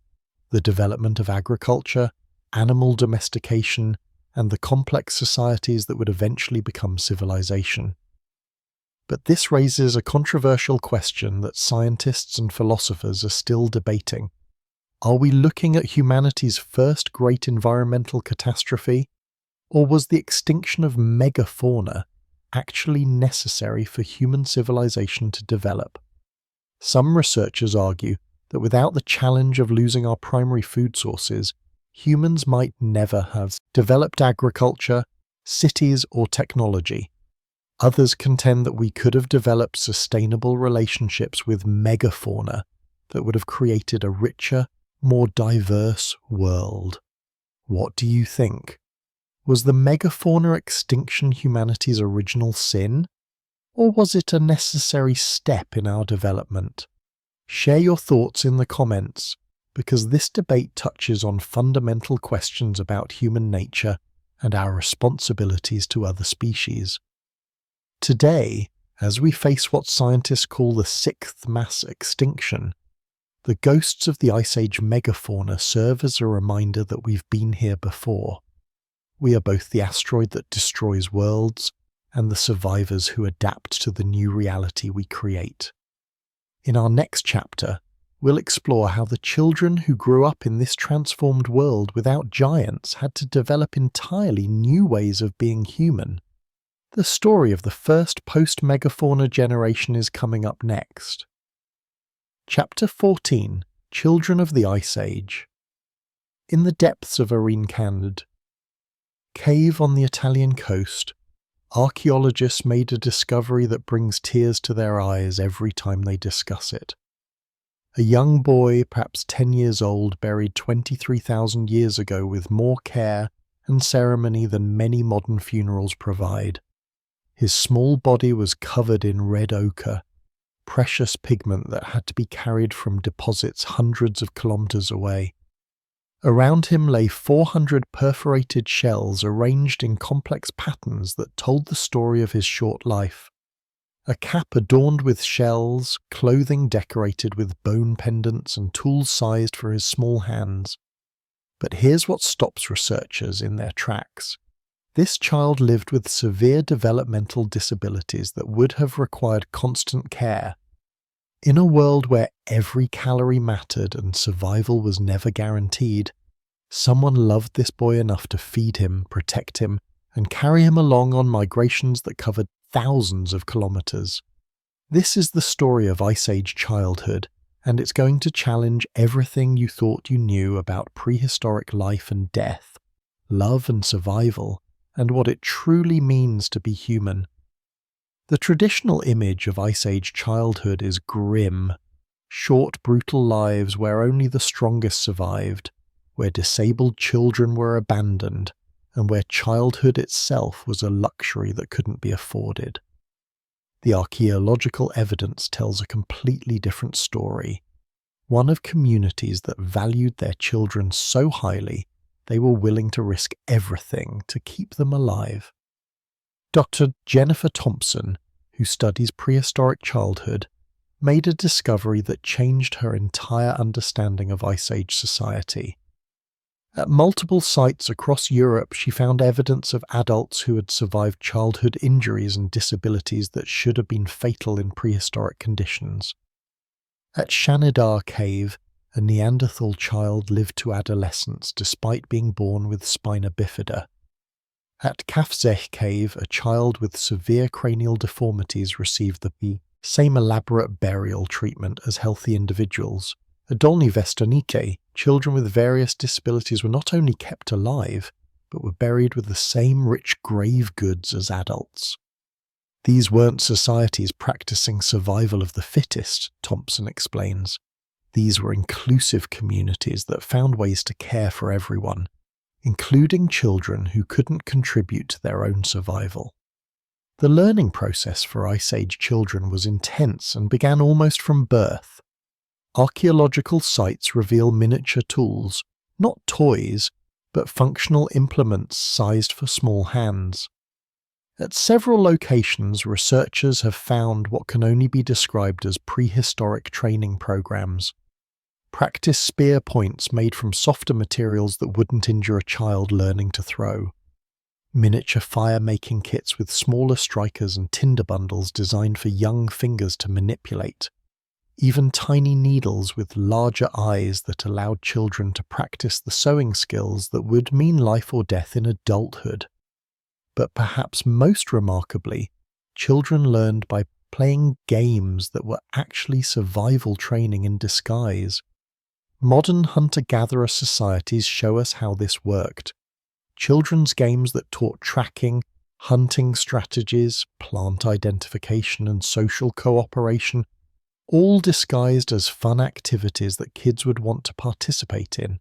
the development of agriculture, animal domestication, and the complex societies that would eventually become civilization. But this raises a controversial question that scientists and philosophers are still debating. Are we looking at humanity's first great environmental catastrophe, or was the extinction of megafauna actually necessary for human civilization to develop? Some researchers argue that without the challenge of losing our primary food sources, humans might never have developed agriculture, cities, or technology. Others contend that we could have developed sustainable relationships with megafauna that would have created a richer, more diverse world. What do you think? Was the megafauna extinction humanity's original sin? Or was it a necessary step in our development? Share your thoughts in the comments, because this debate touches on fundamental questions about human nature and our responsibilities to other species. Today, as we face what scientists call the sixth mass extinction, the ghosts of the Ice Age megafauna serve as a reminder that we've been here before. We are both the asteroid that destroys worlds and the survivors who adapt to the new reality we create. In our next chapter, we'll explore how the children who grew up in this transformed world without giants had to develop entirely new ways of being human. The story of the first post-megafauna generation is coming up next. Chapter 14: Children of the Ice Age. In the depths of Beringia cave on the Italian coast, archaeologists made a discovery that brings tears to their eyes every time they discuss it. A young boy, perhaps 10 years old, buried 23,000 years ago with more care and ceremony than many modern funerals provide. His small body was covered in red ochre, precious pigment that had to be carried from deposits hundreds of kilometers away. Around him lay 400 perforated shells arranged in complex patterns that told the story of his short life. A cap adorned with shells, clothing decorated with bone pendants, and tools sized for his small hands. But here's what stops researchers in their tracks. This child lived with severe developmental disabilities that would have required constant care. In a world where every calorie mattered and survival was never guaranteed, someone loved this boy enough to feed him, protect him, and carry him along on migrations that covered thousands of kilometers. This is the story of Ice Age childhood, and it's going to challenge everything you thought you knew about prehistoric life and death, love and survival, and what it truly means to be human. The traditional image of Ice Age childhood is grim, short, brutal lives where only the strongest survived, where disabled children were abandoned and where childhood itself was a luxury that couldn't be afforded. The archaeological evidence tells a completely different story, one of communities that valued their children so highly they were willing to risk everything to keep them alive. Dr. Jennifer Thompson, who studies prehistoric childhood, made a discovery that changed her entire understanding of Ice Age society. At multiple sites across Europe, she found evidence of adults who had survived childhood injuries and disabilities that should have been fatal in prehistoric conditions. At Shanidar Cave, a Neanderthal child lived to adolescence despite being born with spina bifida. At Kafzeh Cave, a child with severe cranial deformities received the same elaborate burial treatment as healthy individuals. At Dolny Vestonike, children with various disabilities were not only kept alive, but were buried with the same rich grave goods as adults. These weren't societies practicing survival of the fittest, Thompson explains. These were inclusive communities that found ways to care for everyone, including children who couldn't contribute to their own survival. The learning process for Ice Age children was intense and began almost from birth. Archaeological sites reveal miniature tools, not toys, but functional implements sized for small hands. At several locations, researchers have found what can only be described as prehistoric training programs. Practice spear points made from softer materials that wouldn't injure a child learning to throw. Miniature fire-making kits with smaller strikers and tinder bundles designed for young fingers to manipulate. Even tiny needles with larger eyes that allowed children to practice the sewing skills that would mean life or death in adulthood. But perhaps most remarkably, children learned by playing games that were actually survival training in disguise. Modern hunter-gatherer societies show us how this worked. Children's games that taught tracking, hunting strategies, plant identification, and social cooperation, all disguised as fun activities that kids would want to participate in.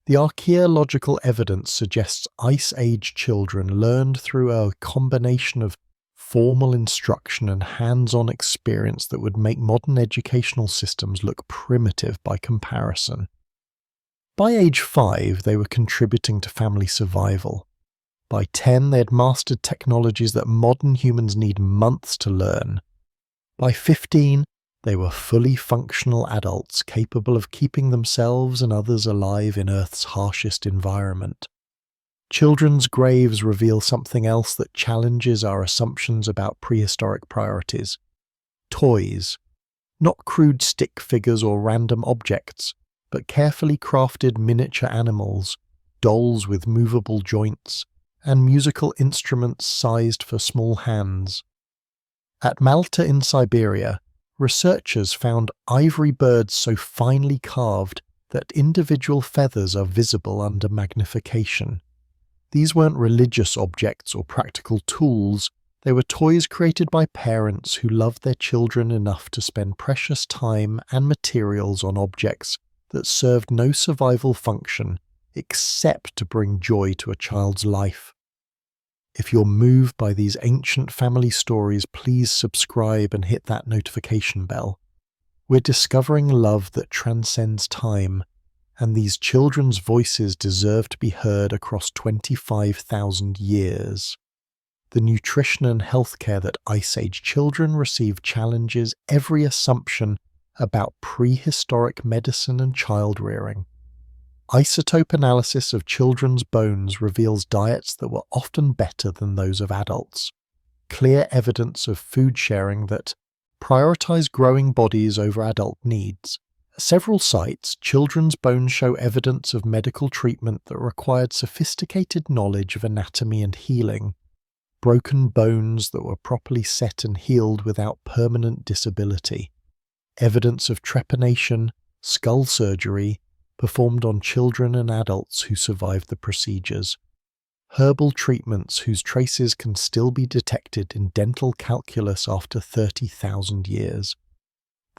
The archaeological evidence suggests Ice Age children learned through a combination of formal instruction and hands-on experience that would make modern educational systems look primitive by comparison. By age 5, they were contributing to family survival. By 10, they had mastered technologies that modern humans need months to learn. By 15, they were fully functional adults capable of keeping themselves and others alive in Earth's harshest environment. Children's graves reveal something else that challenges our assumptions about prehistoric priorities. Toys. Not crude stick figures or random objects, but carefully crafted miniature animals, dolls with movable joints, and musical instruments sized for small hands. At Malta in Siberia, researchers found ivory birds so finely carved that individual feathers are visible under magnification. These weren't religious objects or practical tools, they were toys created by parents who loved their children enough to spend precious time and materials on objects that served no survival function except to bring joy to a child's life. If you're moved by these ancient family stories, please subscribe and hit that notification bell. We're discovering love that transcends time, and these children's voices deserve to be heard across 25,000 years. The nutrition and healthcare that Ice Age children receive challenges every assumption about prehistoric medicine and child rearing. Isotope analysis of children's bones reveals diets that were often better than those of adults. Clear evidence of food sharing that prioritize growing bodies over adult needs. At several sites, children's bones show evidence of medical treatment that required sophisticated knowledge of anatomy and healing. Broken bones that were properly set and healed without permanent disability. Evidence of trepanation, skull surgery, performed on children and adults who survived the procedures. Herbal treatments whose traces can still be detected in dental calculus after 30,000 years.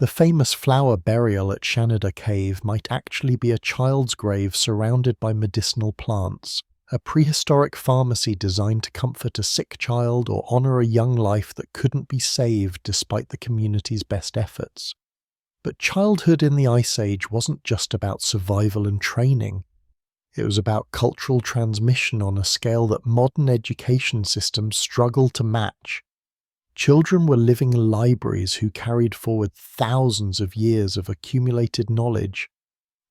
The famous flower burial at Shanada Cave might actually be a child's grave surrounded by medicinal plants, a prehistoric pharmacy designed to comfort a sick child or honor a young life that couldn't be saved despite the community's best efforts. But childhood in the Ice Age wasn't just about survival and training. It was about cultural transmission on a scale that modern education systems struggle to match. Children were living libraries who carried forward thousands of years of accumulated knowledge.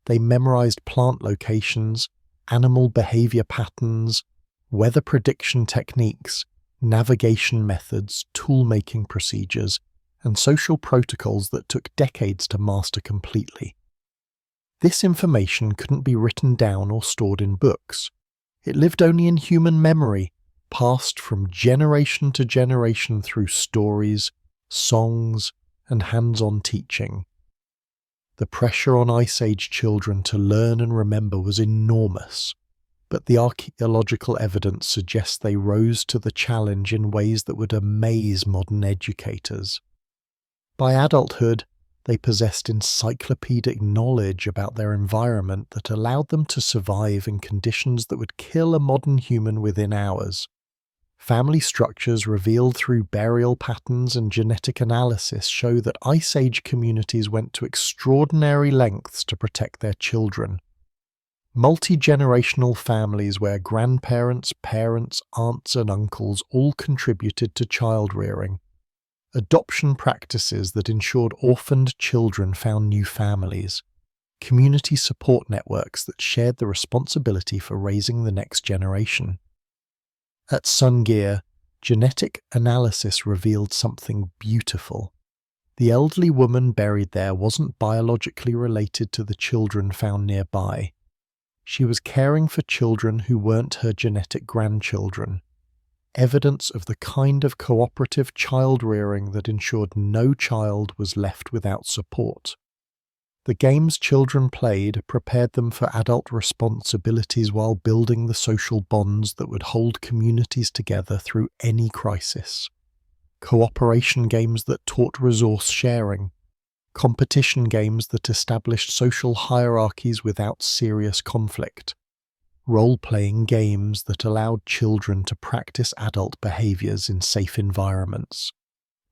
They memorized plant locations, animal behavior patterns, weather prediction techniques, navigation methods, tool-making procedures, and social protocols that took decades to master completely. This information couldn't be written down or stored in books. It lived only in human memory, passed from generation to generation through stories, songs, and hands-on teaching. The pressure on Ice Age children to learn and remember was enormous, but the archaeological evidence suggests they rose to the challenge in ways that would amaze modern educators. By adulthood, they possessed encyclopedic knowledge about their environment that allowed them to survive in conditions that would kill a modern human within hours. Family structures revealed through burial patterns and genetic analysis show that Ice Age communities went to extraordinary lengths to protect their children. Multi-generational families where grandparents, parents, aunts and uncles all contributed to child rearing. Adoption practices that ensured orphaned children found new families. Community support networks that shared the responsibility for raising the next generation. At Sungir, genetic analysis revealed something beautiful. The elderly woman buried there wasn't biologically related to the children found nearby. She was caring for children who weren't her genetic grandchildren. Evidence of the kind of cooperative child rearing that ensured no child was left without support. The games children played prepared them for adult responsibilities while building the social bonds that would hold communities together through any crisis. Cooperation games that taught resource sharing. Competition games that established social hierarchies without serious conflict. Role-playing games that allowed children to practice adult behaviors in safe environments.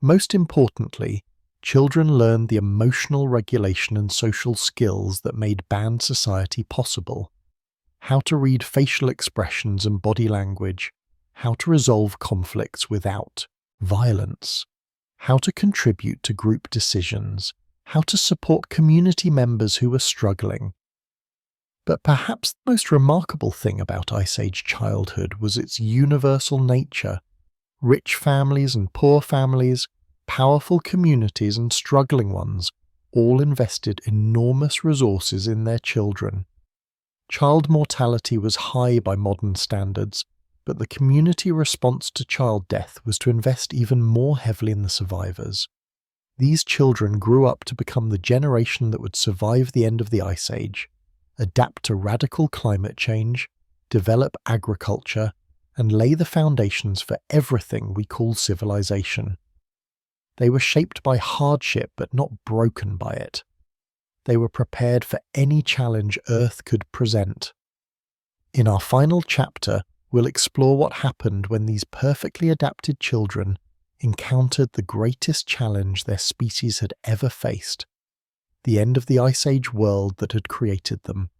Most importantly, children learned the emotional regulation and social skills that made band society possible. How to read facial expressions and body language, how to resolve conflicts without violence, how to contribute to group decisions, how to support community members who were struggling. But perhaps the most remarkable thing about Ice Age childhood was its universal nature. Rich families and poor families, powerful communities and struggling ones, all invested enormous resources in their children. Child mortality was high by modern standards, but the community response to child death was to invest even more heavily in the survivors. These children grew up to become the generation that would survive the end of the Ice Age, adapt to radical climate change, develop agriculture, and lay the foundations for everything we call civilization. They were shaped by hardship but not broken by it. They were prepared for any challenge Earth could present. In our final chapter, we'll explore what happened when these perfectly adapted children encountered the greatest challenge their species had ever faced, the end of the Ice Age world that had created them.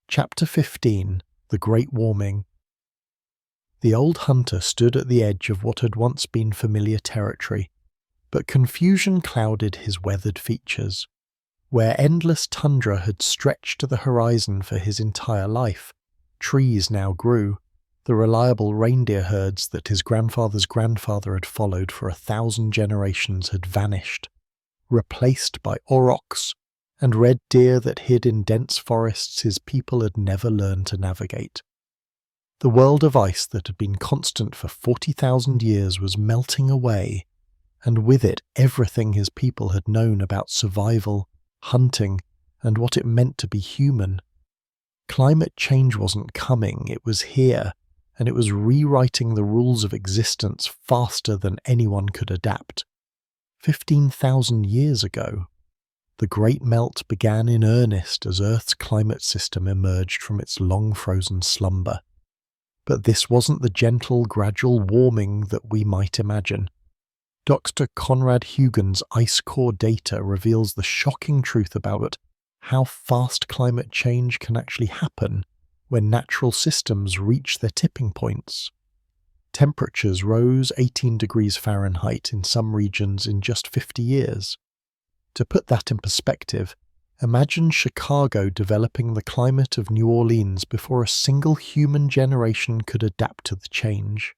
Chapter 15, The Great Warming. The old hunter stood at the edge of what had once been familiar territory, but confusion clouded his weathered features. Where endless tundra had stretched to the horizon for his entire life, trees now grew. The reliable reindeer herds that his grandfather's grandfather had followed for 1,000 generations had vanished, replaced by aurochs and red deer that hid in dense forests his people had never learned to navigate. The world of ice that had been constant for 40,000 years was melting away, and with it everything his people had known about survival, hunting, and what it meant to be human. Climate change wasn't coming, it was here, and it was rewriting the rules of existence faster than anyone could adapt. 15,000 years ago, the Great Melt began in earnest as Earth's climate system emerged from its long-frozen slumber. But this wasn't the gentle, gradual warming that we might imagine. Dr. Conrad Huygens' ice core data reveals the shocking truth about how fast climate change can actually happen when natural systems reach their tipping points. Temperatures rose 18 degrees Fahrenheit in some regions in just 50 years. To put that in perspective, imagine Chicago developing the climate of New Orleans before a single human generation could adapt to the change.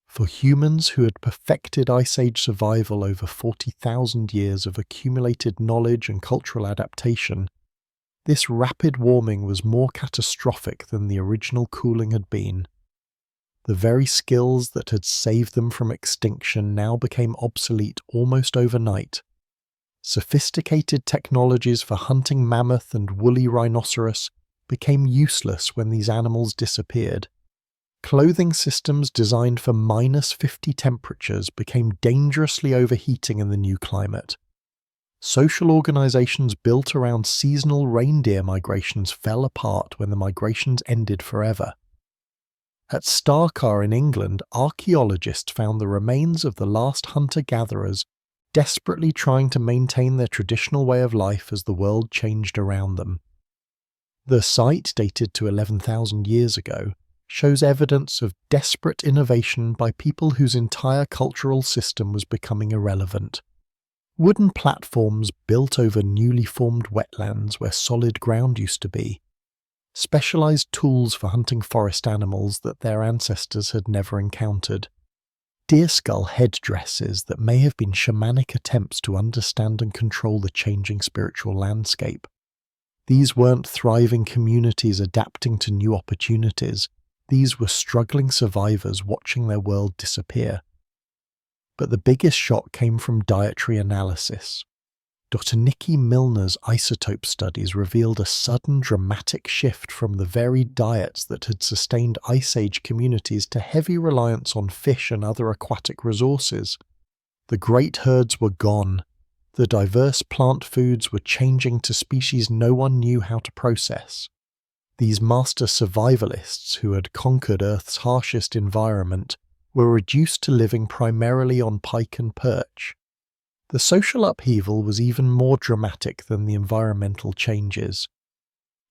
For humans who had perfected Ice Age survival over 40,000 years of accumulated knowledge and cultural adaptation, this rapid warming was more catastrophic than the original cooling had been. The very skills that had saved them from extinction now became obsolete almost overnight. Sophisticated technologies for hunting mammoth and woolly rhinoceros became useless when these animals disappeared. Clothing systems designed for -50 temperatures became dangerously overheating in the new climate. Social organizations built around seasonal reindeer migrations fell apart when the migrations ended forever. At Starcar in England, archaeologists found the remains of the last hunter-gatherers desperately trying to maintain their traditional way of life as the world changed around them. The site, dated to 11,000 years ago, shows evidence of desperate innovation by people whose entire cultural system was becoming irrelevant. Wooden platforms built over newly formed wetlands where solid ground used to be. Specialized tools for hunting forest animals that their ancestors had never encountered. Deerskull headdresses that may have been shamanic attempts to understand and control the changing spiritual landscape. These weren't thriving communities adapting to new opportunities. These were struggling survivors watching their world disappear. But the biggest shock came from dietary analysis. Dr. Nikki Milner's isotope studies revealed a sudden dramatic shift from the varied diets that had sustained Ice Age communities to heavy reliance on fish and other aquatic resources. The great herds were gone. The diverse plant foods were changing to species no one knew how to process. These master survivalists who had conquered Earth's harshest environment were reduced to living primarily on pike and perch. The social upheaval was even more dramatic than the environmental changes.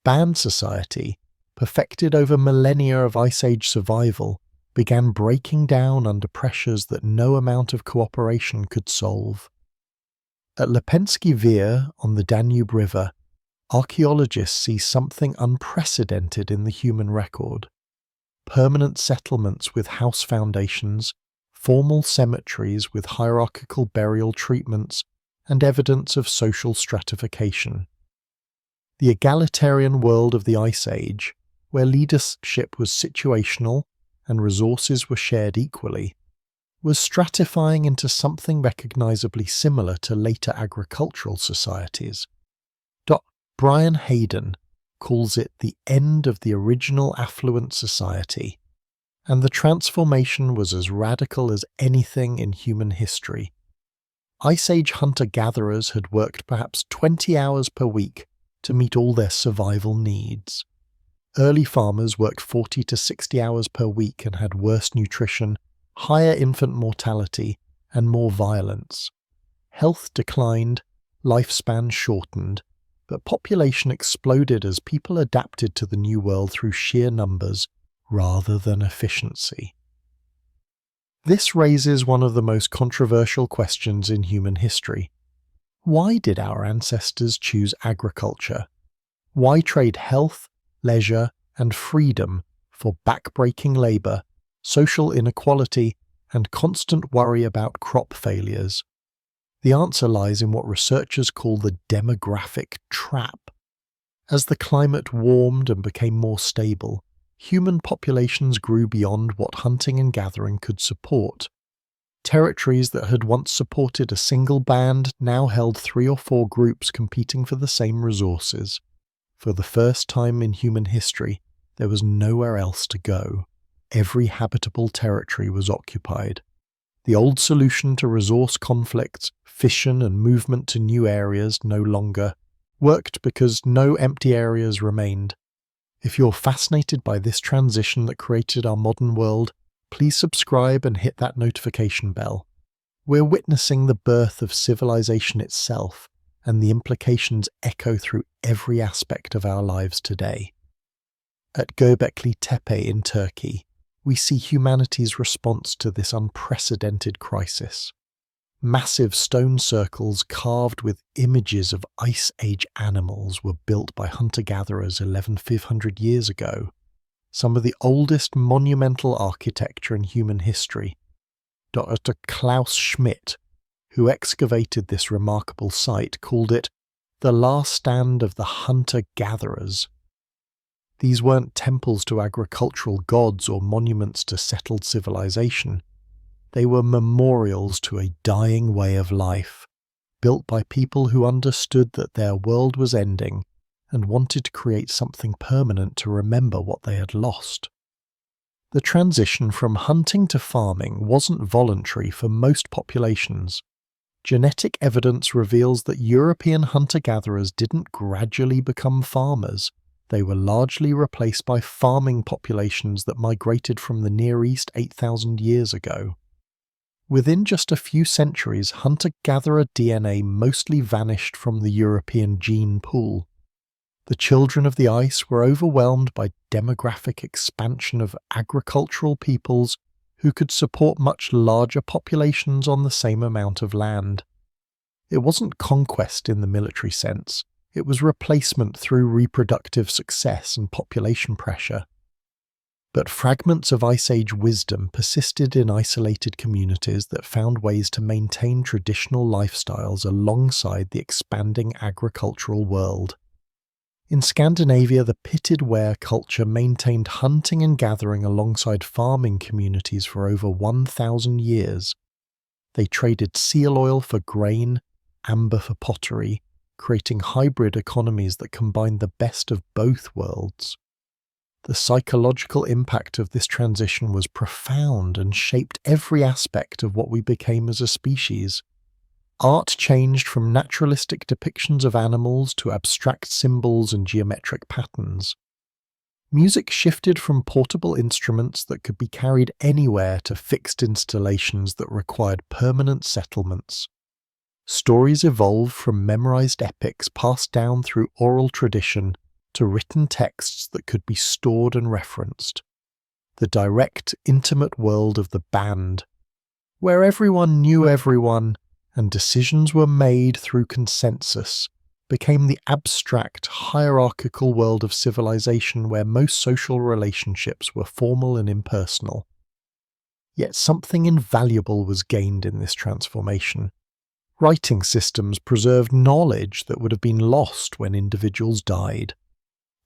Band society, perfected over millennia of Ice Age survival, began breaking down under pressures that no amount of cooperation could solve. At Lepensky Vir on the Danube River, archaeologists see something unprecedented in the human record. Permanent settlements with house foundations, formal cemeteries with hierarchical burial treatments, and evidence of social stratification. The egalitarian world of the Ice Age, where leadership was situational and resources were shared equally, was stratifying into something recognizably similar to later agricultural societies. Dr. Brian Hayden calls it the end of the original affluent society, and the transformation was as radical as anything in human history. Ice Age hunter-gatherers had worked perhaps 20 hours per week to meet all their survival needs. Early farmers worked 40 to 60 hours per week and had worse nutrition, higher infant mortality, and more violence. Health declined, lifespan shortened, but population exploded as people adapted to the new world through sheer numbers rather than efficiency. This raises one of the most controversial questions in human history. Why did our ancestors choose agriculture? Why trade health, leisure, and freedom for back-breaking labor, social inequality, and constant worry about crop failures? The answer lies in what researchers call the demographic trap. As the climate warmed and became more stable, human populations grew beyond what hunting and gathering could support. Territories that had once supported a single band now held 3 or 4 groups competing for the same resources. For the first time in human history, there was nowhere else to go. Every habitable territory was occupied. The old solution to resource conflicts, fission and movement to new areas no longer worked because no empty areas remained. If you're fascinated by this transition that created our modern world, please subscribe and hit that notification bell. We're witnessing the birth of civilization itself, and the implications echo through every aspect of our lives today. At Göbekli Tepe in Turkey, we see humanity's response to this unprecedented crisis. Massive stone circles carved with images of Ice Age animals were built by hunter-gatherers 1,100 years ago, some of the oldest monumental architecture in human history. Dr. Klaus Schmidt, who excavated this remarkable site, called it the last stand of the hunter-gatherers. These weren't temples to agricultural gods or monuments to settled civilization. They were memorials to a dying way of life, built by people who understood that their world was ending and wanted to create something permanent to remember what they had lost. The transition from hunting to farming wasn't voluntary for most populations. Genetic evidence reveals that European hunter-gatherers didn't gradually become farmers. They were largely replaced by farming populations that migrated from the Near East 8,000 years ago. Within just a few centuries, hunter-gatherer DNA mostly vanished from the European gene pool. The children of the ice were overwhelmed by demographic expansion of agricultural peoples who could support much larger populations on the same amount of land. It wasn't conquest in the military sense, it was replacement through reproductive success and population pressure. But fragments of Ice Age wisdom persisted in isolated communities that found ways to maintain traditional lifestyles alongside the expanding agricultural world. In Scandinavia, the pitted ware culture maintained hunting and gathering alongside farming communities for over 1,000 years. They traded seal oil for grain, amber for pottery, creating hybrid economies that combined the best of both worlds. The psychological impact of this transition was profound and shaped every aspect of what we became as a species. Art changed from naturalistic depictions of animals to abstract symbols and geometric patterns. Music shifted from portable instruments that could be carried anywhere to fixed installations that required permanent settlements. Stories evolved from memorized epics passed down through oral tradition to written texts that could be stored and referenced. The direct, intimate world of the band, where everyone knew everyone and decisions were made through consensus, became the abstract, hierarchical world of civilization where most social relationships were formal and impersonal. Yet something invaluable was gained in this transformation. Writing systems preserved knowledge that would have been lost when individuals died.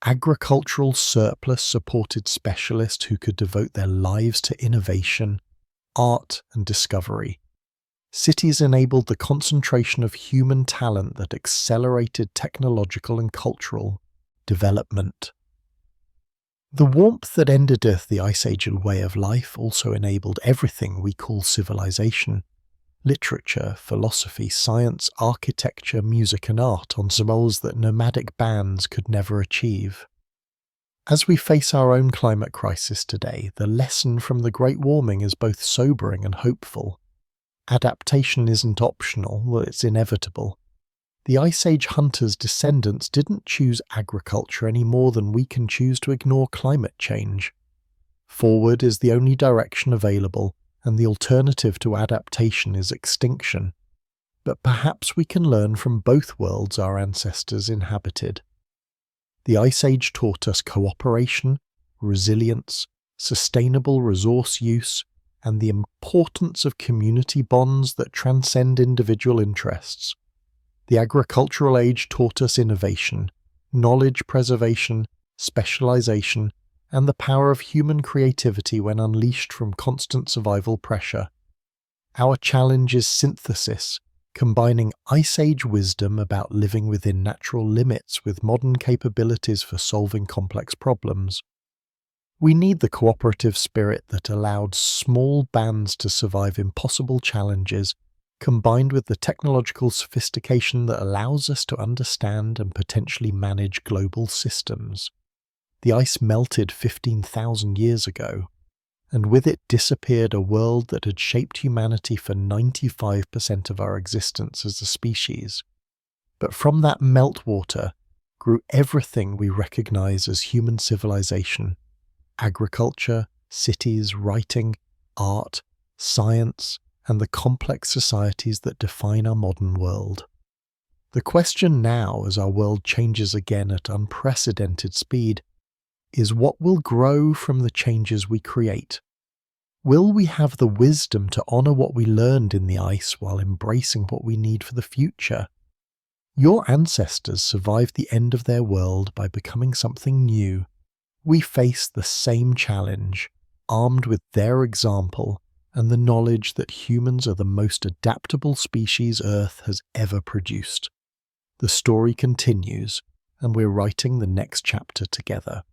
Agricultural surplus supported specialists who could devote their lives to innovation, art, and discovery. Cities enabled the concentration of human talent that accelerated technological and cultural development. The warmth that endedeth the Ice Age way of life also enabled everything we call civilization. Literature, philosophy, science, architecture, music and art on scales that nomadic bands could never achieve. As we face our own climate crisis today, the lesson from the Great Warming is both sobering and hopeful. Adaptation isn't optional, it's inevitable. The Ice Age hunters' descendants didn't choose agriculture any more than we can choose to ignore climate change. Forward is the only direction available, and the alternative to adaptation is extinction. But perhaps we can learn from both worlds our ancestors inhabited. The Ice Age taught us cooperation, resilience, sustainable resource use, and the importance of community bonds that transcend individual interests. The Agricultural Age taught us innovation, knowledge preservation, specialization, and the power of human creativity when unleashed from constant survival pressure. Our challenge is synthesis, combining Ice Age wisdom about living within natural limits with modern capabilities for solving complex problems. We need the cooperative spirit that allowed small bands to survive impossible challenges, combined with the technological sophistication that allows us to understand and potentially manage global systems. The ice melted 15,000 years ago, and with it disappeared a world that had shaped humanity for 95% of our existence as a species. But from that meltwater grew everything we recognize as human civilization: agriculture, cities, writing, art, science, and the complex societies that define our modern world. The question now, as our world changes again at unprecedented speed, is what will grow from the changes we create? Will we have the wisdom to honor what we learned in the ice while embracing what we need for the future? Your ancestors survived the end of their world by becoming something new. We face the same challenge, armed with their example and the knowledge that humans are the most adaptable species Earth has ever produced. The story continues, and we're writing the next chapter together.